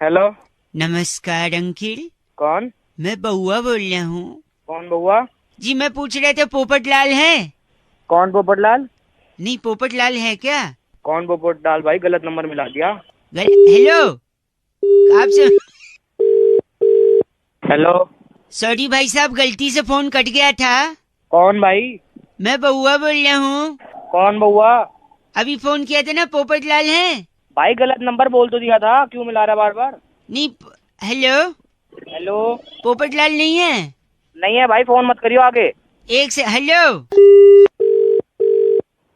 Hello. नमस्कार uncle. कौन? मैं बउआ बोल रहा हूँ। कौन बउआ? जी मैं पूछ रहा था पोपट लाल है? कौन पोपट लाल? नहीं पोपट लाल है क्या? कौन पोपट लाल भाई? गलत नंबर मिला दिया। हेलो आपसे। हेलो। सॉरी भाई साहब गलती से फोन कट गया था। कौन भाई? मैं बउआ बोल रहा हूँ। कौन बउआ? अभी फोन किया था ना, पोपट लाल है? भाई गलत नंबर बोल तो दिया था, क्यों मिला रहा बार बार? नहीं हेलो, हेलो। पोपट लाल नहीं है? नहीं है भाई, फोन मत करियो आगे। एक से हेलो।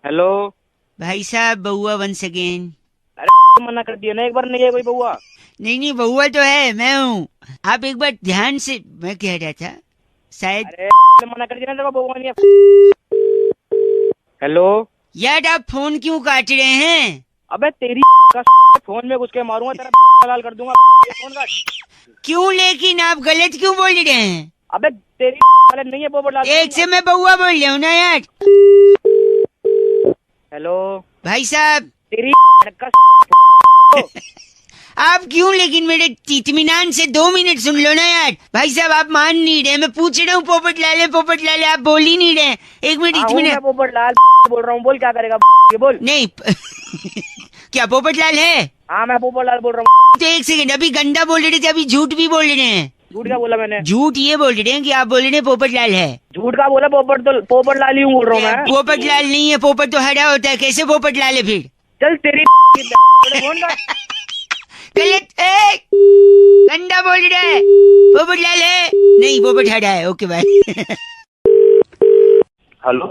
हेलो। भाई साहब बउआ वंस अगेन। अरे मना कर दिया ना एक बार, नहीं है कोई बउआ। नहीं बउआ तो है, मैं हूँ। आप एक बार ध्यान से, मैं कह रहा था शायद। अरे मना कर दिया ना, बउआ नहीं है। हेलो। यार आप फोन क्यों काट रहे हैं? अबे तेरी का फोन में घुस के मारूंगा, तेरा लाल कर दूंगा। फोन काट। क्यों लेकिन आप गलत क्यों बोल रहे हैं? अबे तेरी वाले नहीं है पोपट लाल। एक से मैं बउआ बोल रहा हूँ ना यार। हेलो। भाई साहब तेरी का आप क्यों लेकिन मेरे इत्मीनान से 2 मिनट सुन लो ना यार। भाई साहब आप मान नहीं रहे, मैं पूछ रहा हूँ पोपट लाल है, आप बोल ही नहीं रहे। 1 मिनट इत्मीनान। मैं पोपट लाल बोल रहा हूँ, बोल क्या करेगा ये बोल। नहीं क्या पोपट लाल है? हाँ मैं पोपट लाल बोल रहा हूँ। तो 1 सेकंड, अभी गंदा बोल रहे थे, अभी झूठ भी बोल रहे हैं। झूठ क्या बोला मैंने? झूठ ये बोल रहे हैं कि आप बोल रहे हैं पोपट लाल है। झूठ का बोला? पोपट लाल ही हूँ बोल रहा हूँ मैं। पोपट लाल नहीं है, पोपट तो हरा होता है, कैसे पोपट लाल है फिर? चल तेरी फोन का गलत है, गंदा बोल रहा है। पोपट लाल है नहीं, पोपट हरा है। Okay bye. हेलो।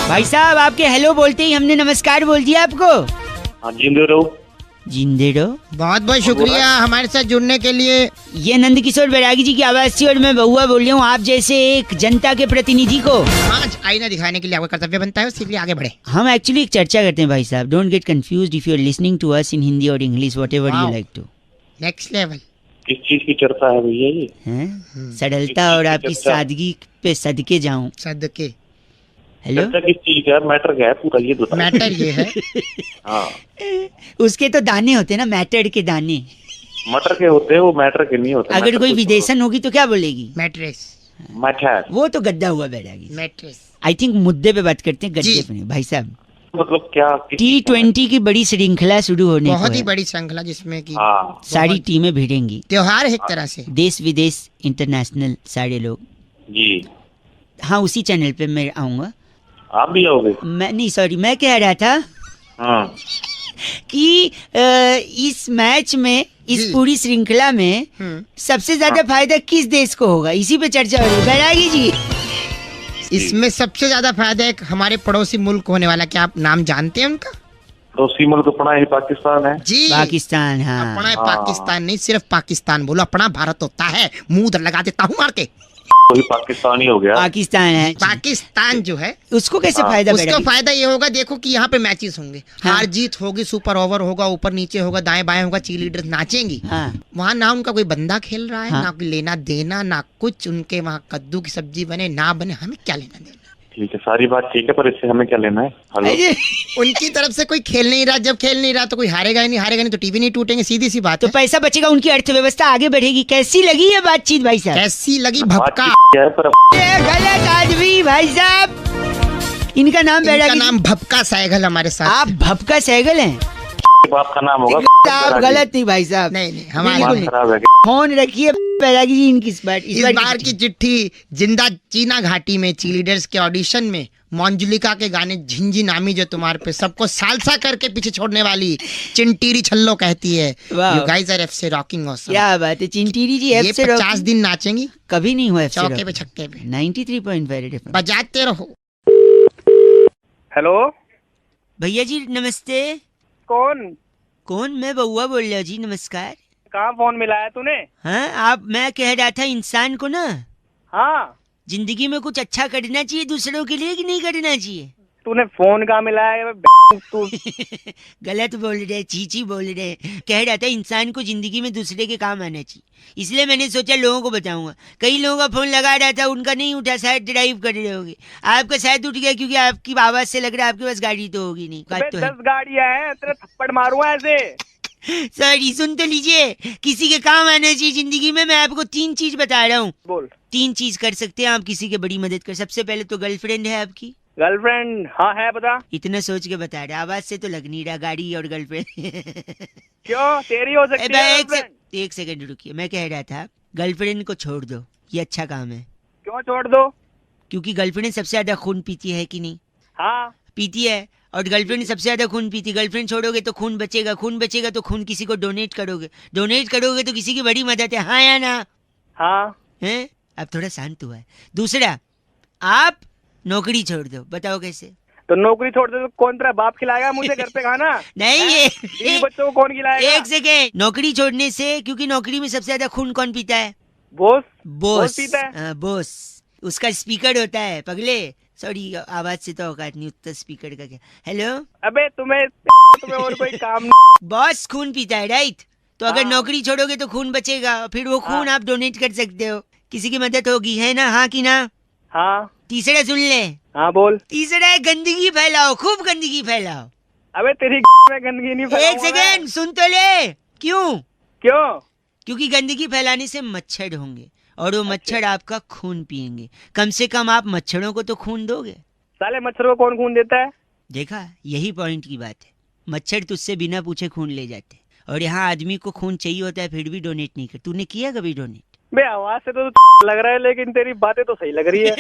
भाई साहब आपके हेलो बोलते ही हमने नमस्कार बोल दिया आपको। हाँ जिंदे रहो। जिंदे रहो। बहुत बहुत शुक्रिया हमारे साथ जुड़ने के लिए। ये नंद किशोर बैरागी जी की आवाज थी और मैं बउआ बोल रहा हूँ आप जैसे एक जनता के प्रतिनिधि को। आज आईना दिखाने के लिए आपका कर्तव्य बनता है, इसलिए आगे बढ़े। हम एक्चुअली एक चर्चा करते हैं भाई साहब। Don't get confused if you are listening to us in Hindi और English, whatever you like to. Next level. किस चीज की चर्चा है भैया ये? हैं सरलता और आपकी सादगी पे सदके जाऊं। सदके। हेलो। चर्चा किस चीज का? मैटर क्या है पूरा ये बता। मैटर ये है। हाँ उसके तो दाने होते हैं ना, मैटर के दाने। मटर के होते हैं वो, मैटर के नहीं होते। अगर कोई विदेशन होगी तो क्या बोलेगी? मैट्रेस। मैटर वो तो गद्दा हुआ बैरागी। मैट्रेस। आई थिंक मुद्दे पे बात करते हैं, गद्दे पे नहीं। भाई साहब मतलब क्या? T20 की बड़ी श्रृंखला शुरू होने बहुत को ही है। बड़ी श्रृंखला जिसमें कि हाँ सारी टीमें भिड़ेंगी। त्योहार है एक तरह से। देश विदेश इंटरनेशनल सारे लोग। जी। हाँ उसी चैनल पे मैं आऊंगा। आप भी आओगे? मैं नहीं, सॉरी, मैं कह रहा था हाँ कि इस मैच में, इस जी। पूरी श्रृंखला में सबसे ज्यादा फायदा किस देश को होगा, इसी पे चर्चा हो रही है बैरागी जी। इसमें सबसे ज्यादा फायदा एक हमारे पड़ोसी मुल्क होने वाला, क्या आप नाम जानते हैं उनका? तो सीमल को अपना ही पाकिस्तान है। जी पाकिस्तान। हाँ अपना पाकिस्तान नहीं, सिर्फ पाकिस्तान बोलो, अपना भारत होता है। मुंह लगा देता हूँ मार के। वही पाकिस्तान ही हो गया। पाकिस्तान है। पाकिस्तान जो है उसको कैसे फायदा? उसको बैरागी फायदा ये होगा, देखो कि यहाँ पे मैचेस होंगे, हाँ। हार जीत होगी, सुपर ओवर होगा, ऊपर नीचे होगा, दाएं बाएं होगा, चीयर लीडर्स नाचेंगी। हाँ। वहाँ ना उनका कोई बंदा खेल रहा है, हाँ। ना कोई लेना देना, ना कुछ। उनके वहाँ कद्दू की सब्जी बने ना बने, हमें क्या लेना देना। ठीक है, सारी बात ठीक है, पर इससे हमें क्या लेना है? हेलो। अरे, उनकी तरफ से कोई खेल नहीं रहा, जब खेल नहीं रहा तो कोई हारेगा ही नहीं, हारेगा नहीं तो टीवी नहीं टूटेंगे, सीधी सी बात तो है। पैसा बचेगा, उनकी अर्थव्यवस्था आगे बढ़ेगी। कैसी लगी ये बातचीत भाई साहब? कैसी लगी भपका? बातचीत क्या है पर ये गलत आदमी भाई साहब। इनका नाम इनका बैरागी। नाम भपका सहगल हमारे साथ। आप भपका सहगल हैं? बाप का नाम होगा। आप गलत नहीं भाई साहब। नहीं हमारे बिल्कुल बात खराब है। फोन रखिए बैरागी जी इनकी इस बार की चिट्ठी जिंदा चीना घाटी में लीडर्स के ऑडिशन में मंजुलिका के गाने झिंझी नामी जो तुम्हारे पे सबको सालसा करके पीछे छोड़ने वाली चिंटीरी छल्लो कहती है, वाह। You guys are FC rocking awesome. क्या बात है चिंटीरी जी। ये 50 दिन नाचेंगी कभी नहीं हुआ चौके पे छक्के पे। 93.5 बजाते रहो। हेलो। भैया जी नमस्ते। कौन? कौन? मैं बउआ बोल रहा हूँ जी, नमस्कार। कहाँ फोन मिलाया तूने? हाँ आप, मैं कह रहा था इंसान को ना हाँ जिंदगी में कुछ अच्छा करना चाहिए दूसरों के लिए कि नहीं करना चाहिए? तूने फोन कहाँ मिलाया? तू गलत बोल रहे, चीची बोल रहे। कह रहा था इंसान को जिंदगी में दूसरे के काम आना चाहिए, इसलिए मैंने सोचा लोगों को बताऊंगा। कई लोगों का फोन लगा रहा था, उनका नहीं उठा, शायद ड्राइव कर रहे होंगे। आपका शायद उठ गया क्योंकि आपकी आवाज से लग रहा है आपके पास गाड़ी तो होगी नहीं। बात तो है। 10 गाड़ियां हैं, तेरे थप्पड़ मारूंगा ऐसे। सॉरी, सुन तो लीजिए, किसी के काम आना चाहिए जिंदगी में। मैं आपको 3 चीज बता रहा हूँ। बोल। 3 चीज कर सकते हैं आप किसी की बड़ी मदद कर। सबसे पहले तो गर्लफ्रेंड है आपकी? गर्लफ्रेंड हाँ है, बता। इतना सोच के बता रहे, आवाज से तो लग नहीं रहा। गाड़ी और गर्लफ्रेंड। क्यों, तेरी हो सकती है गर्लफ्रेंड? एक सेकंड रुकिए, मैं कह रहा था गर्लफ्रेंड को छोड़ दो, ये अच्छा काम है। क्यों छोड़ दो? क्योंकि गर्लफ्रेंड सबसे ज्यादा खून पीती है कि नहीं? हाँ पीती है, और गर्लफ्रेंड सबसे ज्यादा खून पीती। गर्लफ्रेंड छोड़ोगे तो खून बचेगा, खून बचेगा तो खून किसी को डोनेट करोगे, डोनेट करोगे तो किसी की बड़ी मदद है। हाँ या ना? हाँ। हैं? अब थोड़ा शांत हुआ है। दूसरा, आप नौकरी छोड़ दो। बताओ कैसे? तो नौकरी छोड़ दे तो कौन तेरा बाप खिलाएगा मुझे घर पे खाना? नहीं, बीवी बच्चों को कौन खिलाएगा? एक सेकेंड। नौकरी छोड़ने से, क्योंकि नौकरी में सबसे ज्यादा खून कौन पीता है? बॉस। बॉस पीता है। हाँ, बॉस। उसका स्पीकर होता है पगले। सॉरी, आवाज से तो औकात नहीं उतना स्पीकर का। क्या? हेलो, अबे तुम्हें और कोई काम नहीं? बॉस खून पीता है, राइट? तो अगर हाँ। नौकरी छोड़ोगे तो खून बचेगा, फिर वो खून हाँ। आप डोनेट कर सकते हो, किसी की मदद होगी, है ना? हाँ कि ना? हाँ। तीसरा सुन ले। हाँ बोल। तीसरा है गंदगी फैलाओ, खूब गंदगी फैलाओ। अबे तेरी में गंदगी नहीं एक फैलाऊंगा मैं। सेकेंड, सुन तो ले। क्यों? क्यों? क्योंकि गंदगी फैलाने से मच्छर होंगे, और वो मच्छर आपका खून पिएंगे। कम से कम आप मच्छरों को तो खून दोगे। साले मच्छरों को कौन खून देता है? देखा, यही पॉइंट की बात है। मच्छर तुझसे बिना पूछे खून ले जाते, और यहाँ आदमी को खून चाहिए होता है फिर भी डोनेट नहीं कर। तूने किया कभी डोनेट? बे आवाज से तो लग रहा है, लेकिन तेरी बातें तो सही लग रही है।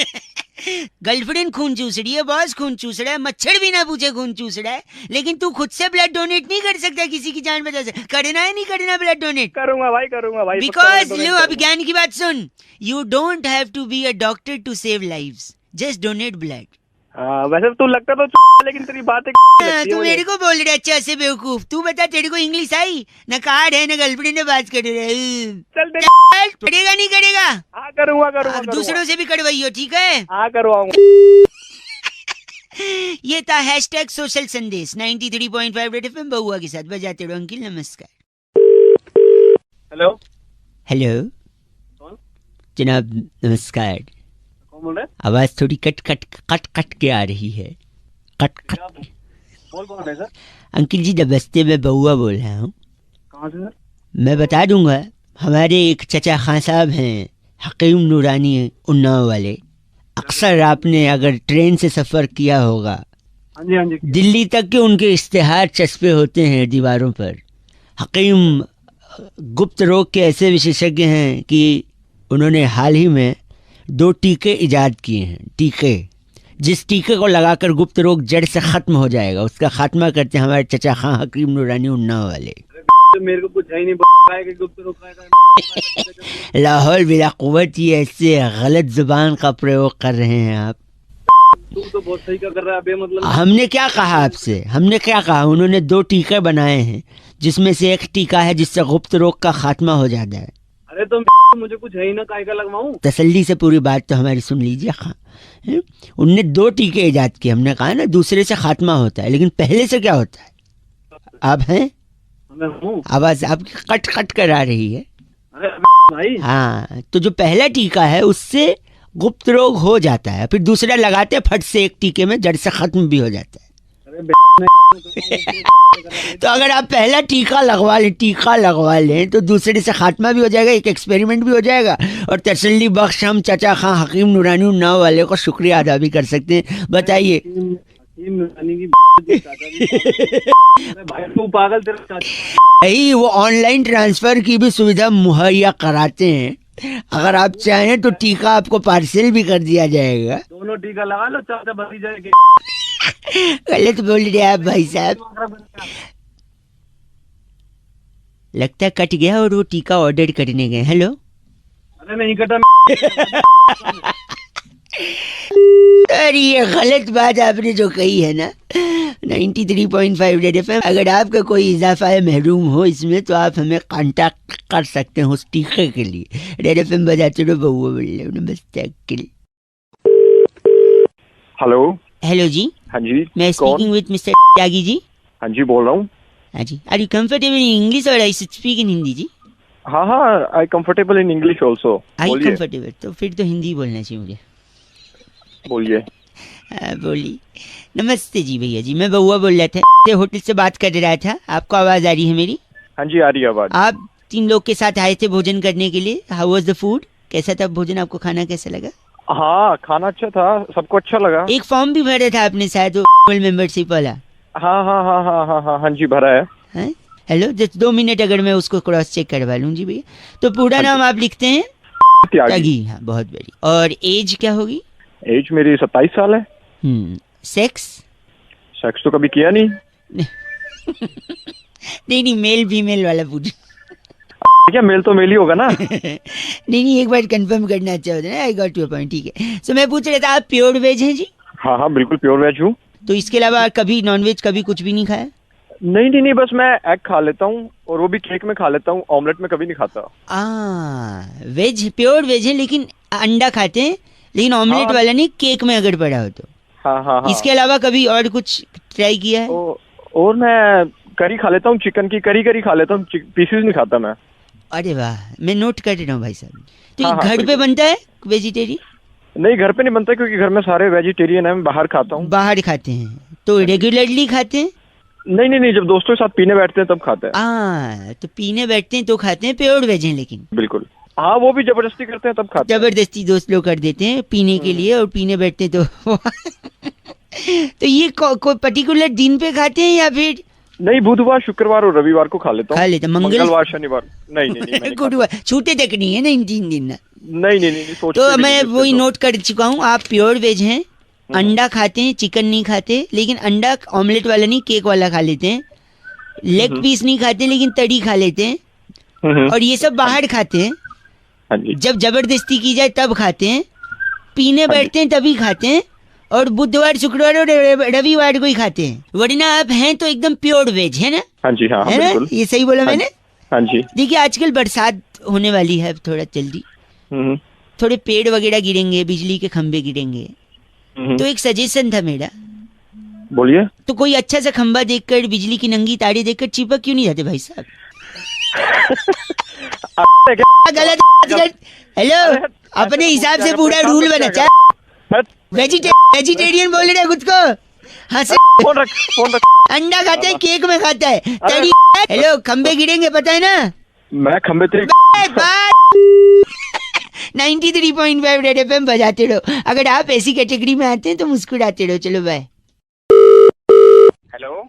गर्लफ्रेंड खून चूस रही है, बॉस खून चूस रहा है, मच्छर बिना पूछे खून चूस रहा है, लेकिन तू खुद से ब्लड डोनेट नहीं कर सकता किसी की जान बचा से। करना है नहीं करना ब्लड डोनेट? करूंगा भाई, करूंगा भाई। बिकॉज लो, अब ज्ञान की बात सुन। You don't have to be a doctor to save lives, just donate blood. हाँ वैसे तू लगता तो लेकिन तेरी बातें तू मेरे को बोल रहा है अच्छा से बेवकूफ। तू बता, तेरे को इंग्लिश आई? न कार्ड है न गर्लफ्रेंड ने बात कर रहे। चल दे। करेगा नहीं करेगा? हाँ करूंगा करूंगा अब दूसरों से भी करवाइयो, ठीक है? हाँ करवाऊंगा। ये था हैशटैग सोशल संदेश 93.5 रेड एफएम बहुआ के साथ। बजाते रहो अंकिल। नमस्कार। हेलो। हेलो कौन? जनाब नमस्कार। कौन बोल रहे? आवाज थोड़ी कट कट के आ रही है। कट। बोल कौन है सर? अंकिल जी नमस्ते, मैं बहुआ बोल रहा हूँ। कहाँ से सर? मैं बता दूंगा, हमारे एक चचा खां साहब हैं, हकीम नूरानी उन्नाव वाले। अक्सर आपने अगर ट्रेन से सफ़र किया होगा, हाँ जी हाँ जी। दिल्ली तक के उनके इश्तेहार चस्पे होते हैं दीवारों पर। हकीम गुप्त रोग के ऐसे विशेषज्ञ हैं कि उन्होंने हाल ही में 2 टीके इजाद किए हैं। टीके, जिस टीके को लगाकर गुप्त रोग जड़ से खत्म हो जाएगा, उसका खात्मा करते हैं हमारे चचा खां हकीम नूरानी उन्नाव वाले। तो मेरे को कुछ है ही नहीं कि गुप्त रोग का। लाहौल बिला कुव्वत, ये ऐसे गलत जुबान का प्रयोग कर रहे हैं आप। तू तो बहुत सही का कर रहा है बे, मतलब हमने क्या कहा आपसे? हमने क्या कहा? उन्होंने 2 टीके बनाए हैं, जिसमें से एक टीका है जिससे गुप्त रोग का खात्मा हो जाता है। अरे तो मुझे कुछ है ही ना, काय का लगवाऊं? तसल्ली से पूरी बात तो हमारी सुन लीजिए खां। उनने 2 टीके इजाद किए। हमने कहा ना दूसरे से खात्मा होता है, लेकिन पहले से क्या होता है? आप हैं? मैं हूँ। आवाज आपकी कट कर आ रही है। अरे भाई। हाँ, तो जो पहला टीका है उससे गुप्त रोग हो जाता है, फिर दूसरा लगाते फट से एक टीके में जड़ से खत्म भी हो जाता है। तो अगर आप पहला टीका लगवा लें तो दूसरे से खात्मा भी हो जाएगा, एक एक्सपेरिमेंट भी हो जाएगा, और तसल्ली बख्श हम चचा खां हकीम नूरानी उन्नाव वाले को शुक्रिया अदा भी कर सकते हैं। बताइए। भाई तू पागल, तेरा चाचा। यही वो ऑनलाइन ट्रांसफर की भी सुविधा मुहैया कराते हैं। अगर आप चाहें तो टीका आपको पार्सल भी कर दिया जाएगा। दोनों टीका लगा लो, चाचा भतीजा के। गलत बोल रहे आप भाई साहब। लगता है कट गया और वो टीका ऑर्डर करने गए। हेलो। अरे नहीं कटा। अरे ये गलत बात आपने जो कही है ना। 93.5 रेड एफएम, अगर आपका कोई इजाफा है महरूम हो इसमें, तो आप हमें कांटेक्ट कर सकते हैं उस टीके के लिए। रेड एफएम बजाते रहो बहुआ बोल रहे हो। नमस्ते अंकिल। हेलो। हेलो जी। हाँ जी। मैं कौन? Speaking with mister Tyagi ji. हाँ जी बोल रहा हूँ। हाँ जी। Are you comfortable in English or I should speak in Hindi जी? हाँ हाँ, I comfortable in English also. I बोलिए कंफर्टेबल, तो फिर तो हिंदी बोलना चाहिए मुझे। बोलिए। बोलिए। नमस्ते जी भैया जी, मैं बहुआ बोल रहा था, होटल से बात कर रहा था। आपको आवाज आ रही है मेरी? हाँ जी, आ रही है आवाज। आप 3 लोग के साथ आए थे भोजन करने के लिए। How was the food? कैसा था भोजन? आपको खाना कैसा लगा? हाँ, खाना अच्छा था, सबको अच्छा लगा। एक फॉर्म भी भरा था आपने शायद, वो मेंबरशिप वाला। हाँ हाँ हाँ हाँ हाँ हाँ हाँ जी, भरा है। हैं? हेलो, जस्ट 2 मिनट अगर मैं उसको क्रॉस चेक करवा लूँ जी भैया। तो पूरा नाम आप लिखते हैं? त्यागी। हाँ, बहुत बड़ी। और एज क्या होगी? एज मेरी 27 साल है। सेक्स? सेक्स तो कभी किया नहीं। नहीं, मेल फीमेल वाला पूछ। क्या मेल तो मेल ही होगा ना। नहीं, एक बार कंफर्म करना अच्छा होता है ना। आई गॉट योर पॉइंट, ठीक है। सो मैं पूछ रहा था, आप प्योर वेज हैं जी? हाँ हाँ, बिल्कुल प्योर वेज हूँ। तो इसके अलावा कभी नॉनवेज कभी कुछ भी नहीं खाया? नहीं नहीं नहीं, बस मैं एग खा लेता हूँ, और वो भी केक में खा लेता हूँ, ऑमलेट में कभी नहीं खाता। वेज, प्योर वेज है, लेकिन अंडा खाते हैं, लेकिन ऑमलेट हाँ। वाला नहीं, केक में अगर पड़ा हो तो। हाँ हाँ हाँ। इसके अलावा कभी और कुछ ट्राई किया है? और मैं करी खा लेता हूँ, चिकन की करी खा लेता हूँ, पीसेस नहीं खाता मैं। अरे वाह, मैं नोट कर रहा हूँ भाई साहब। तो हाँ, ये हाँ, घर पे बिल्कुल। बनता है वेजिटेरियन? नहीं, घर पे नहीं बनता, क्योंकि घर में सारे वेजिटेरियन है, मैं बाहर खाता हूँ। बाहर खाते हैं? तो रेगुलरली खाते हैं? नहीं नहीं नहीं, जब दोस्तों के साथ पीने बैठते हैं तब खाते हैं। तो पीने बैठते हैं तो खाते हैं, प्योर वेज हैं लेकिन। बिल्कुल। हाँ, वो भी जबरदस्ती करते हैं तब खाते हैं। जबरदस्ती दोस्त लोग कर देते हैं पीने के लिए, और पीने बैठते हैं तो तो ये कोई पर्टिकुलर दिन पे खाते हैं या फिर? नहीं, बुधवार, शुक्रवार और रविवार को खा लेता हूँ। खा लेते हैं। मंगलवार, शनिवार नहीं नहीं नहीं, मैं नहीं गुरुवार छूटे तक नहीं है ना इन 3 दिन ना। नहीं नहीं नहीं, सोचते तो भी मैं नहीं इससे वही तो। नोट कर चुका हूँ, आप प्योर वेज हैं। अंडा खाते हैं, चिकन नहीं खाते, लेकिन अंडा ऑमलेट वाला नहीं, केक वाला खा लेते हैं। लेग पीस नहीं खाते, लेकिन तड़ी खा लेते हैं। और ये सब बाहर खाते हैं, हाँ जी। जब जबरदस्ती की जाए तब खाते हैं। पीने बैठते हैं तभी खाते हैं, और बुधवार, शुक्रवार और रविवार को ही खाते हैं। वरना आप हैं तो एकदम प्योर वेज है ना? हाँ जी, हाँ हाँ, है ना? बिल्कुल। ये सही बोला हाँ मैंने? हाँ जी। देखिए, आजकल बरसात होने वाली है, अब थोड़ा जल्दी थोड़े पेड़ वगैरह गिरेंगे, बिजली के खंभे गिरेंगे। तो एक सजेशन था मेरा, बोलिए। तो कोई अच्छा सा खंभा देखकर, बिजली की नंगी तारे देखकर चिपक क्यों नहीं जाते भाई साहब? गलत। हेलो, अपने हिसाब से पूरा रूल बना। चाहे वेजिटेरियन बोल रहे खुद को, हंस। फोन रख। अंडा खाते हैं, केक में खाता है, तड़ी। हेलो, खंबे गिरेंगे पता है ना? मैं खंबे तेरे 93.5 रेड एफएम बजाते रहो। अगर आप ऐसी कैटेगरी में आते हैं तो मुस्कुराते रहो। चलो बाय। हेलो,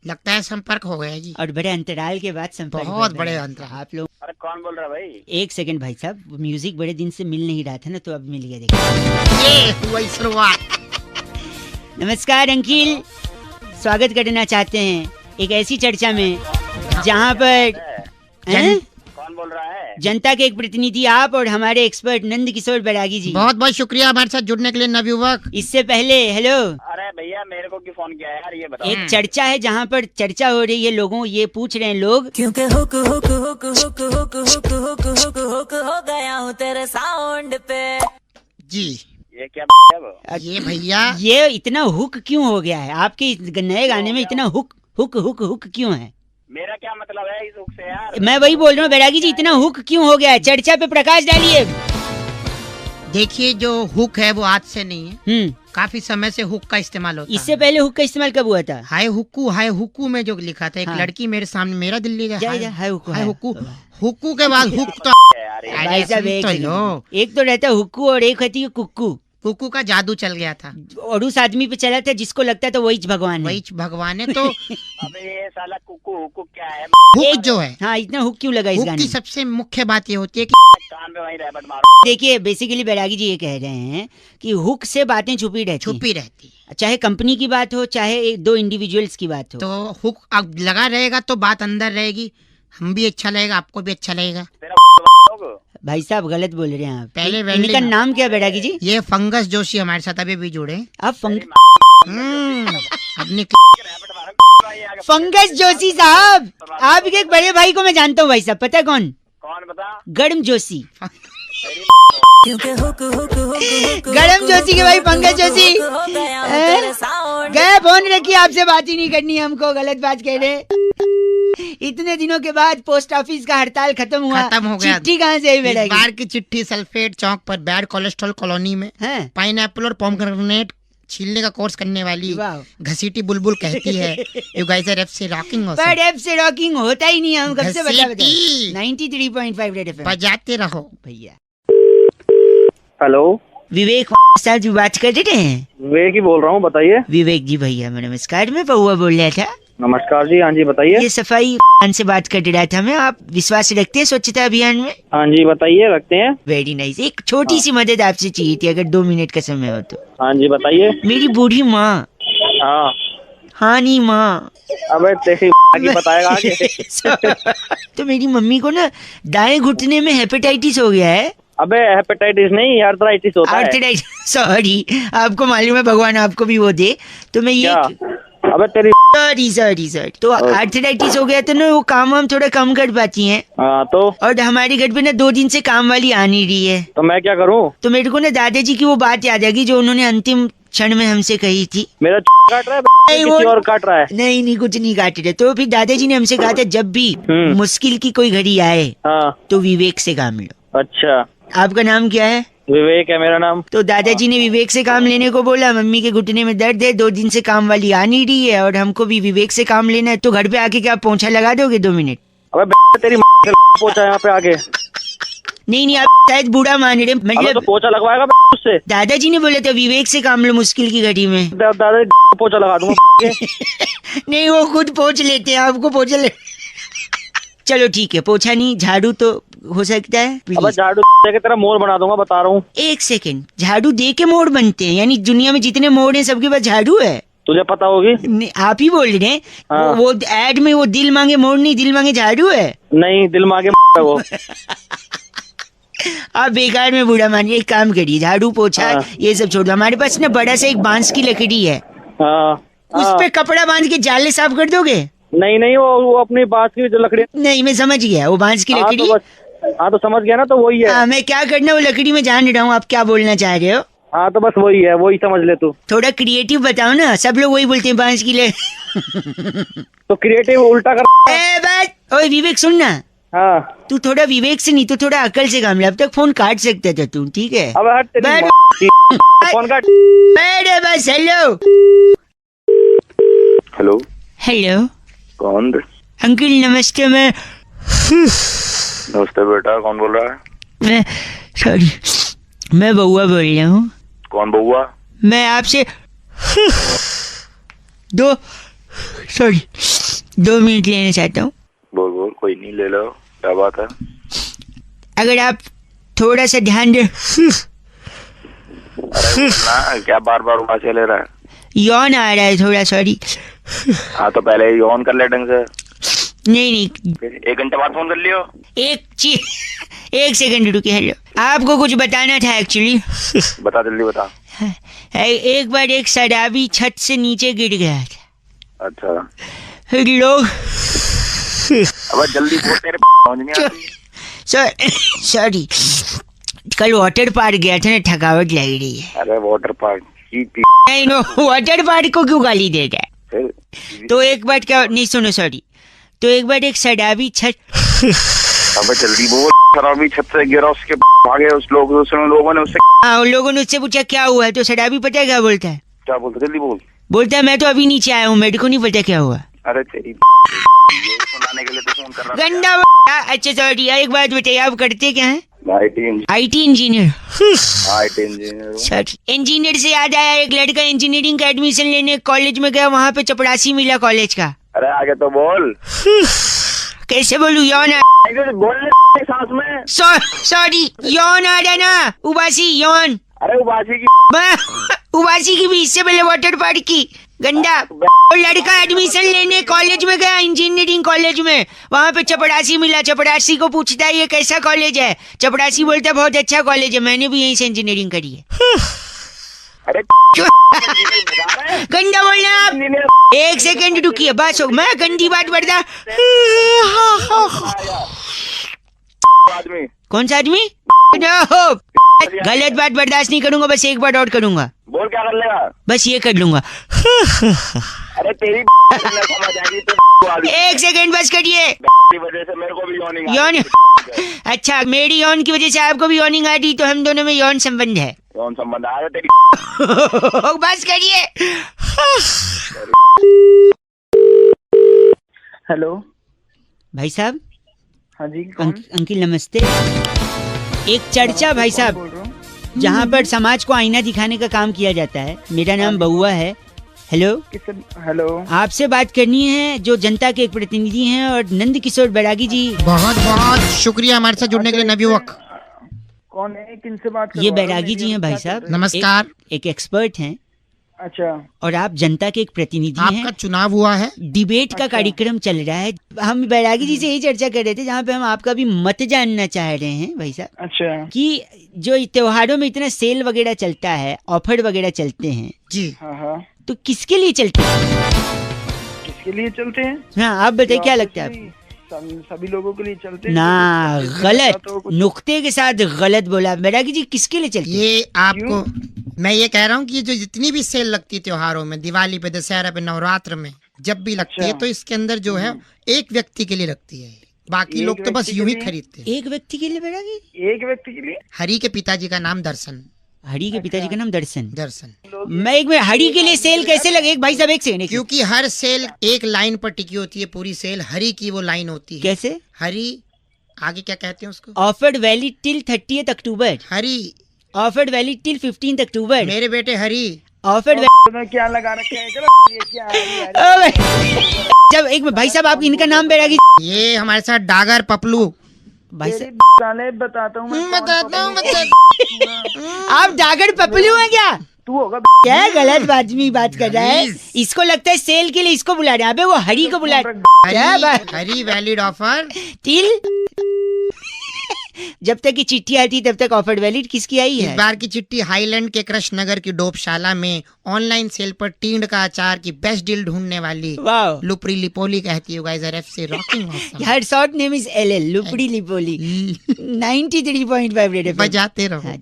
लगता है संपर्क हो गया जी। और बड़े अंतराल के बाद संपर्क बहुत कर बड़े रहे हैं। अंतराल। आप लोग अरे कौन बोल रहा है भाई? 1 सेकंड भाई साहब, म्यूजिक बड़े दिन से मिल नहीं रहा था ना, तो अब मिल गया। देखिए, ये हुई शुरुआत। नमस्कार अंकिल, स्वागत करना चाहते हैं एक ऐसी चर्चा में जहां पर हैं? कौन बोल रहा है? जनता के एक प्रतिनिधि आप और हमारे एक्सपर्ट नंद किशोर बैरागी जी। बहुत बहुत शुक्रिया हमारे साथ जुड़ने के लिए नवयुवक। इससे पहले हेलो, अरे भैया, मेरे को क्यों फोन किया है यार, ये बताओ। एक चर्चा है जहां पर चर्चा हो रही है, लोगों ये पूछ रहे हैं लोग, क्योंकि hook hook hook hook hook hook hook hook hook हो गया हूँ तेरे साउंड पे। जी, ये क्या है वो? ये भैया ये इतना हुक क्यों हो गया है? आपके इस नए गाने में इतना हुक हुक हुक हुक क्यों है? मेरा क्या मतलब है इस हुक से यार? मैं वही बोल रहा हूँ बैरागी जी, इतना हुक क्यों हो गया है? चर्चा पे प्रकाश डालिए। देखिए, जो हुक है वो आज से नहीं है, काफी समय से हुक का इस्तेमाल होता इससे है। पहले हुक का इस्तेमाल कब हुआ था? हाय हुक्कू में जो लिखा था, एक हाँ। लड़की मेरे सामने, मेरा दिल्ली का जा, हाय हुक्कू, हाय हाय हुक्कू। हुक्कू के बाद हुक तो यार ये- अरे भाई साहब, सुन एक तो सेकंड। लो। एक तो रहता है हुक्कू और एक होती है कुक्कू। कुक्कू का जादू चल गया था, और उस आदमी पे चला था जिसको लगता था वही भगवान है। वही भगवान है। तो अबे ये साला कुकू हुकू क्या है? हुक जो है, हाँ, इतना हुक क्यों लगा इस हुक गाने की में? 'सबसे मुख्य बात ये होती है कि कान पे वही रैबट मारो। देखिए, बेसिकली बैरागी जी ये कह रहे हैं कि हुक से बातें छुपी रहती हैं। छुपी रहती है। चाहे कंपनी की बात हो, चाहे एक दो इंडिविजुअल्स की बात हो। तो हुक अब लगा रहेगा तो बात अंदर रहेगी, हम भी अच्छा लगेगा, आपको भी अच्छा लगेगा। तेरा लोग भाई साहब, गलत बोल रहे हैं आप। पहले इनका वेल्डिंग- नाम क्या बैरागी जी? ये फंगस जोशी हमारे साथ अभी भी जुड़े हैं। आप अपनी रैबट मारो भाई आगे। फंगस जोशी साहब, आपके एक बड़े भाई को मैं जानता हूँ भाई साहब, पता है कौन? कौन बता? गर्म जोशी। क्योंकि हुक हुक हुक हुक गरम जोशी के भाई पंकज जोशी। हो गया हूँ तेरे साउंड। गए फोन रखिए, आपसे बात ही नहीं करनी है हमको, गलत बात कह रहे। इतने दिनों के बाद पोस्ट ऑफिस का हड़ताल खत्म हुआ, खत्म हो गया। चिट्ठी कहाँ से आई इस बैरागी? बार की चिट्ठी सल्फेट चौक पर बैड कोलेस्ट्रॉल कॉलोनी में हैं? पाइनएप्पल और पोमग्रेनेट छीलने का कोर्स करने वाली वाह। घसीटी बुलबुल कहती है यू गाइस आर से रॉकिंग हो पर एफ से रॉकिंग होता ही नहीं, हम कब से बता घसीटी। 93.5 रेड एफएम बजाते रहो। भैया। हेलो, विवेक साहब जी बात कर रहे हैं? विवेक ही बोल रहा हूँ, बताइए। विवेक जी भैया नमस्कार, मैं पहुआ बोल रहा था। नमस्कार जी, हाँ जी बताइए। ये सफाई से बात कर रहा था मैं। आप विश्वास रखते हैं स्वच्छता अभियान में? हाँ जी बताइए, रखते हैं। Very nice. एक छोटी सी मदद आपसे चाहिए थी, अगर 2 मिनट का समय हो तो। हाँ जी बताइए। मेरी बूढ़ी माँ, हाँ। हाँ नहीं माँ, अबे तेरी की बताएगा आगे। तो मेरी मम्मी को ना दाएं घुटने में हेपेटाइटिस हो गया है। अबे हेपेटाइटिस नहीं, आर्थराइटिस होता है। आर्थराइटिस, सॉरी, आपको मालूम है, भगवान आपको भी वो दे। तो मैं ये क्या? अबे तेरी सॉरी तो आर्थराइटिस हो गया तो ना वो काम हम थोड़ा कम कर पाती हैं। हाँ तो और हमारे घर पे ना 2 दिन से काम वाली आ नहीं रही है। तो मैं क्या करूँ? तो मेरे को ना दादाजी की वो बात याद आ गई जो उन्होंने अंतिम क्षण में हमसे कही थी। मेरा काट रहा है नहीं, किसी और काट रहा है? नहीं कुछ नहीं काट रहे। तो फिर दादाजी ने हमसे कहा था जब भी मुश्किल की कोई घड़ी आए हाँ। तो विवेक से काम लो। अच्छा, आपका नाम क्या है? विवेक है मेरा नाम। तो दादाजी ने विवेक से काम लेने को बोला। मम्मी के घुटने में दर्द है, 2 दिन से काम वाली आ नहीं रही है और हमको भी विवेक से काम लेना है। तो घर पे आके क्या आप पोंछा लगा दोगे 2 मिनट? अबे तेरी पोछा यहाँ पे आके। नहीं आप शायद बूढ़ा मान रहे, अबे मतलब तो पोछा लगवाएगा उससे। दादाजी ने बोला था विवेक से काम लो मुश्किल की घड़ी में। दादा पोछा लगा दूंगा। नहीं वो खुद पोंछ लेते हैं, आपको पोछा ले। चलो ठीक है, पोछा नहीं झाड़ू तो हो सकता है। अबे प्लीज झाड़ू दे के तेरा मोर बना दूंगा, बता रहा हूँ। 1 सेकंड, झाड़ू दे के मोड़ बनते हैं? यानी दुनिया में जितने मोड़ हैं सबके पास झाड़ू है? तुझे पता होगी। नहीं, आप ही बोल रहे हैं। हाँ। वो एड में वो दिल मांगे मोड़ नहीं, दिल मांगे झाड़ू है। नहीं, दिल मांगे है वो। आप बेकार में बूढ़ा मानिए। एक काम करिए, झाड़ू पोछा हाँ। ये सब छोड़ दो। हमारे पास ना बड़ा सा एक बांस की लकड़ी है, हाँ। उस हाँ। पे कपड़ा बांध के जाले साफ कर दोगे? नहीं वो अपनी बात की जो लकड़ी। नहीं मैं समझ गया, वो बांस की हाँ लकड़ी। तो बस, हाँ तो समझ गया ना, तो वही है। हाँ, मैं क्या करना वो लकड़ी में जान रहा हूँ, आप क्या बोलना चाह रहे हो? हाँ तो बस वही है, वही समझ ले तू। थोड़ा क्रिएटिव बताओ ना, सब लोग वही बोलते हैं बांस की तो क्रिएटिव उल्टा कर। ए बस, ओए विवेक सुन ना, हाँ। तू थोड़ा विवेक से नहीं, तू थोड़ा अकल से काम ले। अब तक फोन काट सकता था तू, ठीक है? अब हट तेरी बैठ। माँ की। फोन काट। अरे बस, हेलो हेलो, हेलो कौन? अंकल नमस्ते। मैं नमस्ते बेटा, कौन बोल रहा है? सॉरी, मैं बउआ बोल रहा हूँ। कौन बउआ? मैं आपसे 2 मिनट लेना चाहता हूँ। बोल, कोई नहीं, ले लो, क्या बात है? अगर आप थोड़ा सा ध्यान दे। अरे ना, क्या बार बार उबासे ले रहा है? यौन आ रहा है थोड़ा, सॉरी। हाँ तो पहले ये ऑन कर ले ढंग से। नहीं फिर 1 घंटे बाद फोन कर लियो। एक सेकंड रुकिए। हेलो, आपको कुछ बताना था एक्चुअली। बता, जल्दी बता। एक बार एक शराबी छत से नीचे गिर गया था। अच्छा, फिर लोग अब जल्दी बोल, तेरे समझ नहीं आती। सॉरी, कल वाटर पार्क गया था ना, थकावट लग रही है। अरे वाटर पार्क नहीं नो, वाटर पार्क को क्यों गाली दे रहा है? तो एक बार क्या, नहीं सुनो, सॉरी। तो एक बार एक शराबी छत। अबे जल्दी बोल। शराबी छत से गिरा, उसके भागे लोगों ने उससे। हाँ, उन लोगों ने उससे पूछा क्या हुआ है, तो शराबी पता है क्या बोलता है? क्या बोलते? जल्दी बोल। बोलता है मैं तो अभी नीचे आया हूँ, मेरे को नहीं पता क्या हुआ। अरे तेरी ये सुनाने के लिए तो फोन कर रहा था। गंदा। अच्छा सॉरी, एक बात बताइए, आप करते क्या हैं? IT engineer. IT engineer. Sorry, engineer से याद आया, एक लड़का इंजीनियरिंग का एडमिशन लेने कॉलेज में गया, वहाँ पे चपरासी मिला कॉलेज का। अरे आगे तो बोल। कैसे बोलूं, यौन बोलने सांस में। सॉरी, यौन आ रहा ना, उबासी यौन। अरे उबासी की। उबासी की भी, इससे पहले वाटर पार्क की। गंदा। वो लड़का एडमिशन लेने कॉलेज में गया, इंजीनियरिंग कॉलेज में, वहाँ पे चपरासी मिला। चपरासी को पूछता है ये कैसा कॉलेज है? चपरासी बोलता है बहुत अच्छा कॉलेज है, मैंने भी यहीं से इंजीनियरिंग करी है। अरे गंदा बोलना आप। 1 सेकंड रुकिए, बस मैं गंदी बात बरदा। आदमी। कौन सा आदमी? गलत बात बर्दाश्त नहीं करूंगा, बस एक बार और करूंगा। बोल, क्या कर लेगा? बस ये कर लूंगा। अरे तेरी समझ आएगी तो। 1 सेकंड बस करिए। वजह से मेरे को भी यौनिंग। यौन? अच्छा, मेरी यौन की वजह से आपको भी यौनिंग आ रही, तो हम दोनों में यौन संबंध है। कौन संबंध आया तेरी? बस करिए। हेलो भाई साहब। हाँ जी कौन? अंकिल नमस्ते। एक चर्चा भाई साहब बोल रहा हूँ। जहाँ पर समाज को आईना दिखाने का काम किया जाता है। मेरा नाम बउआ है। हेलो, किससे? हेलो आपसे बात करनी है जो जनता के एक प्रतिनिधि हैं और नंद किशोर बैरागी जी। बहुत बहुत शुक्रिया हमारे साथ जुड़ने के लिए नवयुवक। कौन है? किनसे बात कर? ये बैरागी जी हैं भाई साहब। नमस्कार। एक एक्सपर्ट हैं अच्छा और आप जनता के एक प्रतिनिधि हैं। आपका चुनाव हुआ है, डिबेट का कार्यक्रम चल रहा है। हम बैरागी जी से यही चर्चा कर रहे थे जहाँ पे हम आपका भी मत जानना चाह रहे हैं भाई साहब अच्छा कि जो त्योहारों में इतना सेल वगैरह चलता है, ऑफर वगैरह चलते हैं, जी हाँ हाँ तो किसके लिए चलते हैं? किसके लिए चलते हैं? हाँ आप बताइए, क्या लगता है आपको? सभी लोगों के लिए चलते हैं। ना, तो गलत, तो कुछ- नुक्ते के साथ गलत बोला बैरागी जी। किसके लिए चलते हैं? ये आपको मैं ये कह रहा हूँ कि ये जो जितनी भी सेल लगती है त्योहारों में, दिवाली पे, दशहरा पे, नवरात्र में, जब भी लगती है अच्छा। तो इसके अंदर जो है एक व्यक्ति के लिए लगती है। बाकी एक लोग तो बस व्यक्ति यूं ही के लिए? खरीदते हैं। एक व्यक्ति के लिए बैरागी? एक व्यक्ति के लिए? हरि के पिताजी का नाम दर्शन। हरि के पिताजी का नाम दर्शन। दर्शन मैं एक मिनट, हरि के लिए सेल कैसे लगे? एक भाई साहब एक सेकंड। क्योंकि हर सेल एक लाइन पर टिकी होती है। पूरी सेल हरि की वो लाइन होती है। कैसे? हरि आगे क्या कहते हैं उसको? Offered valid till 30th October. Hari offered valid till 15th October. मेरे बेटे हरि। ऑफर्ड तो क्या लगा रखे है? चलो, ये क्या है? जब एक भाई साहब आप इनका नाम बैरागी ये हमारे साथ डागर पपलू। भाई तेरी साहब साले बताता हूँ मैं कौन बताता हूँ पकड़ूं। आप डागर पपलू हैं क्या? तू होगा क्या गलत आदमी बात कर रहा है। इसको लगता है सेल के लिए इसको बुला रहे हैं। अबे वो हरि को बुला रहे हैं। क्या बात? Hari valid offer. टिल जब तक की चिट्ठी आती तब तक ऑफर्ड वैलिड किसकी आई इस है? बार की चिट्ठी हाईलैंड के कृष्ण नगर की डोपशाला में ऑनलाइन सेल पर टींड का अचार की बेस्ट डील ढूंढने वाली वाह, लुपरी लिपोली कहती है guys. RFC rocking awesome. Her short name is LL लुपड़ी लिपोली 93.5 red FM. बजाते रहो। हाँ।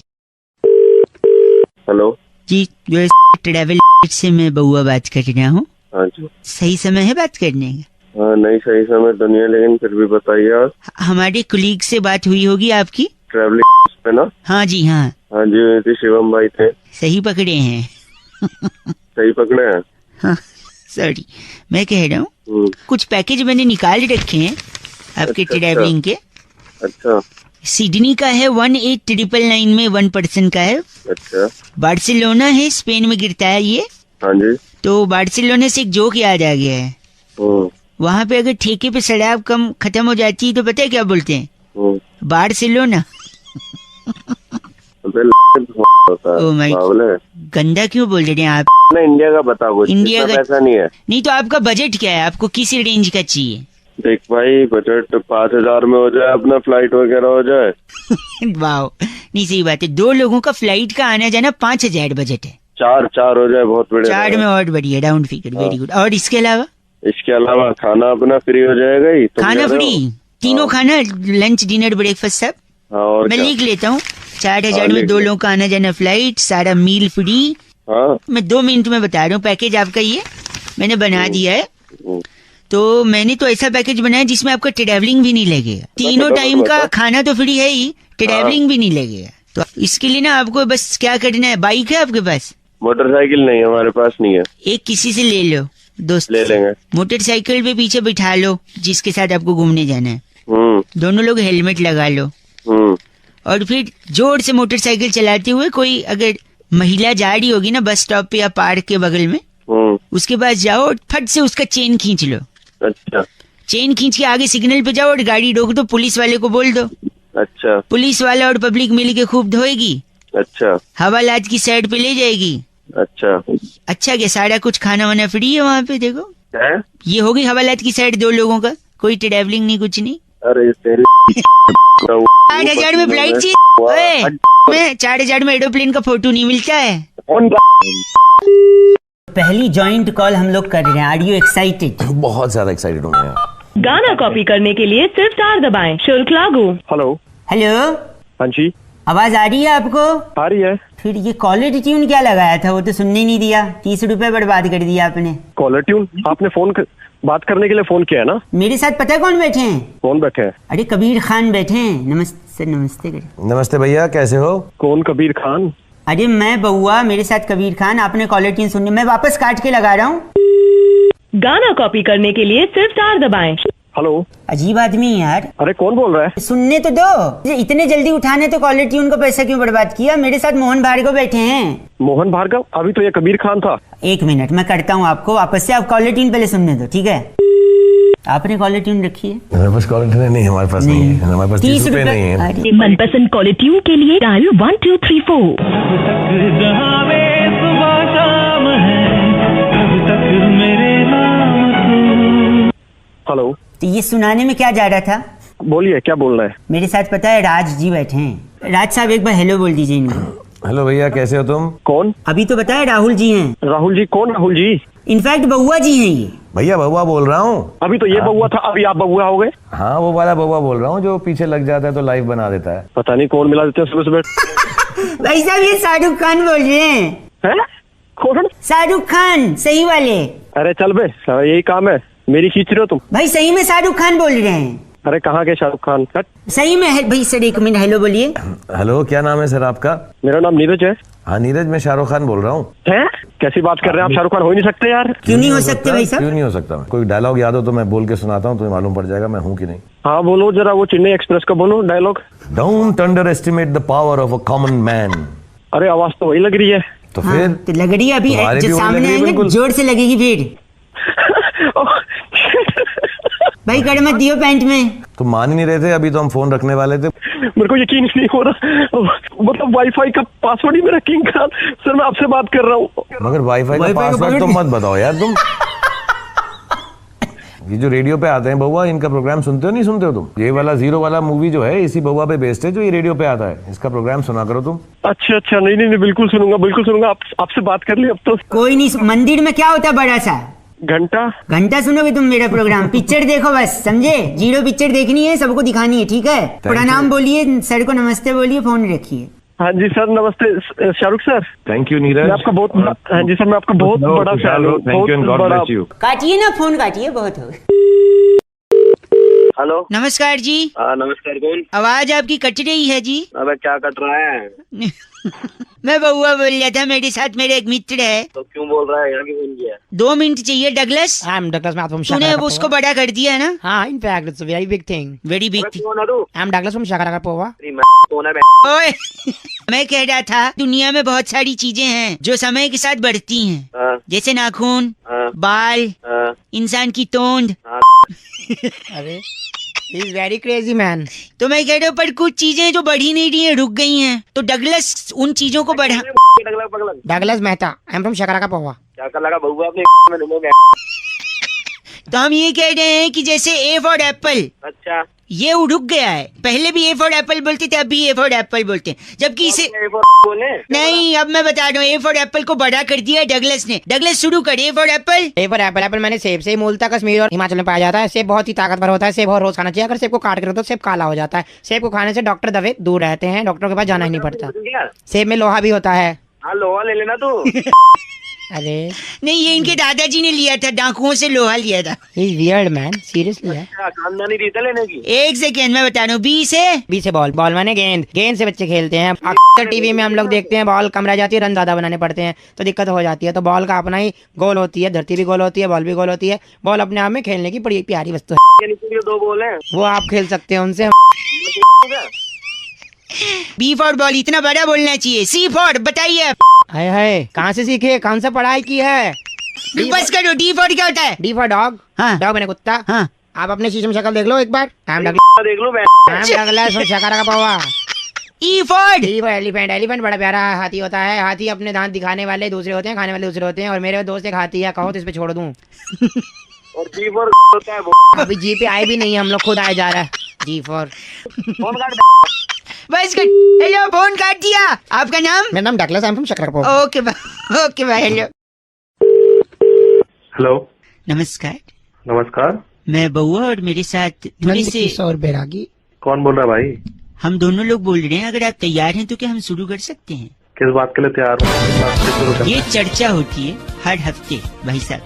हेलो। जी, जो ट्रेवल से मैं बउआ बात कर रहा हूँ। हाँ जी। सही समय है बात करने का? हाँ नहीं, सही समय तो नहीं है, लेकिन फिर भी बताइए आप। हमारे कुलीग से बात हुई होगी आपकी? ट्रैवलिंग पे ना? हाँ जी हाँ, हाँ जी, हुई थी, शिवम भाई थे। सही पकड़े हैं। सही पकड़े हैं? हाँ, सॉरी, मैं कह रहा हूँ कुछ पैकेज मैंने निकाल रखे हैं आपके अच्छा, ट्रैवलिंग के। अच्छा सिडनी का है 18,999 में 1 पर्सन का है। अच्छा। बार्सिलोना है, स्पेन में गिरता है ये। हाँ जी। तो बार्सिलोना से एक जोक याद आ गया है। वहाँ पे अगर ठेके पे शराब कम खत्म हो जाती है तो पता है क्या बोलते हैं? बार्सिलोना। ओ माय, गंदा क्यों बोल रहे हैं आप? ना इंडिया का बता, कुछ इंडिया इतना का पैसा नहीं है। नहीं तो आपका बजट क्या है? आपको किस रेंज का चाहिए? देख भाई, बजट 5,000 में हो जाए, अपना फ्लाइट वगैरह हो जाए। वाह, नहीं सही बात है। 2 लोगों का फ्लाइट का आना जाना 5,000 बजट है। 4 हो जाए, बहुत बढ़िया। 4 में और बढ़िया, राउंड फिगर, वेरी गुड। और इसके अलावा? इसके अलावा खाना अपना फ्री हो जाएगा ही। तुम खाना कह रहे हो? फ्री, तीनों खाना, लंच डिनर ब्रेकफास्ट सब। हाँ, और मैं क्या? लिख लेता हूँ। 4,000 में लिख 2 लो। लोगों का आना जाना, फ्लाइट, सारा मील फ्री। हाँ। मैं 2 मिनट में बता रहा हूँ पैकेज आपका। ये मैंने बना दिया है। हम्म। तो मैंने तो ऐसा पैकेज बनाया जिसमें आपका ट्रैवलिंग भी नहीं लगेगा। तीनों टाइम का खाना तो फ्री है ही, ट्रैवलिंग भी नहीं लगेगा। तो इसके लिए ना आपको बस क्या करना है, बाइक है आपके पास? मोटरसाइकिल नहीं है हमारे पास, नहीं है। एक किसी से ले लो, दोस्त ले से। लेंगे। मोटरसाइकिल पे पीछे बिठा लो जिसके साथ आपको घूमने जाना है। दोनों लोग हेलमेट लगा लो। और फिर जोर से मोटरसाइकिल चलाते हुए, कोई अगर महिला जा रही होगी ना बस स्टॉप पे या पार्क के बगल में, उसके पास जाओ और फट से उसका चेन खींच लो। अच्छा। चेन खींच के आगे सिग्नल पे जाओ और गाड़ी रोक दो, पुलिस वाले को बोल दो। अच्छा। पुलिस वाला और पब्लिक मिल के खूब धोएगी। अच्छा। हवालात की साइड पे ले जाएगी। अच्छा। अच्छा क्या, सारा कुछ खाना वाना फ्री है वहाँ पे। देखो है? ये होगी हवालात की साइड 2 लोगों का, कोई ट्रैवलिंग नहीं, कुछ नहीं। अरे तेरी 4,000 में फ्लाइट चाहिए? 4,000 में एरोप्लेन का फोटो नहीं मिलता है। पहली जॉइंट कॉल हम लोग कर रहे हैं। Are you excited? बहुत ज्यादा एक्साइटेड हूँ मैं। गाना कॉपी करने के लिए सिर्फ स्टार दबाएं, शुल्क लागू। हेलो। हेलो, हाँ जी, आवाज आ रही है आपको? आ रही है। फिर ये कॉलर ट्यून क्या लगाया था? वो तो सुनने नहीं दिया। 30 रुपए बर्बाद कर दिया आपने। Caller tune? आपने बात करने के लिए फोन किया है ना? मेरे साथ पता है कौन बैठे हैं? कौन बैठे हैं? अरे कबीर खान बैठे हैं। नमस्ते, नमस्ते करें। नमस्ते भैया, कैसे हो? कौन कबीर खान? अरे मैं बउआ, मेरे साथ कबीर खान, आपने कॉलर ट्यून सुननी, मैं वापस काट के लगा रहा हूँ। गाना कॉपी करने के लिए सिर्फ स्टार दबाएं। हेलो, अजीब आदमी है यार। अरे कौन बोल रहा है? सुनने तो दो। इतने जल्दी उठाने तो कॉलर ट्यून को पैसा क्यों बर्बाद किया? मेरे साथ मोहन भार्गव बैठे हैं। मोहन भार्गव? अभी तो ये कबीर खान था। एक मिनट, मैं करता हूँ आपको वापस से, आप कॉलर ट्यून पहले सुनने दो, ठीक है? आपने कॉलर ट्यून रखी है? हमारे पास कॉलर ट्यून नहीं, हमारे पास नहीं है, हमारे पास 30 रुपए नहीं है। अरे मनपसंद कॉलर ट्यून के लिए डायल 1234। हेलो, तो ये सुनाने में क्या जा रहा था? बोलिए, क्या बोल रहे हैं? मेरे साथ पता है राज जी बैठे हैं। राज साहब एक बार हेलो बोल दीजिए इनको। हेलो भैया, कैसे हो तुम? कौन? अभी तो बताया राहुल जी हैं। राहुल जी? कौन राहुल जी? इनफैक्ट बउआ जी हैं ये। भैया बउआ बोल रहा हूँ। अभी तो ये बउआ था, अभी आप बउआ हो गए? हाँ, वो वाला बउआ बोल रहा हूँ जो पीछे लग जाता है तो लाइव बना देता है। पता नहीं कौन मिला देते हैं सुबह सुबह। भाई साहब ये शाहरुख खान बोल रहे हैं। है? कौन? शाहरुख खान, सही वाले। अरे चल बे, यही काम है, मेरी खींच रहे हो तुम। भाई सही में शाहरुख खान बोल रहे हैं। अरे कहाँ के शाहरुख खान? हट। सही में है भाई। सर एक मिनट, हेलो बोलिए। हेलो, क्या नाम है सर आपका? मेरा नाम नीरज है। हाँ नीरज, मैं शाहरुख खान बोल रहा हूँ। हैं? कैसी बात कर रहे हैं आप? शाहरुख खान हो ही नहीं सकते यार। क्यों नहीं हो सकते भाई साहब? क्यों नहीं हो सकता? कोई डायलॉग याद हो तो मैं बोल के सुनाता हूँ, तुम्हें मालूम पड़ जाएगा मैं हूँ कि नहीं। हाँ बोलो जरा, वो चेन्नई एक्सप्रेस का बोलो dialogue. Don't underestimate the power of a common man. अरे आवाज तो वही लग रही है। तो हाँ, फिर तो लग रही है अभी, तुम्हारी भी जो वही लग सामने रही है, आएंगे बिल्कुल। जोर से लगेगी फिर। भाई कड़ मत दियो पैंट में। तुम मान ही नहीं रहे थे, अभी तो हम फोन रखने वाले थे। मेरे को यकीन ही नहीं हो रहा, मतलब वाईफाई का पासवर्ड ही मेरा किंग खान। सर मैं आपसे बात कर रहा हूँ। मगर वाईफाई का पासवर्ड तो मत बताओ यार तुम। ये जो रेडियो पे आते हैं बउआ, इनका प्रोग्राम सुनते हो नहीं सुनते हो तुम? ये वाला जीरो वाला मूवी जो है इसी बउआ पे बेस्ड है जो ये रेडियो पे आता है। इसका प्रोग्राम सुना करो तुम। अच्छा अच्छा, नहीं नहीं, बिल्कुल सुनूंगा, बिल्कुल सुनूंगा। आपसे बात कर ली अब तो। कोई नहीं, मंदिर में क्या होता है बड़ा सा घंटा? घंटा सुनोगे तुम मेरा प्रोग्राम? पिक्चर देखो बस, समझे? जीरो पिक्चर देखनी है, सबको दिखानी है, ठीक है? प्रणाम बोलिए सर को, नमस्ते बोलिए, फोन रखिए। हाँ जी सर, नमस्ते Shahrukh sir. Thank you Neeraj, मैं आपका बहुत, हाँ जी सर, मैं आपका बहुत बड़ा फैन हूँ। Thank you and God bless you. काटिए ना फोन, काटिए, बहुत हो। हेलो, नमस्कार जी। नमस्कार, कौन? आवाज आपकी कट रही है जी। अबे क्या कट रहा है? मैं बउआ बोल रहा था, मेरे साथ मेरा एक मित्र है। तो क्यों बोल रहा है? यहाँ की फोन किया? 2 मिनट चाहिए डगलस। I'm Douglas from तूने Shakaraka उसको Pova. बड़ा कर दिया है ना? हाँ, in fact, it's a very big thing. Very big. कौन है तू? I'm Douglas from Shakaraka Pova. तेरी माँ कौन है? ओए मैं कह रहा था, दुनिया में बहुत सारी चीजें हैं जो समय के साथ बढ़ती हैं, हाँ, जैसे नाखून, हाँ, बाल, हाँ, इंसान की तोंद। हाँ। अरे, he is very crazy man. तो मैं कह रहा हूँ, पर कुछ चीजें जो बढ़ी नहीं रही हैं, रुक गई हैं, तो डगलस उन चीजों को बढ़ा। Douglas Mehta. I'm from Shakaraka Pova. क्या कर लगा बउआ अपने में नुमो? तो हम ये कह रहे हैं कि जैसे ए फॉर एप्पल, अच्छा, ये रुक गया है। पहले भी ए फॉर एप्पल बोलते थे, अब भी ए फॉर एप्पल बोलते हैं, जबकि इसे बोले नहीं। अब मैं बता रहा हूँ, ए फॉर एप्पल को बड़ा कर दिया है डगलस ने। डगलस शुरू कर, A for Apple. A for Apple. Apple मैंने सेब से मूलतः कश्मीर और हिमाचल में पाया जाता है। सेब बहुत ही ताकतवर होता है, सेब बहुत रोज खाना चाहिए। अगर सेब को काट कर तो सेब काला हो जाता है। सेब को खाने से डॉक्टर दवे दूर रहते हैं, डॉक्टरों के पास जाना ही नहीं पड़ता। सेब में लोहा भी होता है। हाँ, लोहा ले लेना तू। अरे नहीं, ये इनके दादाजी ने लिया था, डाकुओं से लोहा लिया था। he is weird man, seriously है। खानदानी रीत है लेने की। एक सेकेंड मैं बता रहा हूँ, बी से बॉल, बॉल माने गेंद। गेंद से बच्चे खेलते हैं। अक्सर टीवी में हम लोग देखते हैं बॉल कम रह जाती है, रन ज्यादा बनाने पड़ते हैं तो दिक्कत हो जाती है। तो बॉल का अपना ही गोल होती है, धरती भी गोल होती है, बॉल भी गोल होती है। बॉल अपने आप में खेलने की बड़ी प्यारी वस्तु है। दो बॉल है, वो आप खेल सकते हैं उनसे। बी फॉर बॉल इतना बड़ा बोलना चाहिए। सी फॉर बताइए। हाय हाय, कहाँ से सीखे, कौन सा पढ़ाई की है? बस करो। डी फॉर क्या होता है? D for dog. हाँ। डॉग मैंने कुत्ता। हाँ। आप अपने शीशे में शक्ल देख लो एक बार। देख लो। Shakaraka Pova। E for elephant. Elephant बड़ा प्यारा हाथी होता है। हाथी अपने दांत दिखाने वाले दूसरे होते हैं, खाने वाले दूसरे होते हैं। और मेरे दोस्त एक हाथी है, कहो तो इस पे छोड़ दूं। और जी फॉर होता है वो। अभी जी पे आए भी नहीं, हम लोग खुद आए जा रहा है। जी फॉर फोन काट। बस कर। हेलो, फोन काट दिया। आपका नाम? मेरा नाम Douglas, I am from Shakaraka Pova। Okay okay bye. Hello, hello, नमस्कार। नमस्कार। मैं बउआ और मेरे साथ थोड़ी से और बैरागी। कौन बोल रहा है भाई? हम दोनों लोग बोल रहे हैं। अगर आप तैयार हैं तो क्या हम शुरू कर सकते हैं? किस बात के लिए तैयार हूँ? ये चर्चा होती है हर हफ्ते भाई साहब,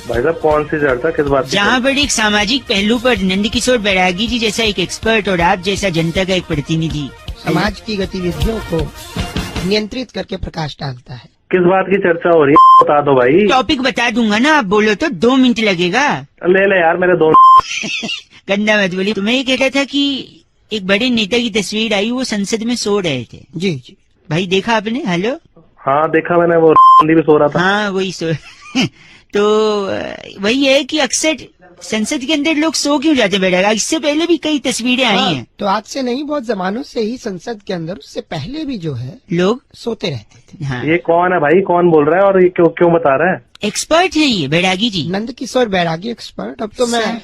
भाई साहब कौन सी चर्चा, किस बात की? जहाँ पर एक सामाजिक पहलू पर नंदकिशोर बैरागी जी जैसा एक एक्सपर्ट और आप जैसा जनता का एक प्रतिनिधि समाज की गतिविधियों को नियंत्रित करके प्रकाश डालता है। किस बात की चर्चा हो रही है बता दो भाई। टॉपिक बता दूंगा ना, आप बोलो तो 2 मिनट लगेगा। ले ले यार मेरे 2 गंदा मत बोली। तो मैं ये कह रहा था कि एक बड़े नेता की तस्वीर आई, वो संसद में सो रहे थे। जी जी भाई देखा आपने? हेलो। हाँ देखा मैंने, वो भी सो रहा था। हाँ वही सो तो वही है कि अक्सर संसद के अंदर लोग सो क्यों जाते बैठा। इससे पहले भी कई तस्वीरें आई हैं। तो आज से नहीं, बहुत जमानों से ही संसद के अंदर, उससे पहले भी जो है लोग सोते रहते थे। हाँ। ये कौन है भाई, कौन बोल रहा है और ये क्यों बता रहा है? एक्सपर्ट है ये बैरागी जी। नंद किशोर बैरागी एक्सपर्ट। अब तो मैं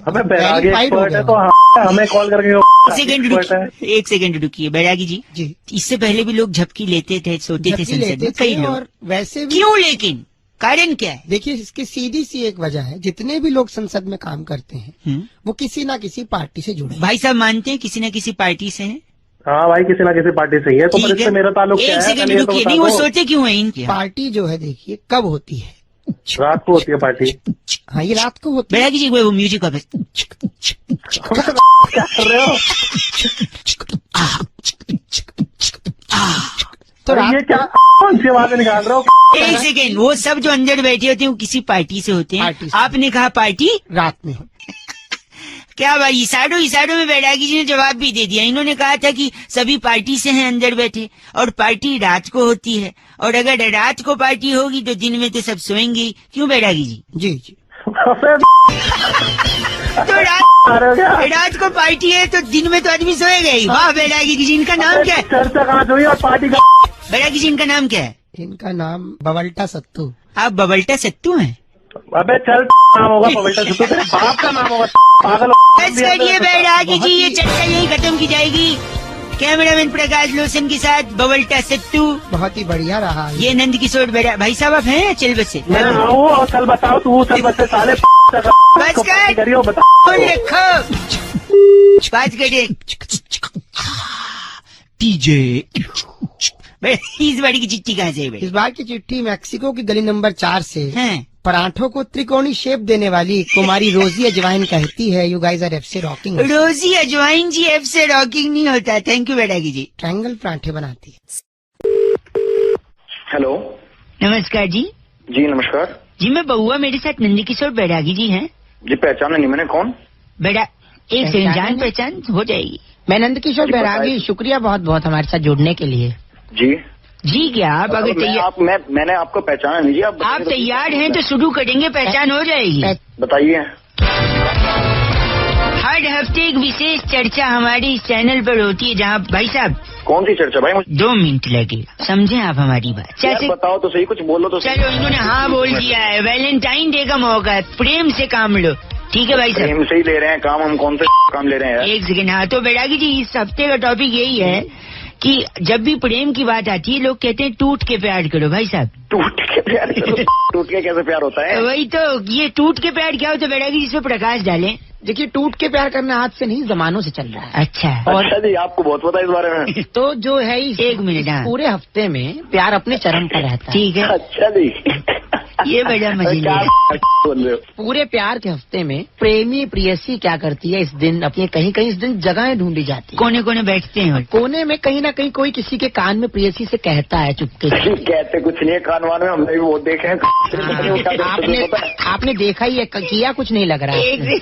अबे बैरागी verified हो एक्सपर्ट है गया तो हमें कॉल करके एक सेकंड रुकिए बैरागी जी। जी इससे पहले भी लोग झपकी लेते थे, सोते थे झपकी संसद लेते में कई थे। लोग। और वैसे भी क्यों, लेकिन कारण क्या है? देखिए, इसकी सीधी सी एक वजह है, जितने भी लोग संसद में काम करते हैं वो किसी ना किसी पार्टी से जुड़े हैं। भाई साहब मानते हैं किसी न किसी पार्टी से हैं? हाँ भाई किसी ना किसी पार्टी से ही है। तो ठीक पर इससे है। मेरा ताल्लुक क्या एक है? सेकंड पहले ये तो रुकिए, बता नहीं वो दो। सोते क्यों है इनकी? पार्टी जो है देखिए कब होती है, रात को होती है पार्टी। हाँ ये रात को होती है। बैरागी जी वो म्यूजिक ऑफिस। क्या कर रहे हो? तो अरे ये रात क्या कौन सी आवाजें निकाल रहे हो? एक सेकंड, वो सब जो अंदर बैठे होते हैं वो किसी पार्टी से होते हैं। पार्टी से। आपने कहा पार्टी रात में होती क्या भाई? इसाडो में बैरागी जी ने जवाब भी दे दिया। इन्होंने कहा था कि सभी पार्टी से हैं अंदर बैठे, और पार्टी रात को होती है, और अगर रात को पार्टी होगी तो दिन में तो सब सोएंगे ही। क्यों बैरागी जी? जी जी तो रात को पार्टी है तो दिन में तो आदमी सोएगा ही। वाह बैरागी जी, इनका नाम क्या है? चर्चा कहाँ हुई और पार्टी का? बैरागी जी इनका नाम क्या है? इनका नाम बवल्टा सत्तू। आप बबल्टा सत्तू हैं? अबे चल नाम होगा पवित्र सत्तू, तेरे बाप का नाम होगा पागल। बस करिए बैरागी जी, ये चर्चा यही खत्म की जाएगी। कैमरामैन प्रकाश लोसन के साथ बबल्टा सत्तू। बहुत ही बढ़िया रहा ये नंद किशोर बैरा। भाई साहब आप हैं चल बस से? मैं हूँ और चल बताओ तू, चल बच्चे साले बस कर। करियो बता। फोन रखो, बात करिए। टीजे इस बारी की चिट्ठी कहाँ से है भाई? इस बार की चिट्ठी मैक्सिको की गली नंबर 4 से हैं? पराठों को त्रिकोणी शेप देने वाली कुमारी रोजी अजवाइन कहती है, यू गाइज आर एफ से rocking. Rosy Ajwain ji F से रॉकिंग नहीं होता। Thank you Bairagi ji. Triangle पराठे बनाती है। हेलो नमस्कार जी। जी नमस्कार जी मैं बउआ, मेरे साथ नंद किशोर बैरागी जी हैं। जी पहचाना नहीं मैंने, कौन? बेटा एक सेकंड, जान पहचान हो जाएगी। मैं नंद किशोर जी, बैरागी, बताइए। शुक्रिया बहुत बहुत हमारे साथ जुड़ने के लिए। जी जी क्या आप अगर तैयार, मैंने आपको पहचाना नहीं जी। आप तैयार हैं तो शुरू करेंगे, पहचान हो जाएगी। बताइए। हर हफ्ते एक विशेष चर्चा हमारे इस चैनल पर होती है, जहाँ भाई साहब कौन सी चर्चा भाई? मुझे 2 मिनट लगेगा, समझे आप हमारी बात? यार बताओ तो सही, कुछ बोलो तो सही। चलो इन्होंने हाँ बोल दिया है, वैलेंटाइन डे का मौका है, प्रेम से काम लो। ठीक है भाई साहब, प्रेम से ही ले रहे हैं काम, हम कौन से काम ले रहे हैं यार? एक सेकंड। हाँ तो बैरागी जी इस हफ्ते का टॉपिक यही है कि जब भी प्रेम की बात आती है लोग कहते हैं टूट के प्यार करो। भाई साहब टूट के प्यार करो। टूट के कैसे प्यार होता है? वही तो, ये टूट के प्यार क्या होता है बैरागी जी, इस पे प्रकाश डालें। देखिए, टूट के प्यार करना आज से नहीं, जमानों से चल रहा है। अच्छा अच्छा जी, आपको बहुत पता है इस बारे में। तो जो है इस एक मिनट, हाँ। पूरे हफ्ते में प्यार अपने चरम पर रहता है। ठीक है, अच्छा जी। ये बड़ा मजे क्या है। बोल रहे हो? पूरे प्यार के हफ्ते में प्रेमी प्रेयसी क्या करती है, इस दिन अपने कहीं कहीं इस दिन जगहें ढूंढी जाती है। कोने कोने बैठते हैं। कोने में कहीं ना कहीं कोई किसी के कान में प्रेयसी से कहता है चुपके से। कहते कुछ नहीं है कानवान में, हमने भी वो देखे हैं। आपने देखा ही है, किया कुछ नहीं लग रहा है।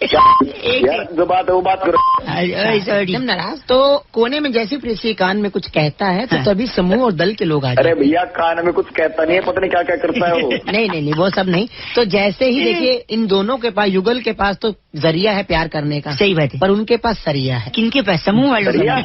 यार जो बात है वो बात करो। सॉरी एकदम नाराज। तो कोने में जैसे प्रेयसी कान में कुछ कहता है तो तभी समूह और दल के लोग आ जाते अरे हैं। भैया कान में कुछ कहता नहीं है, पता नहीं क्या क्या करता है वो। नहीं वो सब नहीं। तो जैसे ही देखिए इन दोनों के पास, युगल के पास तो जरिया है प्यार करने का, सही बात है, पर उनके पास सरिया है। किनके पास? समूह वालों सरिया?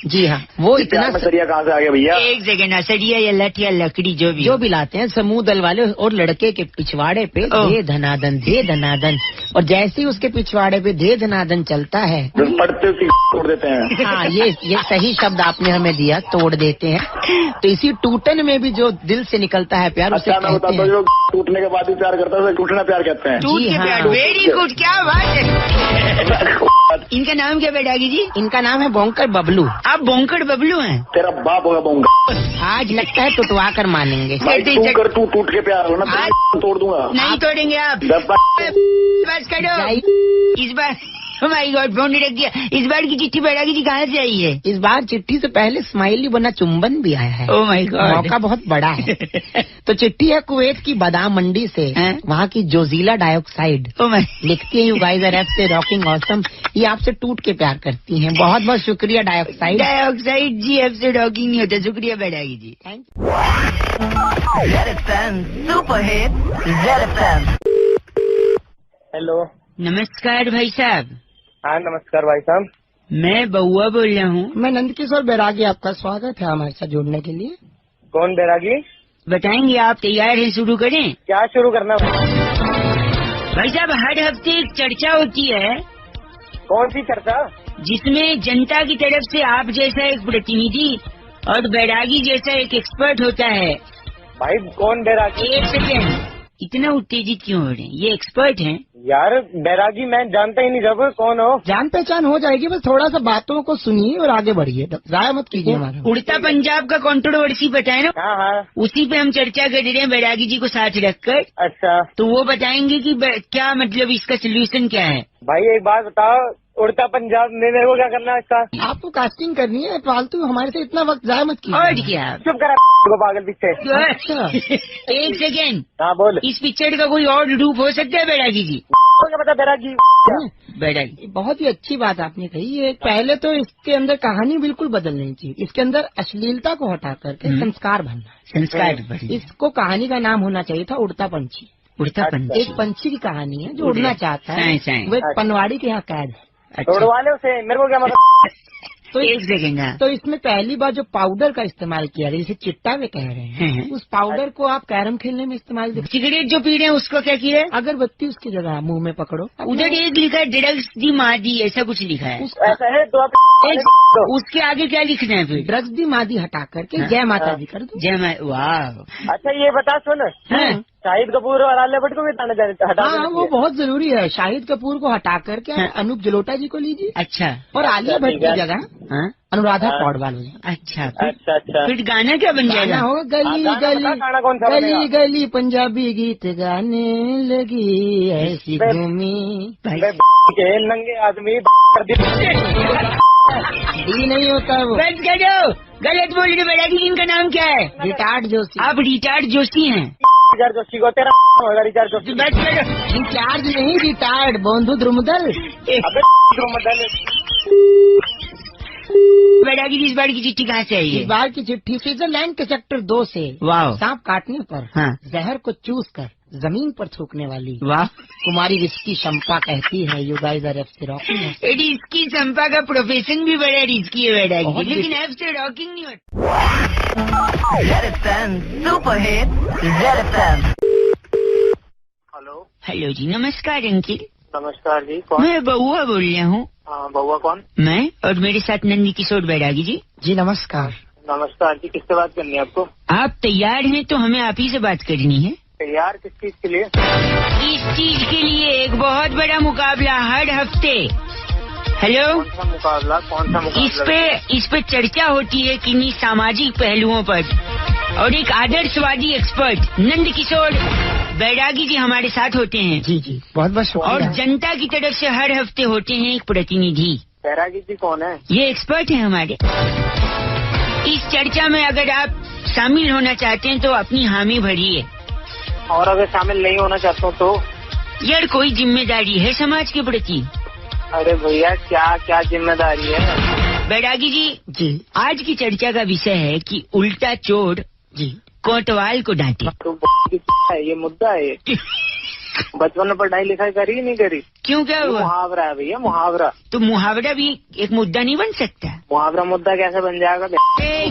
जी हाँ, वो इतना सरिया कहाँ से आ गया भैया? एक सेकंड, सरिया या लठ या लकड़ी जो भी लाते हैं समूह दल वाले, और लड़के के पिछवाड़े पे दे धनादन, और जैसे ही उसके पिछवाड़े पे दे धनादन चलता है, पढ़ते तोड़ देते हैं। हाँ ये सही शब्द आपने हमें दिया, तोड़ देते हैं। तो इसी टूटन में भी जो दिल से निकलता है प्यार, उसे अच्छा मैं कहते बताता हूँ, हैं। जो टूटने के बाद ही प्यार करता है उसे टूटना प्यार कहते हैं। टूट के हाँ। प्यार। वेरी गुड, क्या बात है। इनका नाम क्या बैरागी जी? इनका नाम है बोंकर बबलू। आप बोंकड़ बबलू हैं? तेरा बाप होगा बोंगा। आज लगता है टुटवा कर मानेंगे। भाई तू कर, तू टूट के प्यार हो ना, तोड़ दूंगा। नहीं तोड़ेंगे आप। दबा। बस करो इस बार। माय गॉड, फोन रख दिया। इस बार की चिट्ठी बैरागी जी कहाँ से आई है? इस बार चिट्ठी से पहले स्माइली बना चुंबन भी आया है। ओह माय गॉड, मौका बहुत बड़ा है। तो चिट्ठी है कुवैत की बादाम मंडी से, वहाँ की जोजीला डाइऑक्साइड लिखती है, यू गाइस आर से रॉकिंग ऑसम। ये आपसे टूट के प्यार करती हैं। बहुत बहुत शुक्रिया डाइऑक्साइड। डाइऑक्साइड जी आपसे रॉकिंग नहीं होता। शुक्रिया बैरागी जी। थैंक हेलो, नमस्कार भाई साहब। हाँ नमस्कार भाई साहब। मैं बउआ बोल रहा हूँ। मैं नंदकिशोर बैरागी, आपका स्वागत है हमारे साथ जुड़ने के लिए। कौन बैरागी? बताएंगे आप तैयार हैं? शुरू करें? क्या शुरू करना भाई? भाई साहब, हर हफ्ते एक चर्चा होती है। कौन सी चर्चा? जिसमें जनता की तरफ से आप जैसा एक प्रतिनिधि और बैरागी जैसा एक एक्सपर्ट होता है। भाई कौन बैरागी? एक सेकेंड, इतना उत्तेजित क्यों हो रहे हैं? ये एक्सपर्ट हैं। यार बैरागी मैं जानता ही नहीं जब। कौन हो? जान पहचान हो जाएगी, बस थोड़ा सा बातों को सुनिए और आगे बढ़िए, जाया मत कीजिए हमारा। उड़ता पंजाब का कंट्रोवर्सी पता है ना? हाँ हाँ। उसी पे हम चर्चा कर रहे हैं बैरागी जी को साथ रखकर। अच्छा, तो वो बताएंगे कि क्या मतलब इसका सोल्यूशन क्या है। भाई एक बात बताओ, उड़ता पंजाब में मेरे को क्या करना है इसका? आपको कास्टिंग करनी है, फालतू हमारे से इतना वक्त जाया मत और कीजिए। क्या? चुप करा पागल पीछे। अच्छा। एक सेकेंड, हाँ बोल। इस पिक्चर का कोई और रूप हो सकता है बैरागी जी? क्या पता बैरागी? बैरागी बहुत ही अच्छी बात आपने कही। ये पहले तो इसके अंदर कहानी बिल्कुल बदलनी चाहिए। इसके अंदर अश्लीलता को हटा करके संस्कार भरना है। संस्कार। इसको कहानी का नाम होना चाहिए था उड़ता पंछी। उड़ता पंछी एक पंछी की कहानी है जो उड़ना चाहता है। वो एक पनवाड़ी के यहाँ कैद है। तोड़वा ले उसे, मेरे को क्या मतलब। तो एक सेकेंड, तो इसमें पहली बार जो पाउडर का इस्तेमाल किया गया, जिसे चिट्टा वे कह रहे हैं, उस पाउडर को आप कैरम खेलने में इस्तेमाल कर। सिगरेट जो पी रहे हैं उसको क्या किया है? अगरबत्ती उसकी जगह मुंह में पकड़ो। उधर एक लिखा है ड्रग्स दी मादी, ऐसा कुछ लिखा है। ऐसा है तो आप उसके आगे क्या लिखना है फिर? ड्रग्स दी मादी हटा करके जय माता दी कर दो। जय माता। वाह। अच्छा ये बता सुन, शाहिद कपूर और आलिया भट्ट को भी हटा हाँ, वो बहुत जरूरी है। शाहिद कपूर को हटा करके अनूप जलोटा जी को लीजिए। अच्छा। और आलिया भट्ट की जगह अनुराधा पौडवाल हो जाए। अच्छा। अच्छा। फिर गाना क्या बन जाएगा? होगा गली गली गाना कौन सा गली गली पंजाबी गीत गाने लगी ऐसी घूमी। के नंगे आदमी डी नहीं होता वो। बंद करो, गलत बोल रहे बैरागी। इनका नाम क्या है? रिटार्ड जोशी। आप रिटार्ड जोशी हैं? रिचार्ज जोशी को तेरा होगा रिचार्ज जोशी। बंद करो। रिचार्ज नहीं, रिटार्ड। बंधु द्रुमदल। अबे बैरागी जी, इस बार की चिट्ठी कहाँ से आई है? इस बार की चिट्ठी स्विट्जरलैंड के सेक्टर 2 से। वाह। सांप काटने पर जहर को चूस कर जमीन पर थूकने वाली वाह कुमारी रिस्की शंपा कहती है, यू गाइस आर एफ से रॉकिंग। रिस्की शंपा का प्रोफेशन भी बड़ा रिस्की है बैरागी, लेकिन एफ से रॉकिंग नहीं होता। हेलो। हेलो जी, नमस्कार अंकिल। नमस्कार जी, कौन? मैं बउआ बोल रहा हूँ। बउआ कौन? मैं और मेरे साथ नंदी किशोर बैरागी जी। जी नमस्कार। नमस्कार जी, किससे बात करनी है आपको? आप तैयार हैं तो हमें आप ही से बात करनी है। तैयार किस चीज के लिए? इस चीज के लिए एक बहुत बड़ा मुकाबला हर हफ्ते। हेलो। कौन सा मुकाबला? कौन सा मुकाबला? इस पे चर्चा होती है किन्हीं सामाजिक पहलुओं पर, और एक आदर्शवादी एक्सपर्ट नंद किशोर बैरागी जी हमारे साथ होते हैं। जी जी, बहुत बहुत शुक्रिया। और जनता की तरफ से हर हफ्ते होते हैं एक प्रतिनिधि। बैरागी जी कौन है? ये एक्सपर्ट है हमारे। इस चर्चा में अगर आप शामिल होना चाहते हैं तो अपनी हामी भरिए, और अगर शामिल नहीं होना चाहता हूँ तो? यार कोई जिम्मेदारी है समाज के प्रति। अरे भैया क्या क्या जिम्मेदारी है? बैरागी जी आज की चर्चा का विषय है कि उल्टा चोर जी कोतवाल को डांटे। तो है ये मुद्दा है। ये बचपन में पढ़ाई लिखाई करी नहीं करी? क्यों, क्या हुआ? मुहावरा है भैया, मुहावरा। तो मुहावरा भी एक मुद्दा नहीं बन सकता? मुहावरा मुद्दा कैसे बन जाएगा?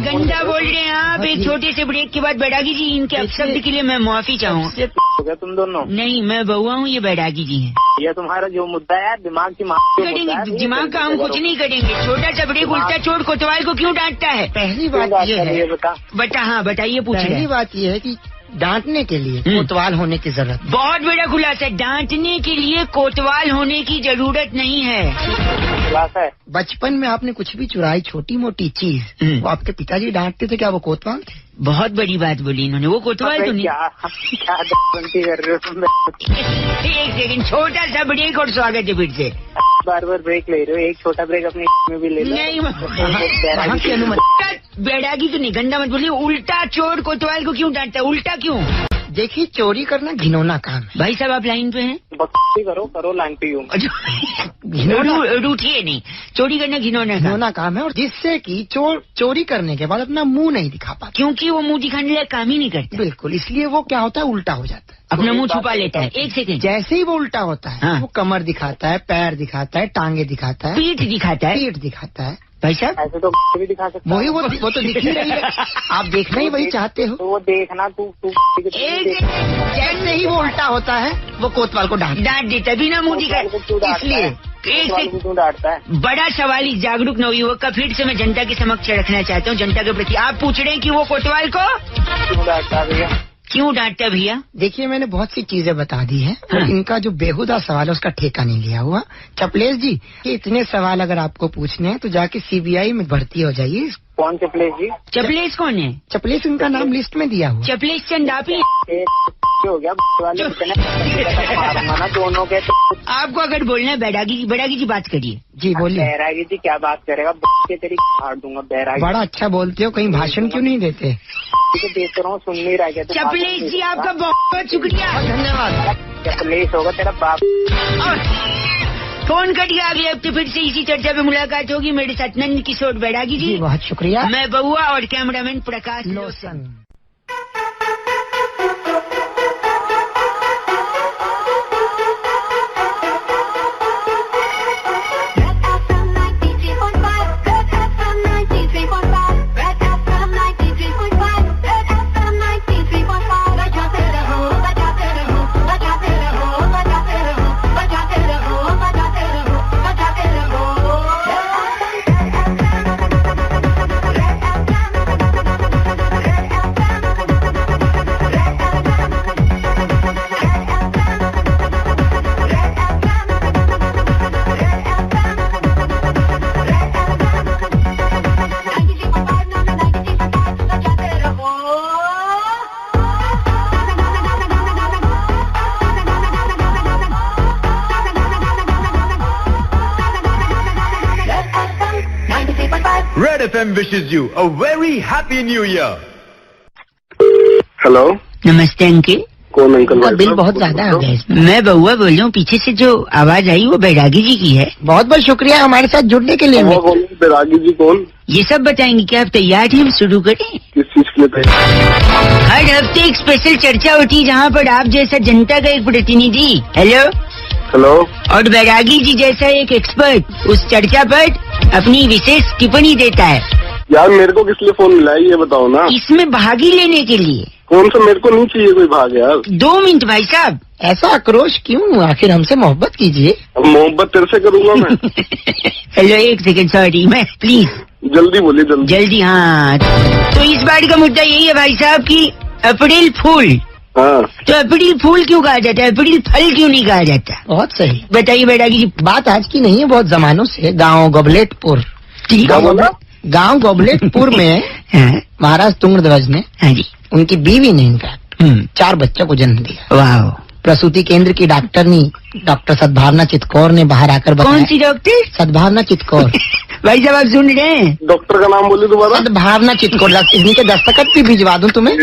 गंदा बोल रहे हैं आप। एक छोटे से ब्रेक के बाद बैरागी जी इनके अपशब्द के लिए मैं माफी चाहूँगा। हो गया तुम दोनों? नहीं, मैं बउआ हूँ, ये बैरागी जी हैं। ये तुम्हारा जो मुद्दा है दिमाग की करेंगे दिमाग का हम कुछ नहीं करेंगे। छोटा सा ब्रेक, उल्टा चोर कोतवाल को क्यों डांटता है? पहली बात ये है, बता। हाँ बताइए, पूछिए। पहली बात ये है कि डांटने के लिए कोतवाल होने की जरूरत। बहुत बड़ा खुलासा है, डांटने के लिए कोतवाल होने की जरूरत नहीं है। बचपन में आपने कुछ भी चुराई छोटी मोटी चीज, वो आपके पिताजी डांटते थे, क्या वो कोतवाल थे? बहुत बड़ी बात बोली इन्होंने, वो कोतवाल तो नहीं। क्या कर रहे हो तुम? एक सेकंड, छोटा सा ब्रेक और स्वागत है फिर से। बार बार ब्रेक ले रहे हो, एक छोटा ब्रेक अपने में भी ले लो। नहीं बैरागी तो नहीं, गंदा मत बोलिए। उल्टा चोर कोतवाल को क्यों डांटता है? उल्टा क्यों? देखिए, चोरी करना घिनौना काम है। भाई साहब आप लाइन पे हैं? बकवास करो लाइन पे हूँ। रूठिए नहीं, चोरी करना घिनौना काम है, और जिससे कि चोर चोरी करने के बाद अपना मुंह नहीं दिखा पाता, क्योंकि वो मुंह दिखाने लायक काम ही नहीं करता। बिल्कुल, इसलिए वो क्या होता है, उल्टा हो जाता है, अपना मुंह छुपा लेता है। एक सेकंड, जैसे ही वो उल्टा होता है, हाँ। वो कमर दिखाता है, पैर दिखाता है, टांगे दिखाता है, पीठ दिखाता है। भाई साहब ऐसे तो भी दिखा सकता वही वो तो दिख ही रही है। आप देखना ही वही चाहते हो। तो वो देखना तू जैसे ही वो उल्टा होता है, वो कोतवाल को डांट देता है बिना मुंह दिखाए। इसलिए एक से क्यों डांटता है? बड़ा सवाल इस जागरूक नवयुवक का फिर से मैं जनता के समक्ष रखना चाहता हूँ, जनता के प्रति। आप पूछ रहे हैं कि वो कोतवाल को क्यों डांटता है भैया? क्यों डांटता है भैया? देखिए, मैंने बहुत सी चीजें बता दी हैं, हाँ। इनका जो बेहुदा सवाल है उसका ठेका नहीं लिया हुआ। चपलेश जी, कि इतने सवाल अगर आपको पूछने हैं तो जाके CBI में भर्ती हो जाइए। कौन चपलेश जी? चपलेश कौन है? चपलेश उनका नाम लिस्ट में दिया हुआ। चपलेश चंद आप ही हो गया वाले मारूंगा ना दोनों के। आपको अगर बोलना है बैरागी जी बात करिए। जी बोलिए। बैरागी जी क्या बात करेगा? के तेरी फाड़ दूंगा बैरागी। बड़ा अच्छा बोलते हो, कहीं भाषण क्यों नहीं देते? देता रहा हूँ, सुन नहीं रहा क्या? चपलेश जी आपका बहुत शुक्रिया, धन्यवाद। चपलेश होगा तेरा बाप। फोन कट गया। अगले हफ्ते फिर से इसी चर्चा पे मुलाकात होगी। मेरे साथ नंद किशोर बैरागी जी, बहुत शुक्रिया। मैं बउआ और cameraman Prakash lotion. Red FM wishes you a very happy new year. Hello, नमस्ते अंकिल। कौन अंकल? बिल बहुत ज्यादा आ गया इसमें। मैं बउआ बोल रहा हूँ। पीछे से जो आवाज आई वो बैरागी जी की है। बहुत बहुत शुक्रिया हमारे साथ जुड़ने के लिए। बैरागी जी कौन? ये सब बताएंगे क्या? आप तैयार हैं? हम शुरू करें? किस चीज के लिए? हर हफ्ते एक स्पेशल चर्चा होती है जहाँ पर आप जैसा जनता का एक प्रतिनिधि हेलो और बैरागी जी जैसा एक एक्सपर्ट उस चर्चा पर अपनी विशेष टिप्पणी देता है। यार मेरे को किस लिए फोन मिला है ये बताओ ना। इसमें भागी लेने के लिए। कौन सा? मेरे को नहीं चाहिए कोई भाग यार। 2 मिनट भाई साहब। ऐसा आक्रोश क्यों? आखिर हमसे मोहब्बत कीजिए। अब मोहब्बत तेरे से करूंगा मैं। हेलो, एक सेकंड, सॉरी, मैं प्लीज जल्दी बोलिए, जल्दी। हाँ, तो इस बार का मुद्दा यही है भाई साहब की अप्रैल फूल। हाँ, तो अप्रैल फूल क्यों कहा जाता है? अप्रैल फल क्यों नहीं कहा जाता? बहुत सही बताइए बैरागी जी। बात आज की नहीं है, बहुत जमानों से। गाँव गोबलेटपुर, गाँव गोबलेटपुर में महाराज तुंगध्वज ने, हाँ जी, उनकी बीवी ने इनफैक्ट 4 बच्चों को जन्म दिया। वाह। प्रसूति केंद्र की डॉक्टरनी डॉक्टर सद्भावना चितकौर ने बाहर आकर बताया। कौन सी डॉक्टर? सद्भावना चितकौर। भाई साहब आप सुन रहे हैं? डॉक्टर का नाम बोलिए दोबारा। सद्भावना चितकौर। इनके दस्तखत भी भिजवा दूं तुम्हें?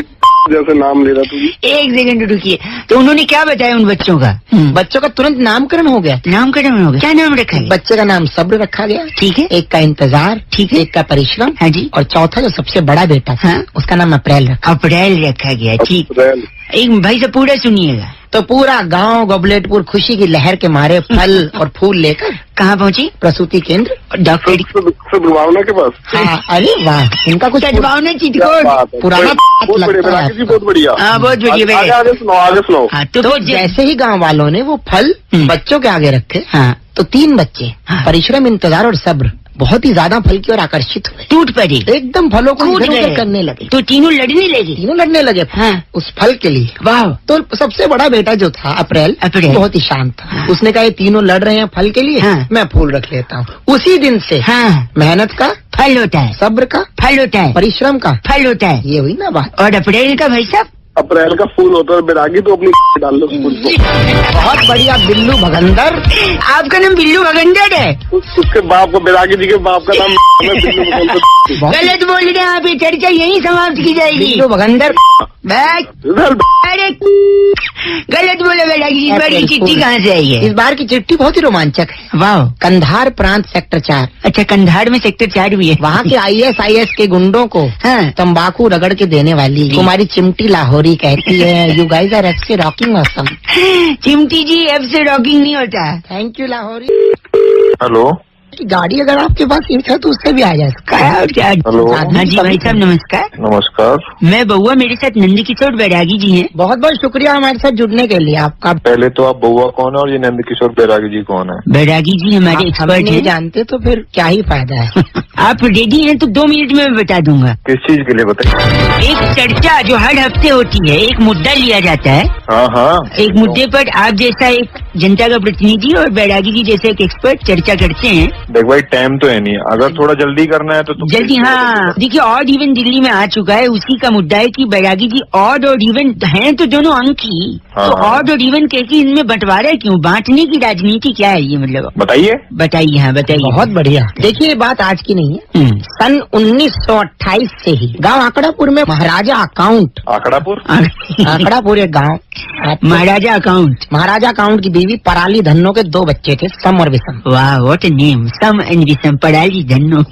जैसे नाम ले रहा तू। एक सेकंड रुकिए। तो उन्होंने क्या बताया उन बच्चों का? बच्चों का तुरंत नामकरण हो गया। नामकरण हो गया? क्या नाम रखा है? बच्चे का नाम सब्र रखा गया। ठीक है। एक का इंतजार। ठीक है। एक का परिश्रम। हाँ जी। और चौथा जो सबसे बड़ा बेटा था, उसका नाम अप्रैल रखा। अप्रैल रखा गया। ठीक। एक भाई साहब पूरा सुनिएगा। तो पूरा गांव गोबलेटपुर खुशी की लहर के मारे फल और फूल लेकर कहाँ पहुँची? प्रसूति केंद्र डॉक्टर सद्भावना के पास। हाँ, अरे वाह, इनका कुछ सद्भावना चितकौर पुराना लगता है। बहुत बढ़िया। हाँ, बहुत बढ़िया। आगे सुनाओ। हाँ, तो जैसे ही गांव वालों ने वो फल बच्चों के आगे रखे, हाँ, तो 3 बच्चे परिश्रम, इंतजार और सब्र बहुत ही ज्यादा फल की ओर आकर्षित हुए। टूट पड़े, एकदम फलों को इधर-उधर करने लगे। तो तीनों लड़ने लगे। हाँ, उस फल के लिए। वाह। तो सबसे बड़ा बेटा जो था अप्रैल बहुत ही शांत था। हाँ। उसने कहा ये तीनों लड़ रहे हैं फल के लिए, हाँ, मैं फूल रख लेता हूँ। उसी दिन से हाँ, मेहनत का फल होता है, सब्र का फल होता है, परिश्रम का फल होता है। ये हुई ना बात। और अप्रैल का भाई साहब अप्रैल का फूल होता है बैरागी, तो अपनी डाल लो फूल को। बहुत बढ़िया बिल्लू भगंदर। आपका नाम बिल्लू भगंदर है? उसके बाप को, बैरागी जी के बाप का नाम बिल्लू भगंदर। गलत बोल रहे हैं आप, ये चर्चा यही समाप्त की जाएगी। बिल्लू भगंदर अरे गलत बोले बैरागी जी। इस बार की चिट्ठी कहाँ से आई है? इस बार की चिट्ठी बहुत ही रोमांचक है। वाह। कंधार प्रांत सेक्टर 4। अच्छा, कंधार में सेक्टर 4 भी है। वहाँ के ISIS के गुंडों को हाँ। तंबाकू रगड़ के देने वाली कुमारी चिमटी लाहौरी कहती है, यू गाइस आर एफ से रॉकिंग ऑसम। चिमटी जी, एफ से रॉकिंग नहीं होता। Thank you Lahori. हेलो, गाड़ी अगर आपके पास एक है तो उससे भी आ जा सकता है। और क्या? हेलो। हाँ जी भाई साहब, नमस्कार। नमस्कार। मैं बउआ, मेरे साथ नंदकिशोर बैरागी जी हैं। बहुत बहुत शुक्रिया हमारे साथ जुड़ने के लिए आपका। पहले तो आप बउआ कौन है और ये नंदकिशोर बैरागी जी कौन है? बैरागी जी हमारे हम एक्सपर्ट नहीं हैं। जानते तो फिर क्या ही फायदा है। आप रेडी हैं तो 2 मिनट में मैं बता दूंगा। किस चीज के लिए बताइए? एक चर्चा जो हर हफ्ते होती है, एक मुद्दा लिया जाता है। हाँ हाँ। एक मुद्दे पर आप जैसा एक जनता का प्रतिनिधि और बैरागी जी जैसे एक एक्सपर्ट चर्चा करते हैं। देख भाई, टाइम तो है नहीं, अगर थोड़ा जल्दी करना है तो तुम जल्दी। हाँ देखिए, ऑड इवन दिल्ली में आ चुका है। उसी का मुद्दा है कि बैरागी जी ऑड और इवन हैं तो दोनों अंक ही, हाँ, तो हाँ। ऑड और इवन कहकर इनमें बंटवारा क्यों? बांटने की राजनीति क्या है ये? मतलब बताइए। बताइए। हाँ बताइए। बहुत बढ़िया। देखिए, ये बात आज की नहीं है। सन 1928 से ही गांव आंकड़ापुर में महाराजा अकाउंट। आंकड़ापुर? आंकड़ापुर एक गांव। महाराजा अकाउंट। महाराजा अकाउंट की बीवी पराली धन्नो के 2 बच्चे थे, सम और विषम। वाह, व्हाट अ नेम, सम एंड विषम। पराली धन्नो।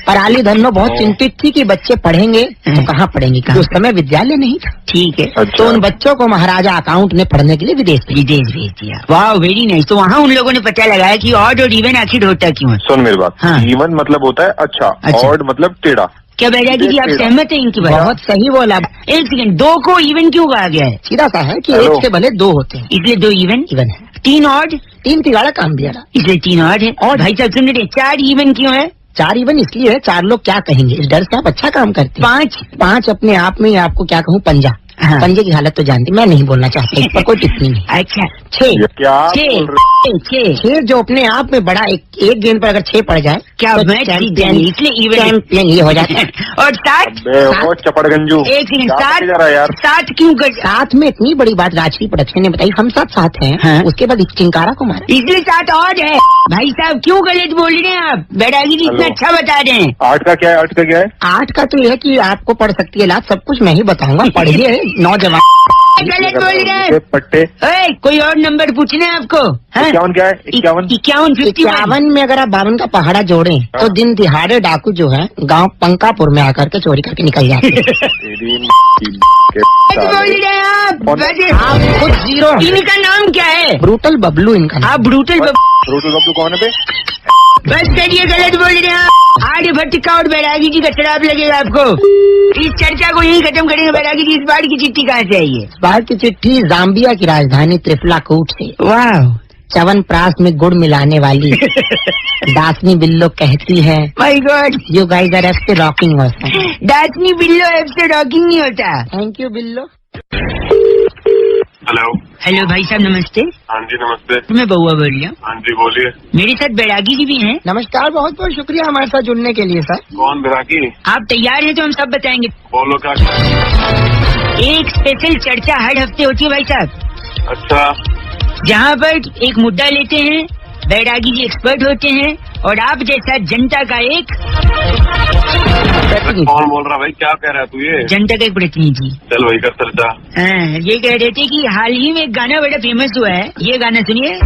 पराली धन्नो बहुत चिंतित थी कि बच्चे पढ़ेंगे तो कहाँ पढ़ेंगे, क्योंकि उस समय विद्यालय नहीं था। ठीक है। अच्छा। तो उन बच्चों को महाराजा अकाउंट ने पढ़ने के लिए विदेश भेज दिया। वाह, वेरी नाइस। तो वहाँ उन लोगों ने पता लगाया कि ऑड और इवन आखिर होता क्यों है। सुन मेरी बात। हाँ। इवन मतलब होता है अच्छा, ऑड मतलब टेढ़ा। क्या बैरागी जी आप सहमत हैं इनकी बात? बहुत सही बोला। एक सेकंड, 2 को इवन क्यों कहा गया है? सीधा सा है कि हेलो। 1 से भले 2 होते हैं, इसलिए 2 इवन। इवन है। 3 ऑड, 3 तिगाड़ा काम दिया, इसलिए 3 ऑड है। और भाई साहब सुन रहे, 4 इवन क्यों है? 4 इवन इसलिए है, 4 लोग क्या कहेंगे इस डर से आप अच्छा काम करते हैं। 5 अपने आप में आपको क्या कहूँ, पंजा। हाँ। पंजे की हालत तो जानती, मैं नहीं बोलना चाहता, इस पर कोई टिप्पणी नहीं। अच्छा। 6 क्या बोल रहे? 6 जो अपने आप में बड़ा, एक गेंद पर अगर 6 पड़ जाए क्या तो मैच जीत जाएंगे, इसलिए इवन। चैंपियन ये हो जाता है। और 7? अबे वो चपड़गंजू। एक सेकंड, क्या करके जा रहा है यार? 7 क्यों कर? साथ में इतनी बड़ी बात राजश्री प्रोडक्शन ने बताई, हम साथ हैं। हाँ। उसके बाद चिंकारा को मारा, इसलिए 7 ऑड है। भाई साहब क्यों गलत बोल रहे हैं आप? बैरागी जी इतना हेलो। अच्छा बता रहे हैं। 8 का क्या है? 8 का क्या है? 8 का तो यह है कि आपको पढ़ सकती है लात, सब कुछ मैं ही बताऊंगा। पढ़िए नौजवान। गलत बोल रहे हैं। पट्टे। ओए, कोई और नंबर पूछना है आपको? 51 क्या है? 51? 51 में अगर आप 52 का पहाड़ा जोड़ें तो दिन दिहाड़े डाकू जो है गांव पंकापुर में आकर के चोरी करके निकल जाते हैं। बोल रहे हैं आप? वैसे आप खुद 0 हैं। इनका नाम क्या है? ब्रूटल बबलू इनका नाम। आप ब्रूटल रोटू बब्लू कौन है बे? बस करिए, गलत बोल रहे हैं आप। आर्य भट्ट का और बैरागी जी का शराब लगेगा आपको। इस चर्चा को यही खत्म करेंगे। बैरागी जी, इस बार की चिट्ठी कहाँ से आई है? इस बार की चिट्ठी जाम्बिया की राजधानी त्रिफलाकूट से। वाह। च्यवनप्राश में गुड़ मिलाने वाली दासनी बिल्लो कहती है, my God, you guys are F से रॉकिंग होता है। दासनी बिल्लो एफ से रॉकिंग नहीं होता। थैंक यू बिल्लो। हेलो। हेलो भाई साहब, नमस्ते। हाँ जी नमस्ते। मैं बउआ बोल रहा हूँ। हाँ जी बोलिए। मेरे साथ बैरागी जी भी हैं। नमस्कार, बहुत बहुत शुक्रिया हमारे साथ जुड़ने के लिए सर। कौन बैरागी? आप तैयार हैं तो हम सब बताएंगे। बोलो क्या? एक स्पेशल चर्चा हर हफ्ते होती है भाई साहब। अच्छा। जहाँ पर एक मुद्दा लेते हैं, बैरागी जी एक्सपर्ट होते हैं और आप जैसा जनता का एक कौन बोल रहा भाई? क्या कह रहा है तू? ये जनता का एक प्रतिनिधि। चल वही कर चर्चा। हाँ, ये कह रहे थे कि हाल ही में एक गाना बड़ा फेमस हुआ है। ये गाना सुनिए।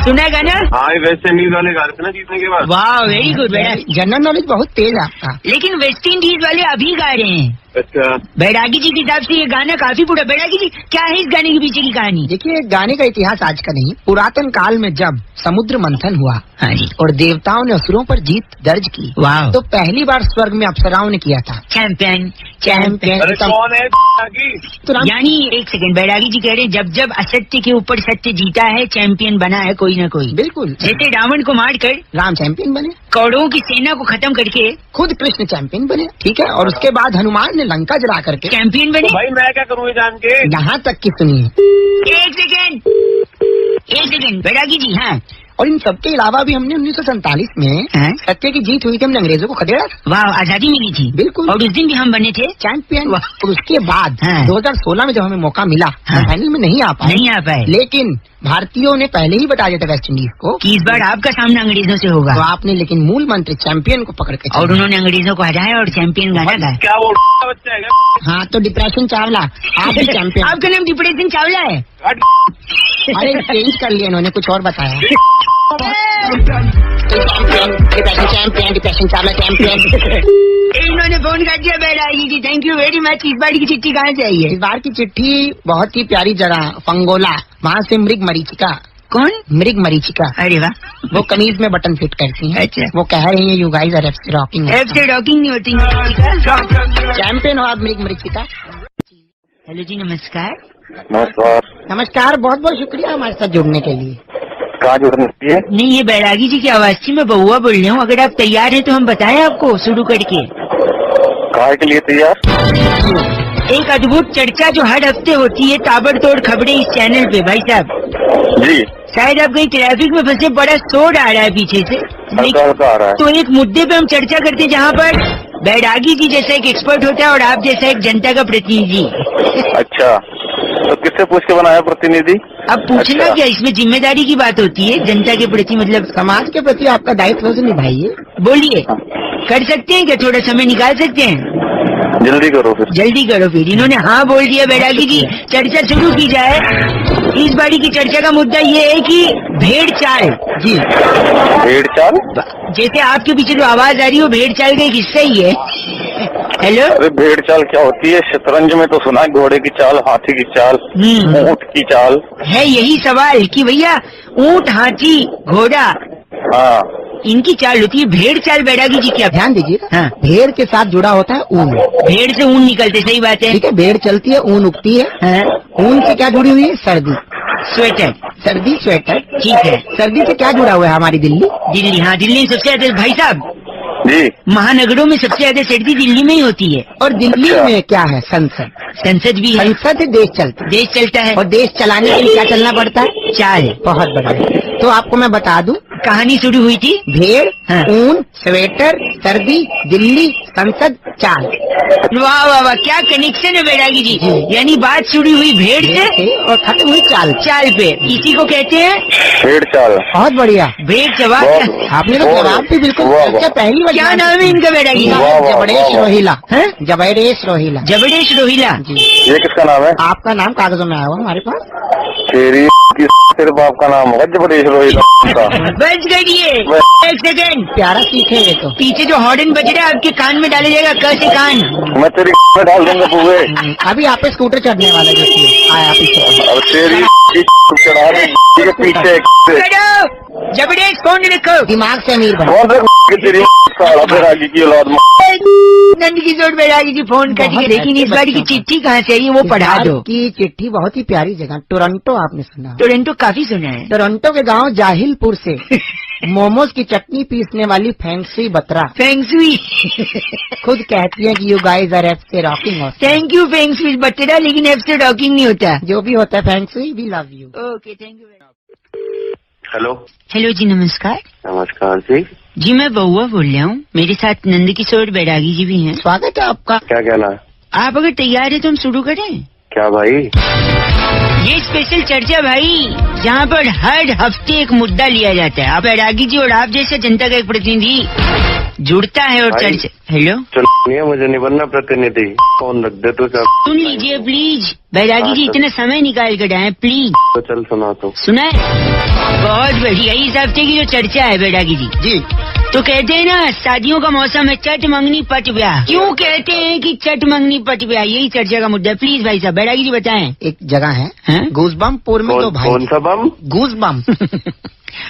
सुना गाना? हाँ, ये वेस्ट इंडीज वाले गा रहे थे ना जीतने के बाद। वाह, वेरी गुड। जनरल नॉलेज बहुत तेज है आपका। लेकिन वेस्ट इंडीज वाले अभी गा रहे हैं। अच्छा। बैरागी जी के हिसाब से ये गाना काफी पूरा। बैरागी जी, क्या है इस गाने के पीछे की कहानी? देखिए, गाने का इतिहास आज का नहीं, पुरातन काल में जब समुद्र मंथन हुआ हाँ जी, और देवताओं ने असुरों पर जीत दर्ज की, वाह, तो पहली बार स्वर्ग में अप्सराओं ने किया था चैंपियन। अरे कौन है? तो यानी एक सेकंड, बैरागी जी कह रहे हैं जब जब असत्य के ऊपर सत्य जीता है, चैंपियन बना है कोई ना कोई। बिल्कुल। जैसे रावण को मार कर राम चैंपियन बने, कौरवों की सेना को खत्म करके खुद कृष्ण चैंपियन बने, ठीक है, और उसके बाद हनुमान ने लंका जला करके चैंपियन बने। भाई मैं क्या करूँ जान के? यहाँ तक की सुनिए। एक सेकंड बैरागी जी। हाँ, और इन सबके अलावा भी हमने 1947 में सत्य की जीत हुई थी, हमने अंग्रेजों को खदेड़ा। वाह, आजादी मिली थी। बिल्कुल। और उस दिन भी हम बने थे चैंपियन। और उसके बाद 2016 में जब हमें मौका मिला, फाइनल में नहीं आ पाए, लेकिन भारतीयों ने पहले ही बता दिया था वेस्ट इंडीज को कि इस बार आपका सामना अंग्रेजों से होगा। तो आपने लेकिन मूल मंत्र चैंपियन को पकड़ के, और उन्होंने अंग्रेजों को हटाया और चैंपियन गाना गाया। क्या वो बच्चा है? हाँ, तो डिप्रेशन चावला आप भी चैंपियन। आपका नाम डिप्रेशन चावला है? अरे चेंज कर लिया इन्होंने, कुछ और बताया। Champion depression Chawla champion. इन्होंने फोन कर दिया बैरागी जी, थैंक यू वेरी मच। इस बार की चिट्ठी कहाँ से आई है? इस बार की चिट्ठी बहुत ही प्यारी जगह फंगोला, वहाँ से मृग मरीचिका। कौन? मृग मरीचिका। अरे वाह, वो कमीज में बटन फिट करती हैं। अच्छा। वो कह रही है you guys are FC rocking. एफसी रॉकिंग नहीं होती। चैंपियन हो आप मृग मरीचिका। हेलो जी, नमस्कार। नमस्कार। नमस्कार, बहुत बहुत शुक्रिया हमारे साथ जुड़ने के लिए। कहाँ जुड़ने के लिए? नहीं, ये बैरागी जी की आवाज थी, मैं बहुआ बोल रही हूँ। अगर आप तैयार हैं तो हम बताएं आपको शुरू करके। कहाँ के लिए तैयार? एक अद्भुत चर्चा जो हर हफ्ते होती है, ताबड़तोड़ खबरें इस चैनल पे। भाई साहब जी, शायद आप कहीं ट्रैफिक में फंसे, बड़ा शोर आ रहा है पीछे से। आ रहा है। तो एक मुद्दे पे हम चर्चा करते हैं जहाँ पर बैरागी जी जैसा एक एक्सपर्ट होता है और आप जैसा एक जनता का प्रतिनिधि। अच्छा, तो किससे पूछ के बनाया प्रतिनिधि? अब पूछना अच्छा। क्या, इसमें जिम्मेदारी की बात होती है। जनता के प्रति मतलब समाज के प्रति आपका दायित्व से निभाइए। बोलिए, कर सकते हैं क्या? थोड़ा समय निकाल सकते हैं? जल्दी करो फिर। जल्दी करो फिर। इन्होंने हाँ बोल दिया बैरागी जी, चर्चा शुरू की जाए। इस बारी की चर्चा का मुद्दा ये है कि भेड़ चाल। जी, भेड़ चाल? जैसे आपके पीछे जो आवाज आ रही है वो भेड़ चाल का एक हिस्सा ही है। हेलो, अरे भेड़ चाल क्या होती है? शतरंज में तो सुना है घोड़े की चाल, हाथी की चाल, ऊंट की चाल। है यही सवाल कि भैया ऊंट, हाथी, घोड़ा, हाँ, इनकी चाल होती है। भेड़ चाल बैरागी जी क्या? ध्यान दीजिए। हाँ, भेड़ के साथ जुड़ा होता है ऊन। भेड़ से ऊन निकलते, सही बात है। ठीक है, भेड़ चलती है, ऊन उगती है। हाँ? ऊन से क्या जुड़ी हुई है? सर्दी। स्वेटर। सर्दी स्वेटर, ठीक है। सर्दी से क्या जुड़ा हुआ है? हमारी दिल्ली। दिल्ली, हाँ दिल्ली में सबसे ज्यादा। भाई साहब जी, महानगरों में सबसे ज्यादा सर्दी दिल्ली में ही होती है। और दिल्ली अच्छा। में क्या है? संसद। संसद भी है। संसद से देश चलता है। देश चलता है। और देश चलाने के लिए क्या चलना पड़ता है? चाल। बहुत बढ़िया। तो आपको मैं बता दूं, कहानी शुरू हुई थी भेड़, हाँ। ऊन, स्वेटर, सर्दी, दिल्ली, संसद, चाल। वाह वाह वाह, क्या कनेक्शन है बैरागी जी। यानी बात शुरू हुई भेड़ से और खत्म हुई चाल। चाल पे। इसी को कहते हैं भेड़ चाल। बहुत बढ़िया। भेड़ जवाब। आपने तो जवाब भी बिल्कुल क्या पहली बार। क्या नाम है इनका बैरागी? जबड़ेश रोहिला। जबड़ेश रोहिला। जबड़ेश रोहिला। ये किसका नाम है? आपका नाम कागजों में आया हुआ हमारे पास। तेरी सिर्फ आपका नाम होगा जबड़ेश रोहिला का। बच गई। एक सेकंड, प्यारा सीखेंगे तो। पीछे जो हॉर्न बज रहा है आपके कान में डाला जाएगा। क से कान। मैं तेरी में डाल दूंगा पूरे। अभी आप पे स्कूटर चढ़ने वाला जो आया पीछे। अब तेरी चढ़ा के पीछे जबड़ेश कौन रखो? दिमाग से अमीर बनो। कौन सा तेरी साला बैरागी की औलाद? नंद किशोर बैरागी जी फोन करिए। लेकिन इस बार की चिट्ठी कहाँ से आई वो पढ़ा दो। की चिट्ठी बहुत ही प्यारी जगह टोरंटो, आपने सुना? टोरंटो काफी सुना है। टोरंटो के गांव जाहिलपुर से मोमोज की चटनी पीसने वाली फेंगसुई बत्रा। फेंगसुई खुद कहती है कि यू गाइस आर एफ से रॉकिंग। थैंक यू फेंगसुई बत्रा, लेकिन एफ से रॉकिंग नहीं होता। जो भी होता है feng shui, we love you. Okay, thank you. Hello. Hello जी, नमस्कार। नमस्कार जी। जी मैं बहुआ बोल रहा हूँ। मेरे साथ नंद किशोर बैरागी जी भी हैं। स्वागत है आपका। क्या कहना है? आप अगर तैयार है तो हम शुरू करें। क्या भाई? ये स्पेशल चर्चा भाई, जहाँ पर हर हफ्ते एक मुद्दा लिया जाता है। आप बैरागी जी और आप जैसे जनता का एक प्रतिनिधि जुड़ता है और चर्चा। हेलो, चलो मुझे नहीं बनना प्रतिनिधि। कौन रख दे तो सुन लीजिए प्लीज। बैरागी जी इतना समय निकाल कर आए प्लीज। तो चल सुना तो। सुना बहुत बढ़िया। इस हफ्ते की जो चर्चा है बैरागी जी, तो कहते हैं ना शादियों का मौसम है, चट मंगनी पट ब्याह। क्यों कहते हैं कि चट मंगनी पट ब्याह? यही चर्चा का मुद्दा है। प्लीज भाई साहब बैरागी जी बताएं। एक जगह है गूजबमपुर में दो भाई। कौन सा बम? गूजबम।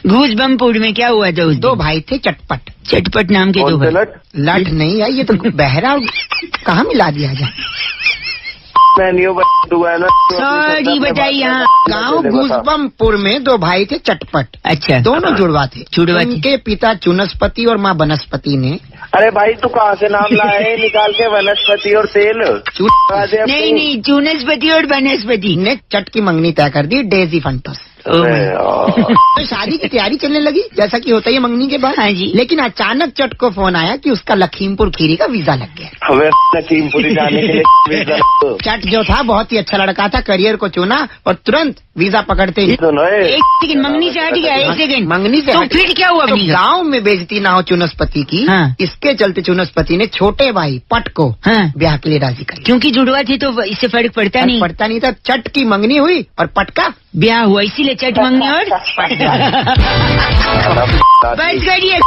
गूजबमपुर में क्या हुआ था? उस दो भाई थे चटपट। चटपट नाम के दो भाई। लट नहीं है, ये तो बहरा कहाँ मिला दिया जाए। सॉरी बताइए। यहाँ गाँव गूजबमपुर में दो भाई थे चटपट। अच्छा, दोनों जुड़वा थे। उनके पिता चुनस्पति और माँ बनस्पति ने। अरे भाई तू कहाँ से नाम लाए निकाल के? वनस्पति और तेल। नहीं, चुनस्पति और बनस्पति ने चट की मंगनी तय कर दी डेजी फंटोस। तो शादी की तैयारी चलने लगी जैसा कि होता ही है मंगनी के बाद। हाँ जी। लेकिन अचानक चट को फोन आया कि उसका लखीमपुर खीरी का वीजा लग गया। हमें लखीमपुरी जाने के लिए वीजा। चट जो था बहुत ही अच्छा लड़का था, करियर को चुना और तुरंत वीजा पकड़ते ही एक सेकंड मंगनी से हट गया। एक सेकंड मंगनी से तो फिर क्या हुआ? तो गाँव में बेइज्जती ना हो चुनस्पति की। हाँ। इसके चलते चुनस्पति ने छोटे भाई पट को ब्याह के लिए राजी कर, क्योंकि जुड़वा थी तो इससे फर्क पड़ता नहीं था। चट की मंगनी हुई और पट का ब्याह हुआ, इसीलिए चट मंगनी और बात करिए।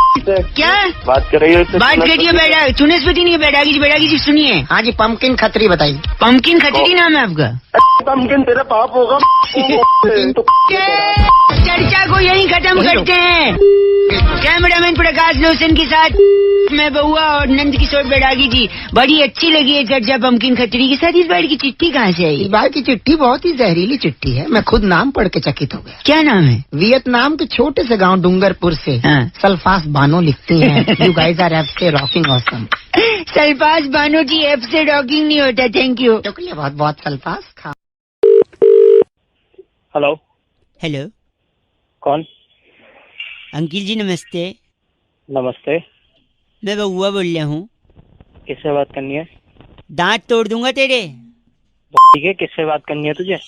क्या बात कर रही हो? बात करिए। बैठा चुनस्पति नहीं, बैठागी जी सुनिए। हाँ जी, पंपकिन खत्री बताइए। पंपकिन खत्री नाम है आपका? पंपकिन तेरा पाप होगा। चर्चा को यहीं खत्म करते हैं। कैमरामैन प्रकाश लोचन के साथ मैं बउआ और नंद किशोर बैरागी जी। बड़ी अच्छी लगी है चर्चा पंपकिन खत्री के साथ। इस बार की चिट्ठी कहाँ से आई? इस बार की चिट्ठी बहुत ही जहरीली चिट्ठी है। मैं खुद नाम पढ़ के चकित हो गया। क्या नाम है? वियतनाम के छोटे से गांव डूंगरपुर से सल्फास बानो लिखती हैं। यू गाइस आर एफ से रॉकिंग ऑसम। सल्फास बानो जी एफ से रॉकिंग नहीं होता। Thank you. बहुत बहुत सल्फास खा। हेलो हेलो, कौन? अंकिल जी नमस्ते। नमस्ते, मैं बउआ बोल रहा हूँ। किससे बात करनी है? दांत तोड़ दूंगा तेरे। ठीक है, किससे बात करनी है तुझे?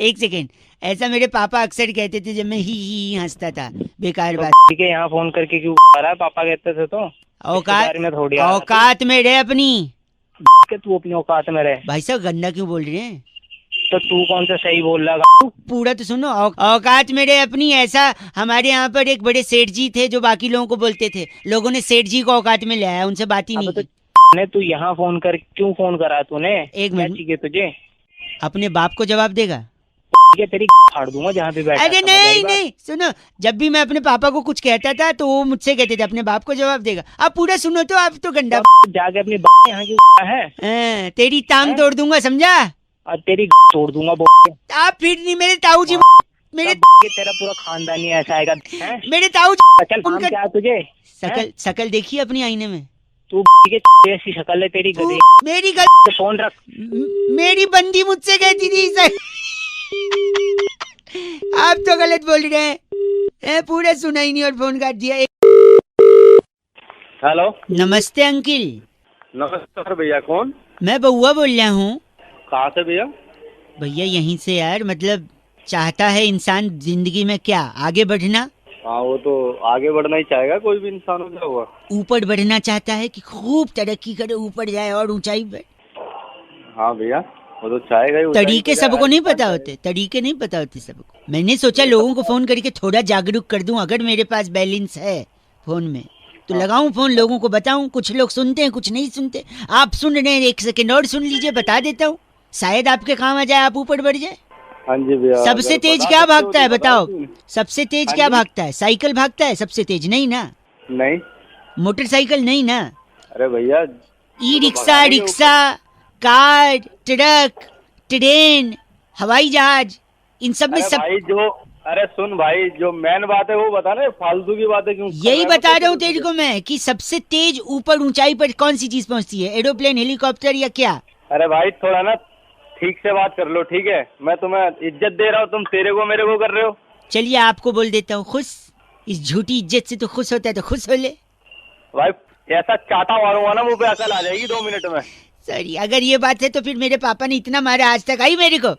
एक सेकेंड, ऐसा मेरे पापा अक्सर कहते थे जब मैं ही हंसता था। बेकार बात। ठीक है, यहाँ फोन करके क्यों आ रहा है? पापा कहते थे तो औकात में रहे अपनी। तू अपनी औकात में रहे। भाई साहब गंदा क्यों बोल रहे हैं? तो तू कौन सा सही बोल रहा है? पूरा तो सुनो। औकात में रहे अपनी। ऐसा हमारे यहाँ पर एक बड़े सेठ जी थे जो बाकी लोगों को बोलते थे। लोगों ने सेठ जी को औकात में लाया, उनसे बात ही नहीं की। तू यहाँ फोन कर क्यों फोन करा तूने? एक मिनट, चाहिए तुझे? अपने बाप को जवाब देगा? तेरी फाड़ दूंगा जहाँ पे बैठा। अरे नहीं, सुनो, जब भी मैं अपने पापा को कुछ कहता था तो वो मुझसे कहते थे अपने बाप को जवाब देगा। अब पूरा सुनो तो आप तो गंदा जाके अपनी यहाँ की है। तेरी टांग तोड़ दूंगा, समझा? और तेरी तोड़ दूंगा। आप फिर नहीं, मेरे ताऊ जी मेरे तेरा पूरा खानदान ही ऐसा आएगा। मेरे ताऊ जी क्या तुझे शकल देखी अपनी आईने में? तू ऐसी शक्ल है तेरी। गधे मेरी फोन रख। मेरी बंदी मुझसे कहती थी सर। आप तो गलत बोल रहे हैं। पूरा सुना ही नहीं और फोन काट दिया। हेलो नमस्ते अंकिल। नमस्कार भैया, कौन? मैं बउआ बोल रहा हूँ। कहाँ से भैया? भैया यहीं से यार। मतलब चाहता है इंसान जिंदगी में क्या, आगे बढ़ना। हाँ, वो तो आगे बढ़ना ही चाहेगा कोई भी इंसान। हो क्या हुआ? ऊपर बढ़ना चाहता है कि खूब तरक्की करे, ऊपर जाए और ऊंचाई पे। हाँ भैया, वो तो चाहेगा ही। तरीके सबको नहीं पता होते, तरीके नहीं पता होते सबको। मैंने सोचा लोगों को फोन करके थोड़ा जागरूक कर दूं। अगर मेरे पास बैलेंस है फोन में तो लगाऊं फोन, लोगों को बताऊं। कुछ लोग सुनते हैं, कुछ नहीं सुनते। आप सुन रहे हैं, एक सेकेंड और सुन लीजिए, बता देता हूँ, शायद आपके काम आ जाए, आप ऊपर बढ़ जाए। हाँ जी भैया। सबसे तेज क्या भागता है बताओ? सबसे तेज क्या भागता है? साइकिल भागता है सबसे तेज? नहीं ना। नहीं। मोटरसाइकिल नहीं ना। अरे भैया, e rickshaw, rickshaw, car, truck, train, हवाई जहाज, इन सब में सब। भाई जो, अरे सुन भाई, जो मेन बात है वो बता ना, फालतू की बातें क्यों? यही बता रहा हूँ तेरे को मैं कि सबसे तेज ऊपर ऊंचाई पर कौन सी चीज पहुँचती है? एरोप्लेन, हेलीकॉप्टर या क्या? अरे भाई थोड़ा ना ठीक से बात कर लो, ठीक है? मैं तुम्हें इज्जत दे रहा हूँ, तुम तेरे को मेरे को कर रहे हो। चलिए आपको बोल देता हूँ खुश। इस झूठी इज्जत से तो खुश होता है तो खुश हो ले। भाई ऐसा चाटा मारूंगा ना मुंह पे, अकल आ जाएगी 2 मिनट में। सॉरी, अगर ये बात है तो फिर मेरे पापा ने इतना मारा आज तक आई मेरे को।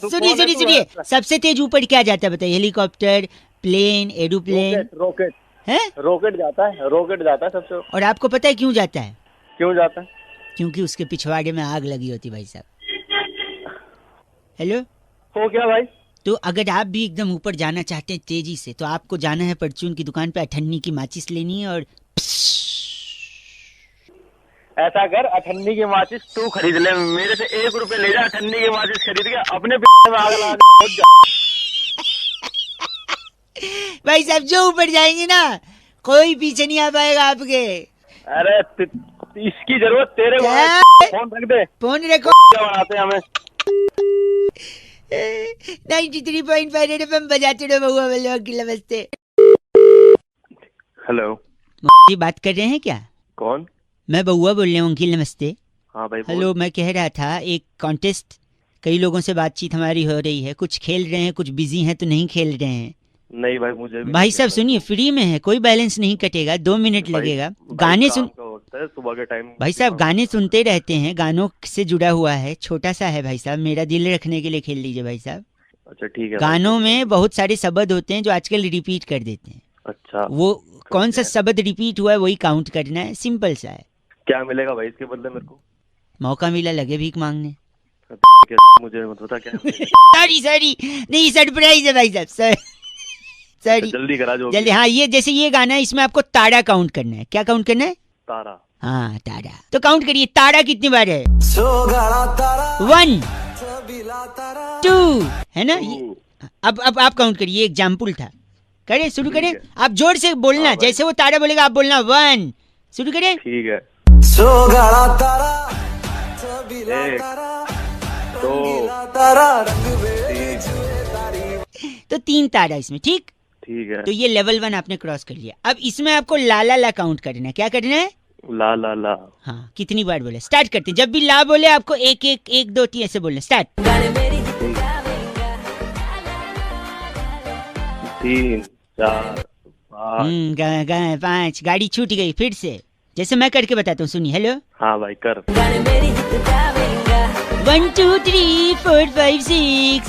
सुनिए, सबसे तेज ऊपर क्या जाता है बताइए? हेलीकॉप्टर, प्लेन, एरोप्लेन, रॉकेट है? रॉकेट जाता है सबसे। और आपको पता है क्यों जाता है? क्यों जाता है? क्योंकि उसके पिछवाड़े में आग लगी होती भाई साहब। हेलो, हो क्या भाई? तो अगर आप भी एकदम ऊपर जाना चाहते हैं तेजी से तो आपको जाना है परचून की दुकान पे, अठन्नी की माचिस लेनी है और ऐसा कर, अठन्नी की माचिस तू खरीद ले, मेरे से 1 रुपए ले जा। अठन्नी की माचिस खरीद के अपने में आग लगा भाई साहब। जो ऊपर जाएंगे ना कोई पीछे नहीं आ पाएगा आपके। अरे इसकी जरूरत तेरे को। फोन रख दे। फोन रखो। क्या बनाते हैं हमें? 93.5 FM बजाते रहो बउआ वाले। नमस्ते। हेलो, जी बात कर रहे हैं क्या? कौन? मैं बउआ बोल रहा हूँ अंकिल, नमस्ते। हाँ भाई। हेलो, मैं कह रहा था एक कॉन्टेस्ट कई लोगों से बातचीत हमारी हो रही है, कुछ खेल रहे हैं, कुछ बिजी हैं तो नहीं खेल रहे हैं। नहीं भाई मुझे भी भाई साहब सुनिए, फ्री में है, कोई बैलेंस नहीं कटेगा, 2 मिनट लगेगा। गाने सुन सुबह के टाइम भाई साहब, गाने सुनते रहते हैं, गानों से जुड़ा हुआ है, छोटा सा है भाई साहब, मेरा दिल रखने के लिए खेल लीजिए भाई साहब। अच्छा ठीक है। गानों में बहुत सारे शब्द होते हैं जो आजकल रिपीट कर देते हैं। अच्छा, वो कौन सा शब्द रिपीट हुआ है वही काउंट करना है, सिंपल सा है। क्या मिलेगा भाई इसके बदले मेरे को? मौका मिला लगे भीख मांगने। मुझे मत बता क्या सॉरी नहीं, सरप्राइज है भाई साहब, सॉरी। जल्दी करा जो जल्दी। हाँ, ये जैसे ये गाना है, इसमें आपको तारा काउंट करना है। क्या काउंट करना है? तारा। हाँ तारा, तो काउंट करिए तारा कितनी बार है। 1 2 है ना। अब आप काउंट करिए, एग्जाम्पल था। करें, शुरू करें। आप जोर से बोलना, जैसे वो तारा बोलेगा आप बोलना 1। शुरू करें। ठीक है। 1 2 तो 3 तारा इसमें, ठीक है। तो ये लेवल 1 आपने क्रॉस कर लिया। अब इसमें आपको ला ला ला काउंट करना है। क्या करना है? ला ला ला। हाँ, कितनी बार बोले? स्टार्ट करते हैं, जब भी ला बोले आपको 1 1 1 2 3 ऐसे बोलना। स्टार्ट। 3 4 5 गाड़ी छूट गई। फिर से जैसे मैं करके बताता हूँ, सुनिए। हेलो। हाँ भाई कर। 1 2 3 4 5 6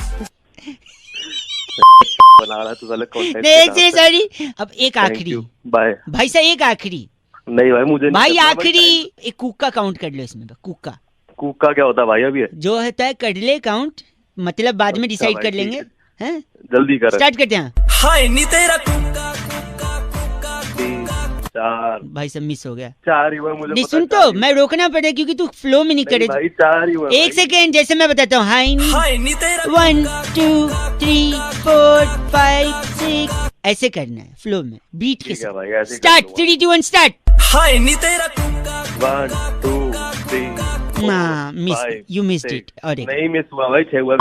बना रहा है तू साले कॉन्टेंट। नहीं सॉरी। अब एक आखिरी। बाय भाई साहब, एक आखिरी। नहीं भाई मुझे भाई आखिरी एक कुक्का काउंट कर लो इसमें। कुक्का क्या होता है भाई? अभी जो होता है कर ले काउंट, मतलब बाद में डिसाइड कर लेंगे। हैं, जल्दी कर। स्टार्ट करते हैं। हाय नी तेरा कुक्का 4 भाई सब मिस हो गया। 4 ही हुआ मुझे। नहीं सुन, तो मैं रोकना पड़ेगा क्योंकि तू फ्लो में नहीं करे। भाई 4 ही हुआ। एक सेकेंड, जैसे मैं बताता हूँ। हाय नी तेरा 1 2 3 4 5 6 ऐसे करना है, फ्लो में, बीट के साथ। स्टार्ट। 3 2 1 स्टार्ट। हाय नी तेरा कुक्का 1 2 3 यू मिस्ड इट। और एक नहीं मिस हुआ भाई, 6 हुआ।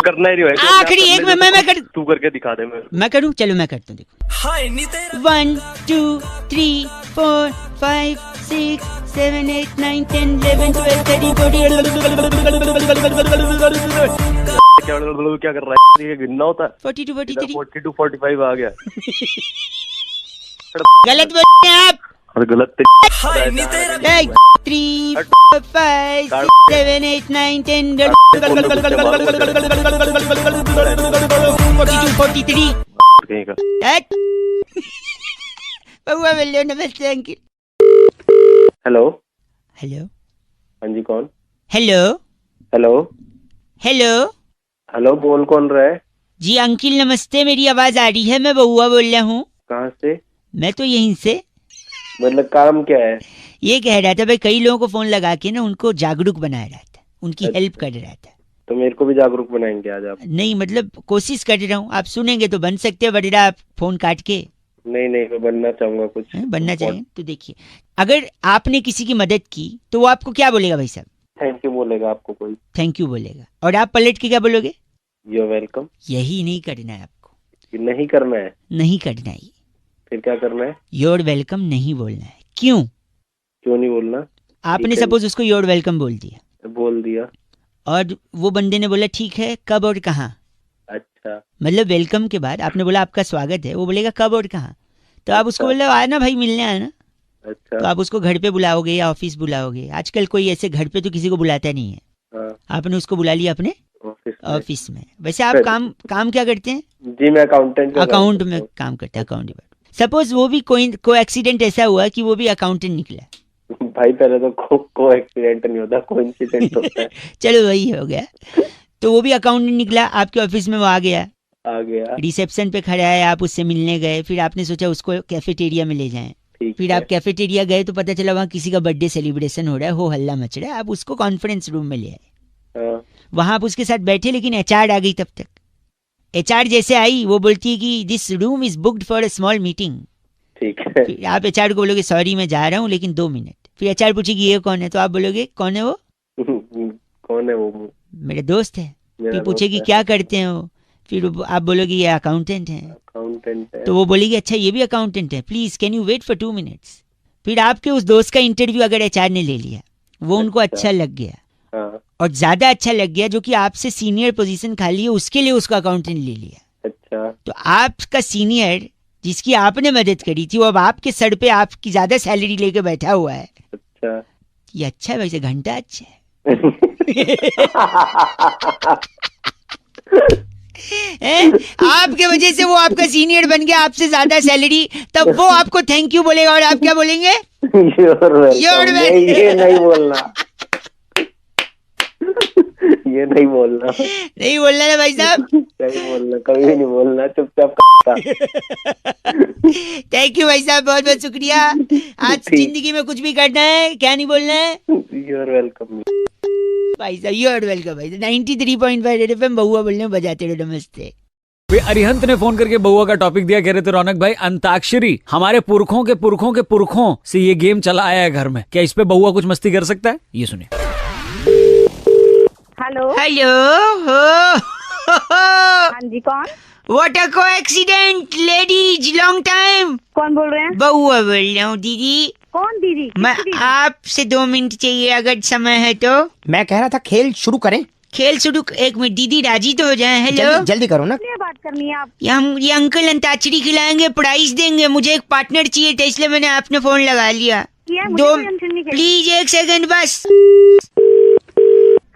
करना ही नहीं भाई। आखिरी एक में मैं कर, तू करके दिखा दे। मैं करूँ? चलो मैं करता हूँ, देखो। हाय नी तेरा 1 2 3 4 5 6 7 8 9 10 11 12 13 14 क्या कर रहा है? ये गिनना होता है। 42 43 42 45 आ गया। गलत बोल आप। और गलत 3 4 5 6 7 8 9 10 42 43 कहीं का। बउआ बोलो। नमस्ते अंकिल। हेलो। हेलो। हाँ जी, कौन? हेलो। हेलो। हेलो। हेलो, बोल कौन रहा है? जी अंकिल नमस्ते, मेरी आवाज आ रही है? मैं बउआ बोल रहा हूँ। कहाँ से? मैं तो यहीं से। मतलब काम क्या है? ये कह रहा था भाई, कई लोगों को फोन लगा के ना उनको जागरूक बनाया रहा था, उनकी हेल्प कर रहा था। तो मेरे को भी जागरूक बनाएंगे आज आप? नहीं मतलब कोशिश कर रहा हूँ, आप सुनेंगे तो बन सकते हैं, वरना आप फोन काट के। नहीं मैं बनना चाहूंगा कुछ। बनना चाहिए तो देखिए, अगर आपने किसी की मदद की तो वो आपको क्या बोलेगा भाई साहब? थैंक यू बोलेगा आपको कोई। थैंक यू बोलेगा। और आप पलट के क्या बोलोगे? You are welcome. यही नहीं करना है आपको। नहीं करना है? नहीं करना है। फिर क्या करना है? योर वेलकम नहीं बोलना है। क्यों नहीं बोलना? आपने सपोज उसको योर वेलकम बोल दिया और वो बंदे ने बोला ठीक है, कब और कहाँ। अच्छा, मतलब वेलकम के बाद आपने बोला आपका स्वागत है, वो बोलेगा कब और कहाँ। तो आप उसको बोले आना भाई, मिलने आना। अच्छा। तो आप उसको घर पे बुलाओगे या ऑफिस बुलाओगे? आजकल कोई ऐसे घर पे तो किसी को बुलाता नहीं है। आपने उसको बुला लिया अपने ऑफिस में। वैसे आप काम क्या करते हैं? जी मैं अकाउंटेंट। अकाउंट में काम करते हैं, अकाउंट डिपार्टमेंट। सपोज वो भी कोई एक्सीडेंट ऐसा हुआ कि वो भी अकाउंटेंट निकला। भाई पहले तो को एक्सीडेंट नहीं होता, कोइंसिडेंट होता है। चलो वही हो गया। तो वो भी अकाउंटेंट निकला, आपके ऑफिस में वो आ गया। रिसेप्शन पे खड़ा है, आप उससे मिलने गए, फिर आपने सोचा उसको कैफेटेरिया में ले जाएं। फिर आप कैफेटेरिया गए तो पता चला वहाँ किसी का बर्थडे सेलिब्रेशन हो रहा है, हो हल्ला मच रहा है। आप उसको कॉन्फ्रेंस रूम में ले आए। वहां आप उसके साथ बैठे, लेकिन एचआर आ गई तब तक। एचआर जैसे आई वो बोलती है कि this room is booked for a small meeting. ठीक है। फिर आप एचआर को बोलोगे सॉरी मैं जा रहा हूँ लेकिन 2 मिनट। फिर एचआर पूछेगी ये कौन है, तो आप बोलोगे कौन है वो? कौन है वो? मेरे दोस्त है। फिर पूछेगी क्या करते हैं वो, फिर आप बोलोगे ये अकाउंटेंट है। तो वो बोलेगी अच्छा ये भी अकाउंटेंट है, please can you wait for 2 minutes. फिर आपके उस दोस्त का इंटरव्यू अगर एचआर ने ले लिया, वो उनको अच्छा लग गया, हाँ। और ज्यादा अच्छा लग गया, जो कि आपसे सीनियर पोजीशन खाली है उसके लिए उसको अकाउंटेंट ले लिया। अच्छा। तो आपका सीनियर जिसकी आपने मदद करी थी वो अब आपके सर पे आपकी ज्यादा सैलरी लेके बैठा हुआ है। अच्छा। ये अच्छा है, वैसे घंटा अच्छा है। आपके वजह से वो आपका सीनियर बन गया, आपसे ज्यादा सैलरी, तब वो आपको थैंक यू बोलेगा और आप क्या बोलेंगे? You're ये नहीं बोलना। ये नहीं बोलना। नहीं बोलना ना भाई साहब। नहीं बोलना, कभी भी नहीं बोलना, चुपचाप। थैंक यू भाई साहब, बहुत बहुत शुक्रिया। आज जिंदगी में कुछ भी करना है, क्या नहीं बोलना है? You're welcome। भाई साहब यू आर वेलकम भाई। 93.5 रेड एफएम बहुआ बोलने बजाते रहो। नमस्ते। अरिहंत ने फोन करके बहुआ का टॉपिक दिया, कह रहे थे रौनक भाई अंताक्षरी हमारे पुरखों के पुरखों के पुरखों से ये गेम चला आया है घर में, क्या इस पे बहुआ कुछ मस्ती कर सकता है? ये सुनिए। हेलो हेलो हाँ जी, कौन? What a coincidence ladies, long time. कौन बोल रहे हैं? बहुआ बोल रहा हूँ दीदी। कौन दीदी? मैं आपसे 2 मिनट चाहिए अगर समय है तो। मैं कह रहा था खेल शुरू करें। खेल शुरू, 1 मिनट दीदी राजी तो हो जाए। हेलो जल्दी करो ना। बात करनी है आप? ये अंकल अंताक्षरी खिलाएंगे, प्राइस देंगे, मुझे एक पार्टनर चाहिए था इसलिए मैंने आपने फोन लगा लिया। प्लीज 1 सेकंड बस।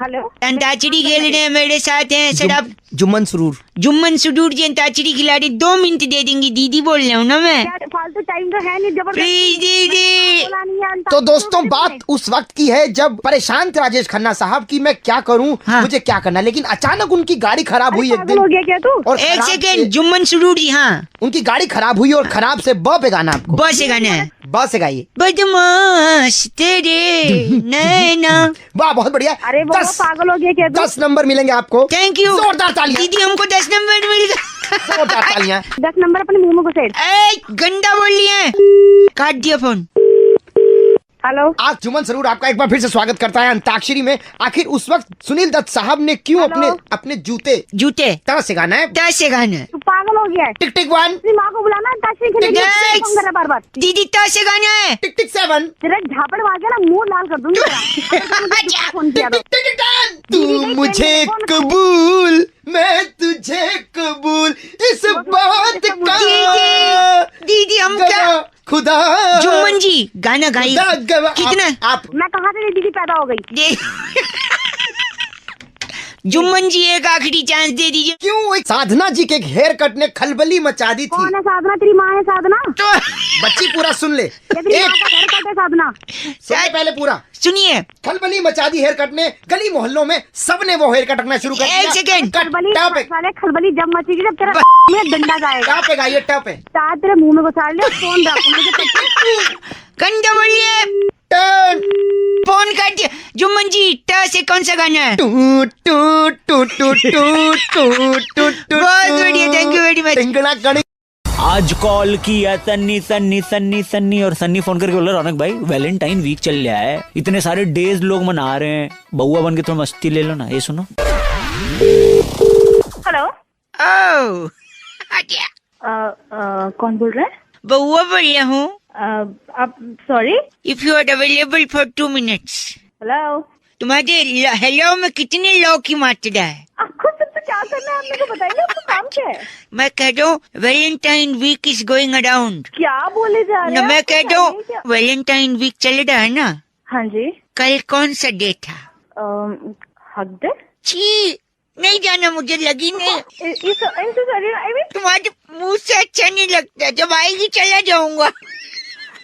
हेलो, अंताक्षरी खेल रहे हैं, मेरे साथ हैं सर आप। जुम्मन सुरूर जी अंताक्षरी खिला रही, 2 मिनट दे देंगी दीदी बोल रहा हूँ ना मैं। फालतू टाइम तो है नहीं, प्लीज दीदी। तो दोस्तों बात उस वक्त की है जब परेशान थे राजेश खन्ना साहब की मैं क्या करूं, मुझे क्या करना, लेकिन अचानक उनकी गाड़ी खराब हुई एक दिन। हो गया क्या तू? और 1 सेकंड, जुम्मन सुरूर जी। हाँ, उनकी गाड़ी खराब हुई और खराब से ब पे गाना आपको। ब से गाना है? ब से गाइए। बदमाश तेरे नैना। वाह बहुत बढ़िया। अरे वो पागल हो गया क्या? 10 नंबर मिलेंगे आपको। Thank you. जोरदार तालियां दीदी, हमको 10 नंबर मिल गया। जोरदार तालियां। 10 नंबर अपने मुंह में घुसेड़। गंदा बोल लिया, काट दिया फोन। हेलो, आज जुम्मन सरूर आपका एक बार फिर से स्वागत करता है अंताक्षरी में। आखिर उस वक्त सुनील दत्त साहब ने क्यों अपने जूते त से गाना है? त से गाना है। तू पागल हो गया है? टिक टिक 1। अपनी माँ को बुलाना, अंताक्षरी खेलेंगे बार-बार। दीदी त से गाना है। टिक टिक 7। तेरा झापड़ मार के ना मुंह लाल कर दूंगी। फोन किया तू मुझे कबूल, मैं तुझे कबूल, इस बात का दीदी हम क्या खुदा। जुम्मन जी गाना गाइए। कितना आप मैं कहाँ से दीदी पैदा हो गई? जुम्मन जी एक आखिरी चांस दे दीजिए। क्यों? साधना जी के हेयर कट ने खलबली मचा दी थी। कौन है साधना? तेरी माँ है साधना? तो बच्ची पूरा सुन ले। हेयर कट है साधना। सुनिए पहले पूरा सुनिए। खलबली मचा दी हेयर कट ने, गली मोहल्लों में सबने वो हेयर कट रखना शुरू कर दिया। 1 सेकंड। खलबली जब मचेगी जब तेरा में डंडा जाएगा। पे गाइए, टप है। तेरे मुंह में घुसा ले, फोन रख मुझे। गंदा बोलिए। फोन काट दिया। जुम्मन जी ट से कौन सा गाना है? बहुत बढ़िया, थैंक यू वेरी मच। आज कॉल किया सन्नी और सन्नी फोन करके बोला रौनक भाई वैलेंटाइन वीक चल रहा है, इतने सारे डेज लोग मना रहे हैं, बउआ बन के थोड़ा मस्ती ले लो ना। ये सुनो। हेलो, कौन बोल रहा है? बउआ बोल रहा हूँ। आप sorry, if you are available for 2 minutes. Hello, तुम्हारे हेलो में कितने लौ की मात्रा है? आपको सबसे क्या करना है आप मेरे को बताइए, आपको काम क्या है? मैं कह दो Valentine week is going around. क्या बोले जा रहे हैं? मैं कह दो वैलेंटाइन वीक चल रहा है ना। हाँ जी। कल कौन सा डे था? हक डे? छी, नहीं जाना, मुझे लगी नहीं। तुम्हारे मुंह से अच्छा नहीं लगता, जब आएगी चला जाऊंगा।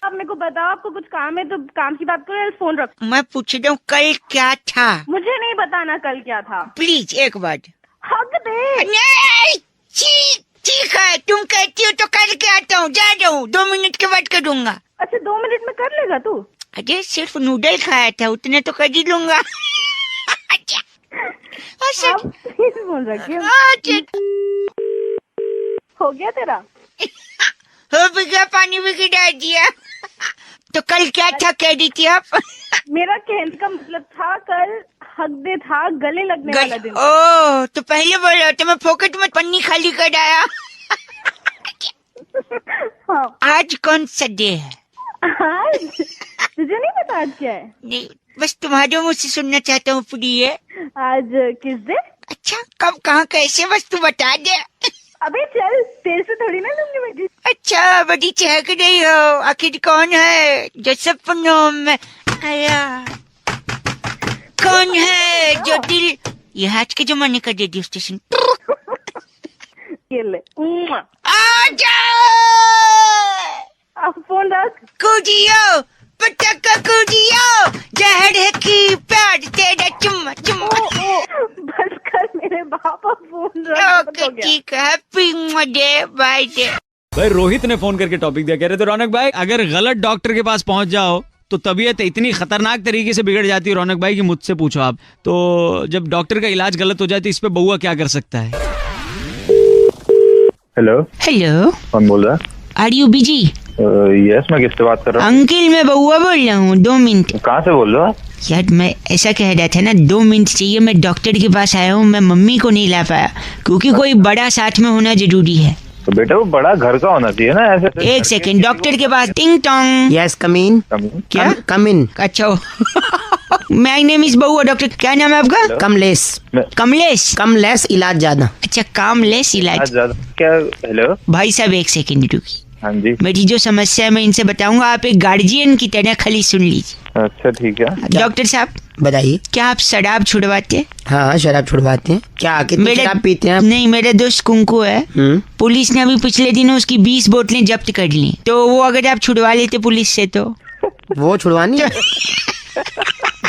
अब मेरे को बताओ, आपको कुछ काम है तो काम की बात करो, फोन रखो। मैं पूछ रहा हूँ कल क्या था? मुझे नहीं बताना कल क्या था। प्लीज एक बार। हक दे। नहीं, ठीक है, तुम कहती हो तो करके आता हूँ, जा रहा हूँ, 2 मिनट के बाद करूँगा। अच्छा 2 मिनट में कर लेगा तू? अरे सिर्फ नूडल खाया था, उतने तो कर ही लूंगा। बोल रखी हो गया तेरा? हो भी गया, पानी भी गिरा दिया। तो कल क्या था कह दी थी आप? मेरा कहने का मतलब था कल हक डे था, गले लगने वाला दिन। ओह, तो पहले बोलो तो मैं फोकट में पन्नी खाली कर आया। हाँ। आज कौन सा डे है? आज तुझे नहीं पता आज क्या है? नहीं, बस तुम्हारे मुझसे सुनना चाहता हूँ प्रिय। आज किस दिन? अच्छा, कब, कहाँ, कैसे, बस तू बता दे। अबे चल, तेरे से थोड़ी ना लूंगी मैं किस। अच्छा, बड़ी चहक रही हो, आखिर कौन है जो सपनों में आया? कौन है जो दिल, ये आज के जमाने का रेडियो स्टेशन। ये ले। आजा, अब फोन रख। कूदियो पटका कूदियो, जहर है की प्यार तेरा चुम्मा चुम्मा। बस कर मेरे बापा, फोन रख। ओके ठीक है, हैप्पी डे, बाय डे। भाई रोहित ने फोन करके टॉपिक दिया, कह रहे थे रौनक भाई अगर गलत डॉक्टर के पास पहुंच जाओ तो तबीयत इतनी खतरनाक तरीके से बिगड़ जाती है रौनक भाई कि मुझसे पूछो आप। तो जब डॉक्टर का इलाज गलत हो जाए तो इस पे बउआ क्या कर सकता है? हेलो हेलो, कौन बोल रहा है? Are you busy? यस, मैं किससे बात कर रहा हूँ? अंकिल मैं बउआ बोल रहा हूँ, 2 मिनट। कहाँ से बोल रहे हो आप? यार मैं ऐसा कह रहा था ना, 2 मिनट चाहिए, मैं डॉक्टर के पास आया हूँ, मैं मम्मी को नहीं ला पाया क्योंकि कोई बड़ा साथ में होना जरूरी है। तो बेटा वो बड़ा घर का होना चाहिए ना, ऐसे। एक सेकंड, डॉक्टर के पास। टिंग टोंग। यस, कम इन। क्या? कम इन। अच्छा, माय नेम इज बउआ। डॉक्टर क्या नाम है आपका? कमलेश। कमलेश। कमलेश इलाज ज्यादा। अच्छा, कामलेस इलाज। क्या? हेलो भाई साहब एक सेकंड रुकिए। हाँ जी। मेरी जो समस्या है मैं इनसे बताऊंगा, आप एक गार्जियन की तरह खाली सुन लीजिए। अच्छा ठीक है। डॉक्टर साहब बताइए। क्या आप शराब छुड़वाते? हाँ, शराब छुड़वाते हैं। क्या कितनी शराब पीते हैं आप? नहीं, मेरा दोस्त कुंकू है, पुलिस ने अभी पिछले दिनों उसकी 20 बोतलें जब्त कर ली। तो वो अगर आप छुड़वा लेते पुलिस से तो? वो छुड़वानी है।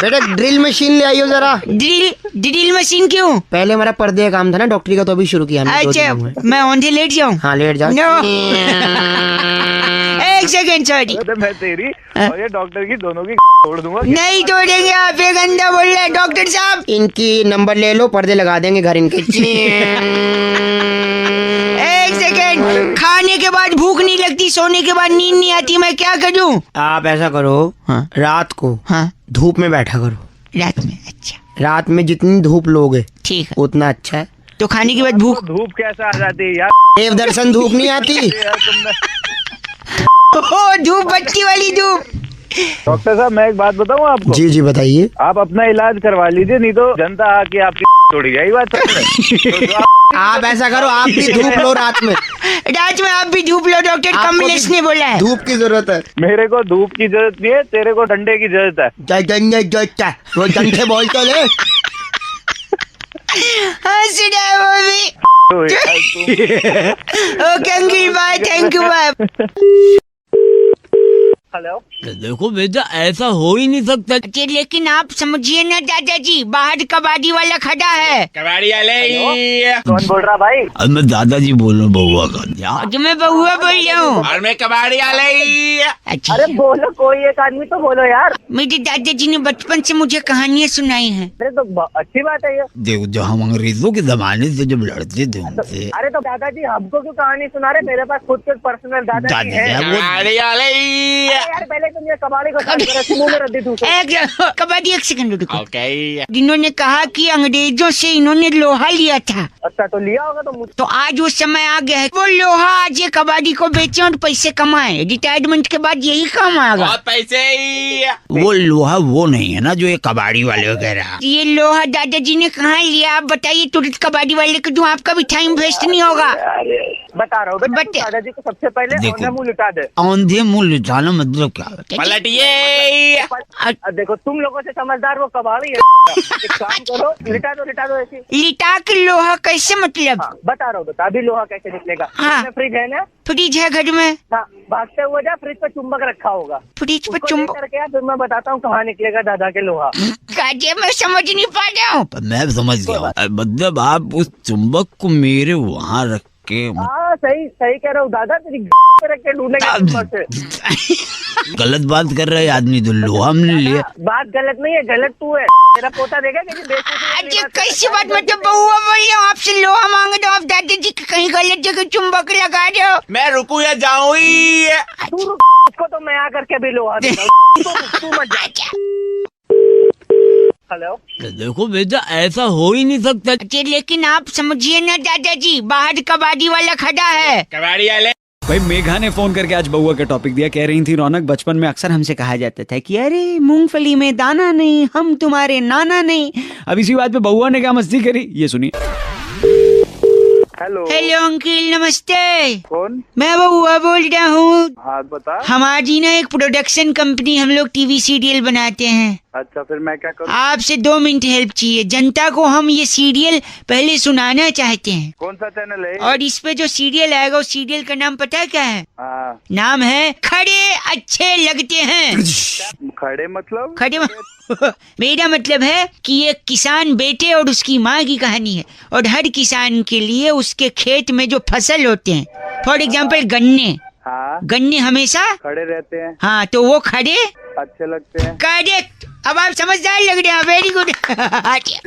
बेटा ड्रिल मशीन ले आइयो जरा। ड्रिल मशीन क्यों? पहले हमारा पर्दे का काम था ना डॉक्टरी का, तो अभी शुरू किया हमने। अच्छा, मैं औंधे लेट जाऊं? हाँ लेट जाओ। एक सेकंड, सॉरी। मैं तेरी और ये डॉक्टर की दोनों की तोड़ दूंगा। नहीं तोड़ेंगे, आप ये गंदा बोल रहे हैं डॉक्टर साहब। इनकी नंबर ले लो, पर्दे लगा देंगे घर इनके। एक सेकंड, खाने के बाद भूख नहीं लगती, सोने के बाद नींद नहीं आती, मैं क्या करूं? आप ऐसा करो, रात को धूप में बैठा करो। रात में? अच्छा, रात में जितनी धूप लोगे ठीक है उतना अच्छा है। तो खाने के बाद भूख? धूप कैसे आ जाती है यार? देव दर्शन धूप नहीं आती। धूप, बत्ती वाली धूप। डॉक्टर साहब मैं एक बात बताऊँ आपको? जी जी बताइए। आप अपना इलाज करवा लीजिए, नहीं तो जनता आके आपकी तोड़ी जाएगी। बात आप ऐसा करो, आप भी धूप लो रात में। रात में आप भी धूप लो, डॉक्टर कमलेश ने बोला है। धूप की जरूरत है। मेरे को धूप की जरूरत नहीं है, तेरे को डंडे की जरूरत है। वो डंडे बोल तो ले। सुना है वो भी। Okay uncle, bye, thank you, bye. Hello. देखो बेटा ऐसा हो ही नहीं सकता। लेकिन आप समझिए ना दादाजी, बाहर कबाड़ी वाला खड़ा है। कबाड़ी वाले? कौन बोल रहा भाई? अब मैं दादाजी बोल रहा हूँ, बउआ का। मैं बउआ बोल रहा हूँ। और मैं कबाड़ी वाले। अच्छा, अरे बोलो, कोई एक आदमी तो बोलो यार। मेरे दादाजी ने बचपन से मुझे कहानियाँ सुनाई हैं। अरे तो अच्छी बात है ये। देखो जो हम अंग्रेजों के जमाने से जब लड़ते थे उनसे। अरे तो दादाजी हमको क्यों कहानी सुना रहे? मेरे पास खुद के पर्सनल दादाजी है। यार पहले तुम ये कबाड़ी को मुंह में रद्दी दूसरे। कबाड़ी, एक सेकंड रुको। जिन्होंने कहा कि अंग्रेजों से इन्होंने लोहा लिया था। अच्छा, तो लिया होगा तो आज वो समय आ गया है, वो लोहा आज ये कबाड़ी को बेचे और पैसे कमाए। रिटायरमेंट के बाद यही काम आएगा। बहुत पैसे। वो लोहा वो नहीं है ना जो ये कबाड़ी वाले वगैरह। ये लोहा दादाजी ने कहाँ लिया? आप बताइए, तुरंत कबाड़ी वाले को दूं, आपका भी टाइम वेस्ट नहीं होगा। बता रहा हूँ दादाजी को सबसे पहले औंधे मुंह लिटा दे। औंधे मुंह लिटाना मतलब क्या? पलटिए। देखो तुम लोगों से समझदार वो कबाड़ी है। एक काम करो, लिटा दो ऐसी। लिटा के लोहा कैसे मतलब? बता रहा हूँ, अभी लोहा कैसे निकलेगा? फ्रिज है ना? फ्रिज है घर में। भागते हुए जा, फ्रिज पे चुंबक रखा होगा। फ्रिज पे चुंबक करके फिर मैं बताता हूँ कहाँ निकलेगा दादा के लोहा। मैं समझ नहीं पा रहा हूँ। मैं समझ गया, मतलब आप उस चुंबक को मेरे वहाँ रख के। हाँ सही कह रहा हूँ दादा, तेरी रख के ढूंढेगा। गलत बात कर रहे हैं आदमी, तो लोहा हमने लिया। बात गलत नहीं है, गलत तू है। तेरा पोता देगा कि कैसी बात? मतलब बउआ बोल रहे हो, आपसे लोहा मांगे तो आप दादाजी कहीं गलत जगह चुंबक लगा रहे हो। मैं रुकू या जाऊँ? तू रुक, उसको तो मैं आकर के भी लोहा देता हूँ। तू मत जा। हेलो। देखो बेटा ऐसा हो ही नहीं सकता। लेकिन आप समझिए ना दादाजी, बाहर कबाड़ी वाला खड़ा है। कबाड़ी वाले? भाई मेघा ने फोन करके आज बउआ का टॉपिक दिया। कह रही थी रौनक, बचपन में अक्सर हमसे कहा जाता था कि अरे मूंगफली में दाना नहीं, हम तुम्हारे नाना नहीं। अब इसी बात पे बउआ ने क्या मस्ती करी, ये सुनिए। हेलो हेलो अंकिल, नमस्ते। कौन? मैं बउआ बोल रहा हूँ। हाँ बता। हमारी ना एक प्रोडक्शन कंपनी, हम लोग टीवी सीरियल बनाते हैं। अच्छा, फिर मैं क्या करूँ? आपसे 2 मिनट हेल्प चाहिए। जनता को हम ये सीरियल पहले सुनाना चाहते हैं। कौन सा चैनल है? और इस पे जो सीरियल आएगा उस सीरियल का नाम पता है क्या है? नाम है खड़े अच्छे लगते हैं। खड़े मतलब? खड़े मेरा मतलब है कि एक किसान बेटे और उसकी माँ की कहानी है। और हर किसान के लिए उसके खेत में जो फसल होते हैं, फॉर एग्जाम्पल गन्ने। हाँ। गन्ने हमेशा खड़े रहते हैं। हाँ, तो वो खड़े अच्छे लगते हैं। करेक्ट। अब आप समझदार लग रहे हैं, वेरी गुड।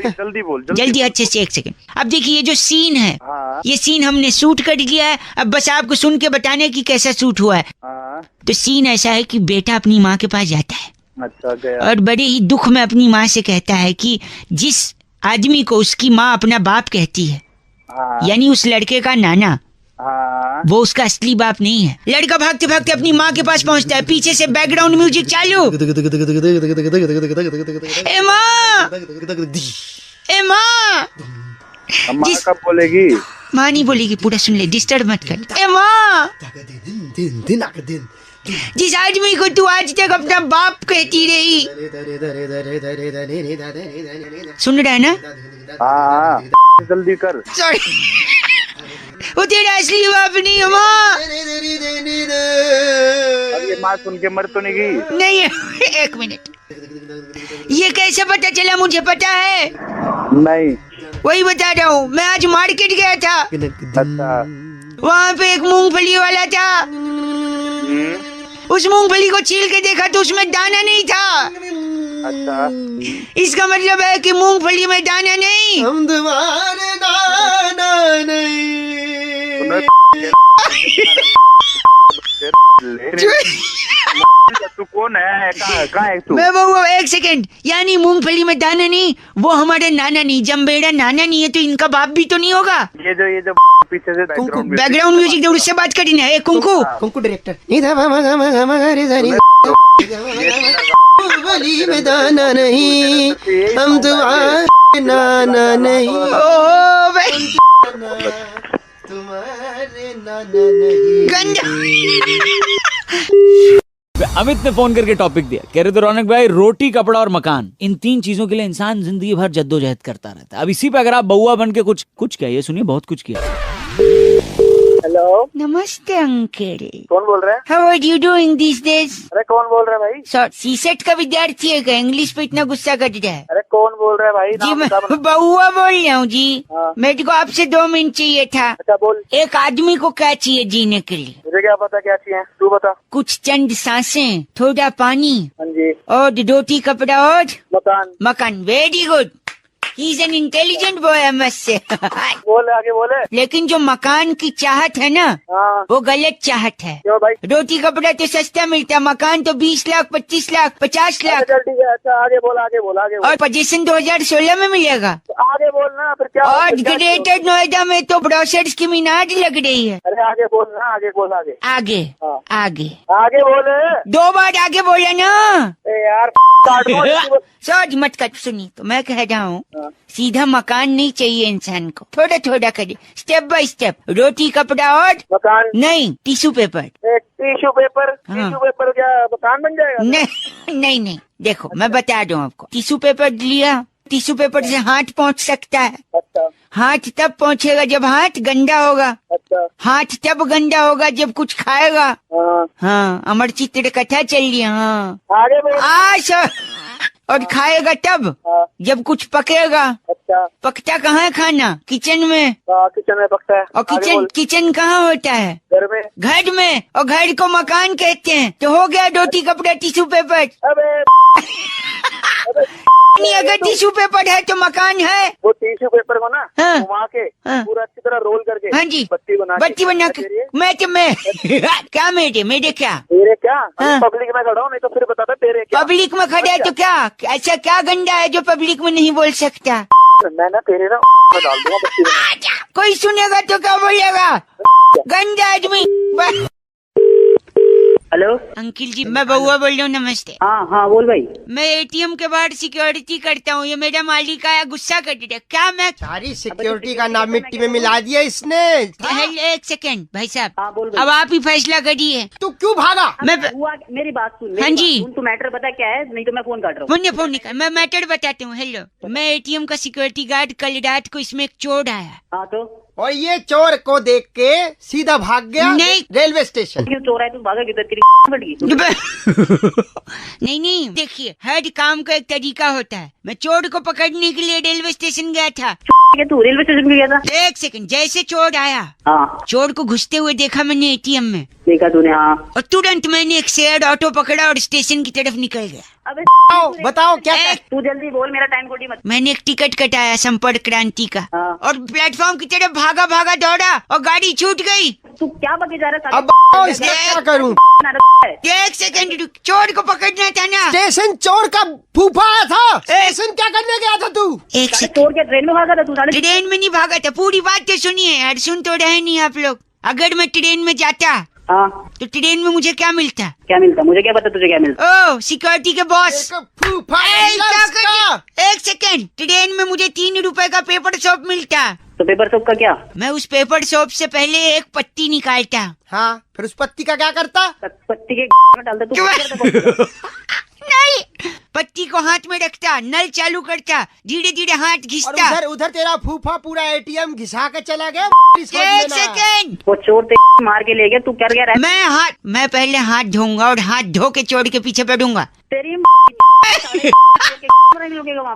जल्दी बोल, जल्दी अच्छे से, 1 सेकंड। अब देखिए ये जो सीन है, हाँ। ये सीन हमने शूट कर लिया है। अब बस आपको सुन के बताने की कैसा शूट हुआ है। हाँ। तो सीन ऐसा है कि बेटा अपनी माँ के पास जाता है। अच्छा, गया। और बड़े ही दुख में अपनी माँ से कहता है कि जिस आदमी को उसकी माँ अपना बाप कहती है, हाँ। यानी उस लड़के का नाना, हाँ। वो उसका असली बाप नहीं है। लड़का भागते भागते अपनी माँ के पास पहुँचता है। पीछे से बैकग्राउंड म्यूजिक चालू। ए माँ, ए माँ। माँ कब बोलेगी? माँ नहीं बोलेगी, पूरा सुन ले, डिस्टर्ब मत कर। ए माँ, जिस आदमी को तू आज तक अपना बाप कहती रही, सुन रहा है ना? हाँ, जल्दी कर। सॉरी, वो तेरा असली बाप नहीं है माँ। अब ये माँ सुन के मर तो नहीं गई? नहीं, 1 मिनट। ये कैसे पता चला? मुझे पता है। नहीं, वही बता रहा हूँ। मैं आज मार्केट गया था। अच्छा। वहाँ पे एक मूंगफली वाला था। उस मूंगफली को छील के देखा तो उसमें दाना नहीं था। अच्छा। इसका मतलब है कि मूंगफली में दाना नहीं। हम तुम्हारे दाना नहीं। तू कौन है? कहाँ है तू? मैं वो 1 सेकंड। यानी मूंगफली में दाना नहीं, वो हमारे नाना नहीं। जब मेरा नाना नहीं है तो इनका बाप भी तो नहीं होगा। ये जो पीछे से बैकग्राउंड म्यूजिक दूर से बात करी ना। कुंकू, कुंकू डायरेक्टर। मूंगफली में दाना नहीं, हम तुम्हारे नाना नहीं। तुम्हारे नाना नहीं। गंजा। अमित ने फोन करके टॉपिक दिया। कह रहे थे रौनक भाई, रोटी, कपड़ा और मकान, इन 3 चीजों के लिए इंसान जिंदगी भर जद्दोजहद करता रहता है। अब इसी पे अगर आप बउआ बन के कुछ क्या, ये सुनिए, बहुत कुछ किया। हेलो, नमस्ते अंकल। कौन बोल रहे हैं? How are you doing this days? अरे कौन बोल रहे हैं भाई? सीसेट का विद्यार्थी है क्या? इंग्लिश पे इतना गुस्सा कर रहा है। अरे कौन बोल रहे हैं भाई? जी मैं बउआ बोल रहा हूँ जी। हाँ। मेरे को आपसे 2 मिनट चाहिए था। अच्छा बोल। एक आदमी को क्या चाहिए जीने के लिए? मुझे क्या पता क्या चाहिए, तू बता। कुछ चंद सांसें, थोड़ा पानी, हाँ जी। और रोटी, कपड़ा और मकान। मकान। Very good. He is an intelligent boy से। बोले, आगे बोले। लेकिन जो मकान की चाहत है ना, हाँ। वो गलत चाहत है। क्यों भाई? रोटी कपड़ा तो सस्ता मिलता है, मकान तो 20 लाख, 25 लाख, 50 लाख। चल ठीक है। अच्छा आगे बोल, आगे बोल, आगे बोल। और पोजीशन 2016 में मिलेगा। तो आगे बोल ना, फिर क्या? और ग्रेटर नोएडा में तो ब्रोशर्स की मीनार लग रही है। अरे आगे बोल ना, आगे बोल, आगे आगे। हाँ। आगे आगे बोले। 2 बार आगे बोला ना यार। सोच मत कर। सुनी तो मैं कह रहा हूँ, सीधा मकान नहीं चाहिए इंसान को, थोड़ा थोड़ा करे, स्टेप बाय स्टेप। रोटी, कपड़ा और मकान नहीं, टिश्यू पेपर। Tissue paper? हाँ। टिश्यू पेपर क्या मकान बन जाएगा? नहीं, देखो मैं बता दूं आपको। टिश्यू पेपर लिया, टिश्यू पेपर से हाथ पहुंच सकता है। अच्छा। हाथ तब पहुंचेगा जब हाथ गंदा होगा। अच्छा। हाथ तब गंदा होगा जब कुछ खाएगा। हाँ, अमर चित्र कथा चल रही है। हाँ, आगे बोल। और खाएगा तब जब कुछ पकेगा। अच्छा। पकता कहाँ है खाना? किचन में। किचन में पकता है। और किचन कहाँ होता है? घर में। घर में। और घर को मकान कहते हैं। तो हो गया रोटी, कपड़ा, टिश्यू पेपर। नहीं, अगर टिश्यू पेपर है तो मकान है। वो टिश्यू पेपर को ना घुमा के पूरा अच्छी तरह रोल करके, हाँ जी, बत्ती बना के मैं क्या मेरे क्या तेरे क्या? पब्लिक में खड़ा हूँ, नहीं तो फिर बताता तेरे क्या। पब्लिक में खड़ा है तो क्या? ऐसा क्या गंदा है जो पब्लिक में नहीं बोल सकता? मैं ना तेरे ना डाल दूंगा बत्ती बना। कोई सुनेगा तो क्या बोलेगा? गंदा आदमी। हेलो अंकिल जी, मैं बउआ बोल रही हूँ, नमस्ते। हाँ हाँ बोल भाई। मैं एटीएम के बाहर सिक्योरिटी करता हूँ, ये मेरा मालिक आया गुस्सा कर दिया। क्या मैं सारी सिक्योरिटी का नाम मिट्टी में मिला दिया इसने। एक सेकेंड भाई साहब, हाँ बोल भाई। अब आप ही फैसला करिए। तू क्यों भागा? मैं मेरी बात सुन। हाँ जी। तू मैटर बता क्या है, नहीं तो मैं फोन काट रहा हूँ। फोन निकाल, मैं मैटर बताती हूँ। हेलो, मैं एटीएम का सिक्योरिटी गार्ड, कल रात को इसमें एक चोर आया। हाँ तो और ये चोर को देख के सीधा भाग गया नहीं। Railway station. क्यों चोर है तू भागा किधर? तेरी फट गई। नहीं, देखिए हर काम का एक तरीका होता है। मैं चोर को पकड़ने के लिए रेलवे स्टेशन गया था। तू रेलवे स्टेशन पे गया था? एक सेकंड, जैसे चोर आया, हाँ चोर को घुसते हुए देखा मैंने एटीएम में। देखा तूने? हाँ। और तुरंत मैंने एक शेयर्ड ऑटो पकड़ा और स्टेशन की तरफ निकल गया। अबे बताओ क्या? तू जल्दी बोल, मेरा टाइम खोटी मत। मैंने एक टिकट कटाया संपर्क क्रांति का, हाँ। और प्लेटफॉर्म की तरफ भागा भागा दौड़ा और गाड़ी छूट गई। तू क्या बके जा रहा है? अब इसका क्या करूं? एक सेकंड रुक, चोर को पकड़ना था ना। स्टेशन चोर का फूफा आया था। स्टेशन क्या करने गया था तू? एक सेकंड, चोर क्या ट्रेन में भागा था तू? ट्रेन में नहीं भागा था, पूरी बात तो सुनिए यार, सुन तो रहे नहीं आप लोग। अगर मैं ट्रेन में जाता, हाँ, तो ट्रेन में मुझे क्या मिलता? क्या मिलता? मुझे क्या पता तुझे क्या मिलता? ओ सिक्योरिटी के बॉस, एक सेकंड, ट्रेन में मुझे 3 रुपए का पेपर सोप मिलता। तो पेपर सोप का क्या? मैं उस पेपर सोप से पहले एक पत्ती निकालता। हाँ, फिर उस पत्ती का क्या करता? पत्ती के में डालता तू? नहीं, पत्ती को हाथ में रखता, नल चालू करता, धीरे धीरे हाथ घिसता। उधर उधर तेरा फूफा पूरा एटीएम घिसा के चला गया। एक सेकंड, वो चोर ते मार के ले गया, तू कर गया? मैं पहले हाथ धोऊंगा और हाथ धो के चोर के पीछे पड़ूंगा। तेरी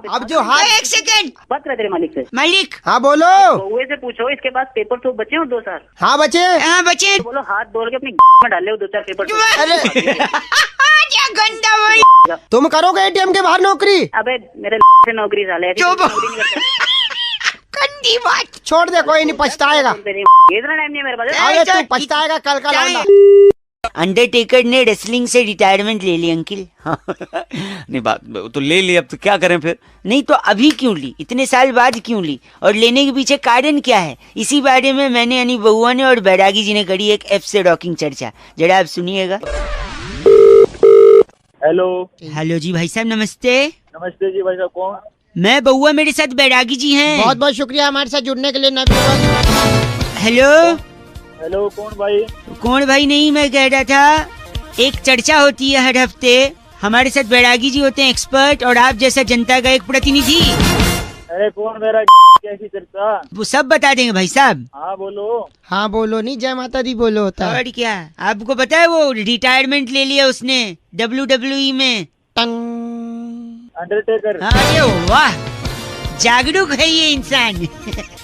अब जो हाथ। एक सेकंड, बात कर तेरे मालिक से। मालिक, हाँ बोलो। बउए से पूछो इसके पास पेपर सोप बचे हो 2 साल? हाँ बचे। हाँ बचे। बोलो हाथ धो के अपनी में डाल ले 2-4 पेपर सोप। अरे क्या गंदा बोल। तुम करोगे एटीएम के बाहर नौकरी? अबे मेरे से नौकरी साले। गंदी बात। छोड़ दे, कोई नहीं, पछताएगा। इतना टाइम नहीं है मेरे पास। अरे तू पछताएगा कल का लौंडा। अंडरटेकर ने रेसलिंग से रिटायरमेंट ले ली अंकिल। नहीं बात तो ले ली, अब तो क्या करें फिर? नहीं तो अभी क्यों ली, इतने साल बाद क्यों ली, और लेने के पीछे कारण क्या है? इसी बारे में मैंने यानी बउआ ने और बैरागी जी ने करी एक एफ से रॉकिंग चर्चा, जरा आप सुनिएगा। हेलो जी भाई साहब, नमस्ते। नमस्ते जी भाई साहब, कौन? मैं बउआ, मेरे साथ बैरागी जी हैं। बहुत बहुत शुक्रिया हमारे साथ जुड़ने के लिए। हेलो कौन भाई? कौन भाई नहीं, मैं कह रहा था एक चर्चा होती है हर हफ्ते, हमारे साथ बैरागी जी होते हैं एक्सपर्ट, और आप जैसा जनता का एक प्रतिनिधि। अरे कौन मेरा कैसी चर्चा? वो सब बता देंगे भाई साहब। हाँ बोलो। हाँ बोलो, नहीं जय माता दी बोलो होता है। और क्या, आपको पता है वो रिटायरमेंट ले लिया उसने WWE में। अंडरटेकर। अरे वाह, जागरूक है ये इंसान।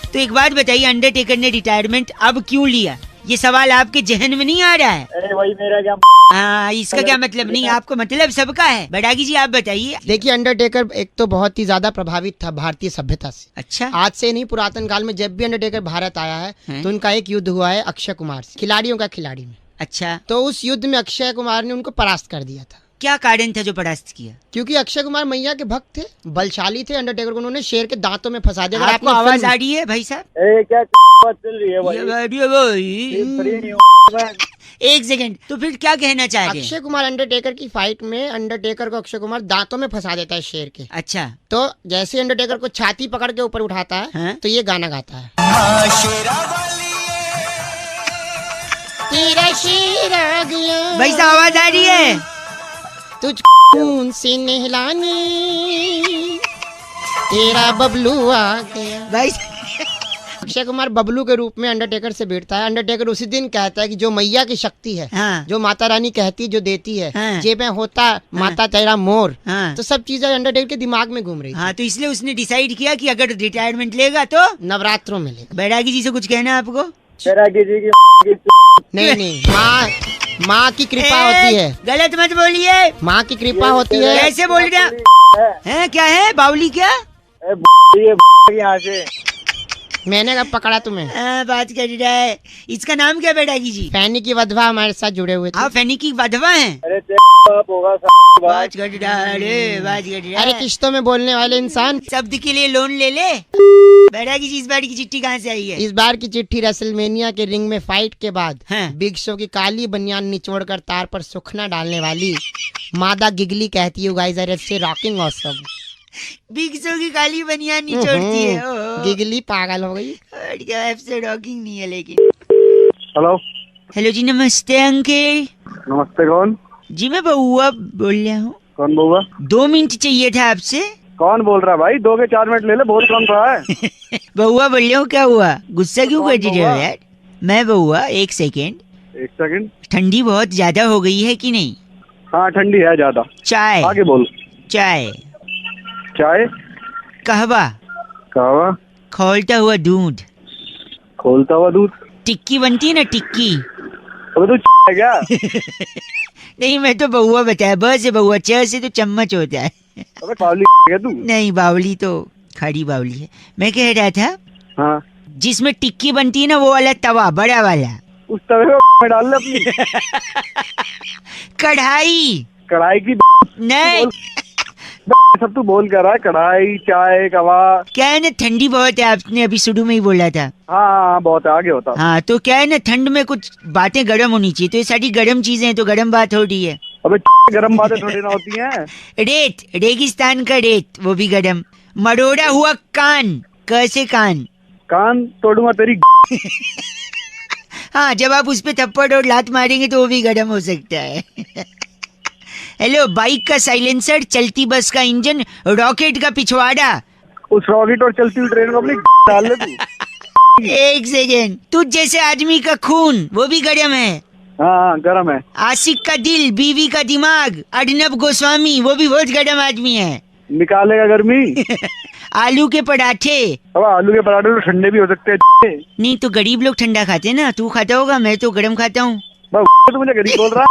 तो एक बात बताइए, अंडरटेकर ने रिटायरमेंट अब क्यों लिया? ये सवाल आपके जहन में नहीं आ रहा है? अरे भाई मेरा क्या? हाँ, इसका क्या मतलब? नहीं, आपको मतलब सबका है। बैरागी जी आप बताइए। देखिए, अंडरटेकर एक तो बहुत ही ज्यादा प्रभावित था भारतीय सभ्यता से। अच्छा। आज से नहीं, पुरातन काल में जब भी अंडरटेकर भारत आया है तो उनका एक युद्ध हुआ है अक्षय कुमार से, खिलाड़ियों का खिलाड़ी में। अच्छा। तो उस युद्ध में अक्षय कुमार ने उनको परास्त कर दिया था। क्या कारण था जो परास्त किया? क्योंकि अक्षय कुमार मैया के भक्त थे, बलशाली थे। अंडरटेकर को उन्होंने शेर के दांतों में फंसा दिया। आपको आवाज आ रही है भाई साहब? क्या बात चल रही है भाई? एक सेकंड, तो फिर क्या कहना चाह रहे हैं? अक्षय कुमार अंडरटेकर की फाइट में अंडरटेकर को अक्षय कुमार दांतों में फंसा देता है शेर के। अच्छा। तो जैसे अंडरटेकर को छाती पकड़ के ऊपर उठाता है तो ये गाना गाता है। तेरा शेर आ गया। भाई साहब आवाज आ रही है? तुझ खून से नहलाने तेरा बबलू आ गया। भाई अक्षय कुमार बबलू के रूप में अंडरटेकर से भिड़ता है। अंडरटेकर उसी दिन कहता है कि जो मैया की शक्ति है, जो माता रानी कहती जो देती है, जे में होता माता तेरा मोर, तो सब चीजें अंडरटेकर के दिमाग में घूम रही। हाँ, तो इसलिए उसने डिसाइड किया कि अगर रिटायरमेंट लेगा तो नवरात्रों में लेगा। बैरागी जी से कुछ कहना है आपको? बैरागी जी की नहीं, माँ की कृपा होती है। गलत मत बोलिए। माँ की कृपा होती है। कैसे बोल रहे हैं? क्या है बावली? क्या यहाँ से मैंने कब पकड़ा तुम्हें? बात कर रहा है। इसका नाम क्या बेटागी जी? फैनी की वधवा हमारे साथ जुड़े हुए थे। हाँ, फैनी की वधवा है। अरे बात कर रहा अरे किश्तों में बोलने वाले इंसान, शब्द के लिए लोन ले ले। बेटागी जी, इस बार की चिट्ठी कहाँ से आई है? इस बार की चिट्ठी रेसलमेनिया के रिंग में फाइट के बाद हाँ। बिग शो की काली बनियान निचोड़कर तार पर सुखना डालने वाली मादा गिगली कहती है गाइस आर से रॉकिंग ऑसम। बिग शो की काली बनियान निचोड़ती है। गिगली पागल हो गई। से रॉकिंग नहीं है लेकिन। हेलो हेलो जी, नमस्ते अंकल। नमस्ते, कौन? जी मैं बउआ बोल रहा हूँ। कौन बउआ? 2 मिनट चाहिए था आपसे। कौन बोल रहा है भाई? 2 के 4 मिनट ले ले, बोल कौन रहा है? बउआ बोल रहा हूँ, क्या हुआ? गुस्सा क्यों कर रहे हो यार? मैं बउआ, 1 सेकेंड। ठंडी बहुत ज्यादा हो गई है कि नहीं? हाँ ठंडी है ज्यादा। चाय आगे बोल। चाय कहवा खोलता हुआ दूध। खोलता हुआ दूध? टिक्की बनती है ना, टिक्की। अबे तू है क्या? नहीं, मैं तो बउआ बताया। ब से बउआ, च से तो चम्मच होता है। अबे बावली है तू? नहीं, बावली तो खड़ी बावली है। मैं कह रहा था, हाँ, जिसमें टिक्की बनती है ना, वो वाला तवा, बड़ा वाला। उस तवे में डाल ले अपनी। कढ़ाई की नहीं, सब तू बोल कर रहा है। कढ़ाई, चाय, कवा। क्या है ना, ठंडी बहुत है। आपने अभी शुरू में ही बोला था। हाँ बहुत है, आगे होता। हाँ, तो क्या है ना, ठंड में कुछ बातें गर्म होनी चाहिए। तो ये सारी गर्म चीजें हैं, तो गर्म बात हो रही है। अबे गर्म बातें थोड़ी ना होती हैं। रेत, रेगिस्तान का रेत, वो भी गर्म। मरोड़ा हुआ कान, कैसे कान तोड़ूंगा तेरी। हाँ, जब आप उस पे थप्पड़ और लात मारेंगे तो वो भी गर्म हो सकता है। हेलो, बाइक का साइलेंसर, चलती बस का इंजन, रॉकेट का पिछवाड़ा। उस रॉकेट और चलती हुई ट्रेन को अपनी डाल ले तू। 1 सेकेंड। तुझ जैसे आदमी का खून, वो भी गर्म है। हाँ गर्म है। आशिक का दिल, बीवी का दिमाग, अर्नब गोस्वामी, वो भी बहुत गर्म आदमी है। निकालेगा गर्मी। आलू के पराठे। अब आलू के पराठे तो ठंडे भी हो सकते हैं। नहीं तो गरीब लोग ठंडा खाते हैं ना, तू खाता होगा, मैं तो गर्म खाता हूँ। तो मुझे गरीब बोल रहा।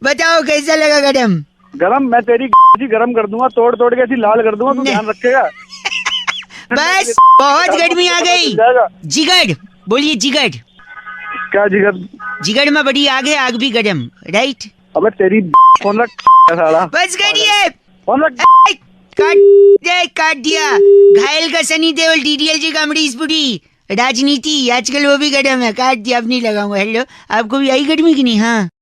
बताओ कैसा लगा गरम? मैं तेरी गरम कर दूंगा, तोड़ के ऐसी लाल कर दूंगा, तू ध्यान रखेगा। बस, बहुत गर्मी आ गई। जिगर बोलिए, जिगर। क्या जिगर? जिगर में बड़ी आग है, आग भी गरम, राइट? अबे तेरी कौन रख साला? बस करिए। कौन रख? काट दिया। घायल का सनी देओल, DDLJ का अमरीशपुरी। राजनीति आजकल वो भी गर्म है, काट दिया। अब नहीं लगाऊंगा। हेलो, आपको भी आई गर्मी की नहीं? हाँ।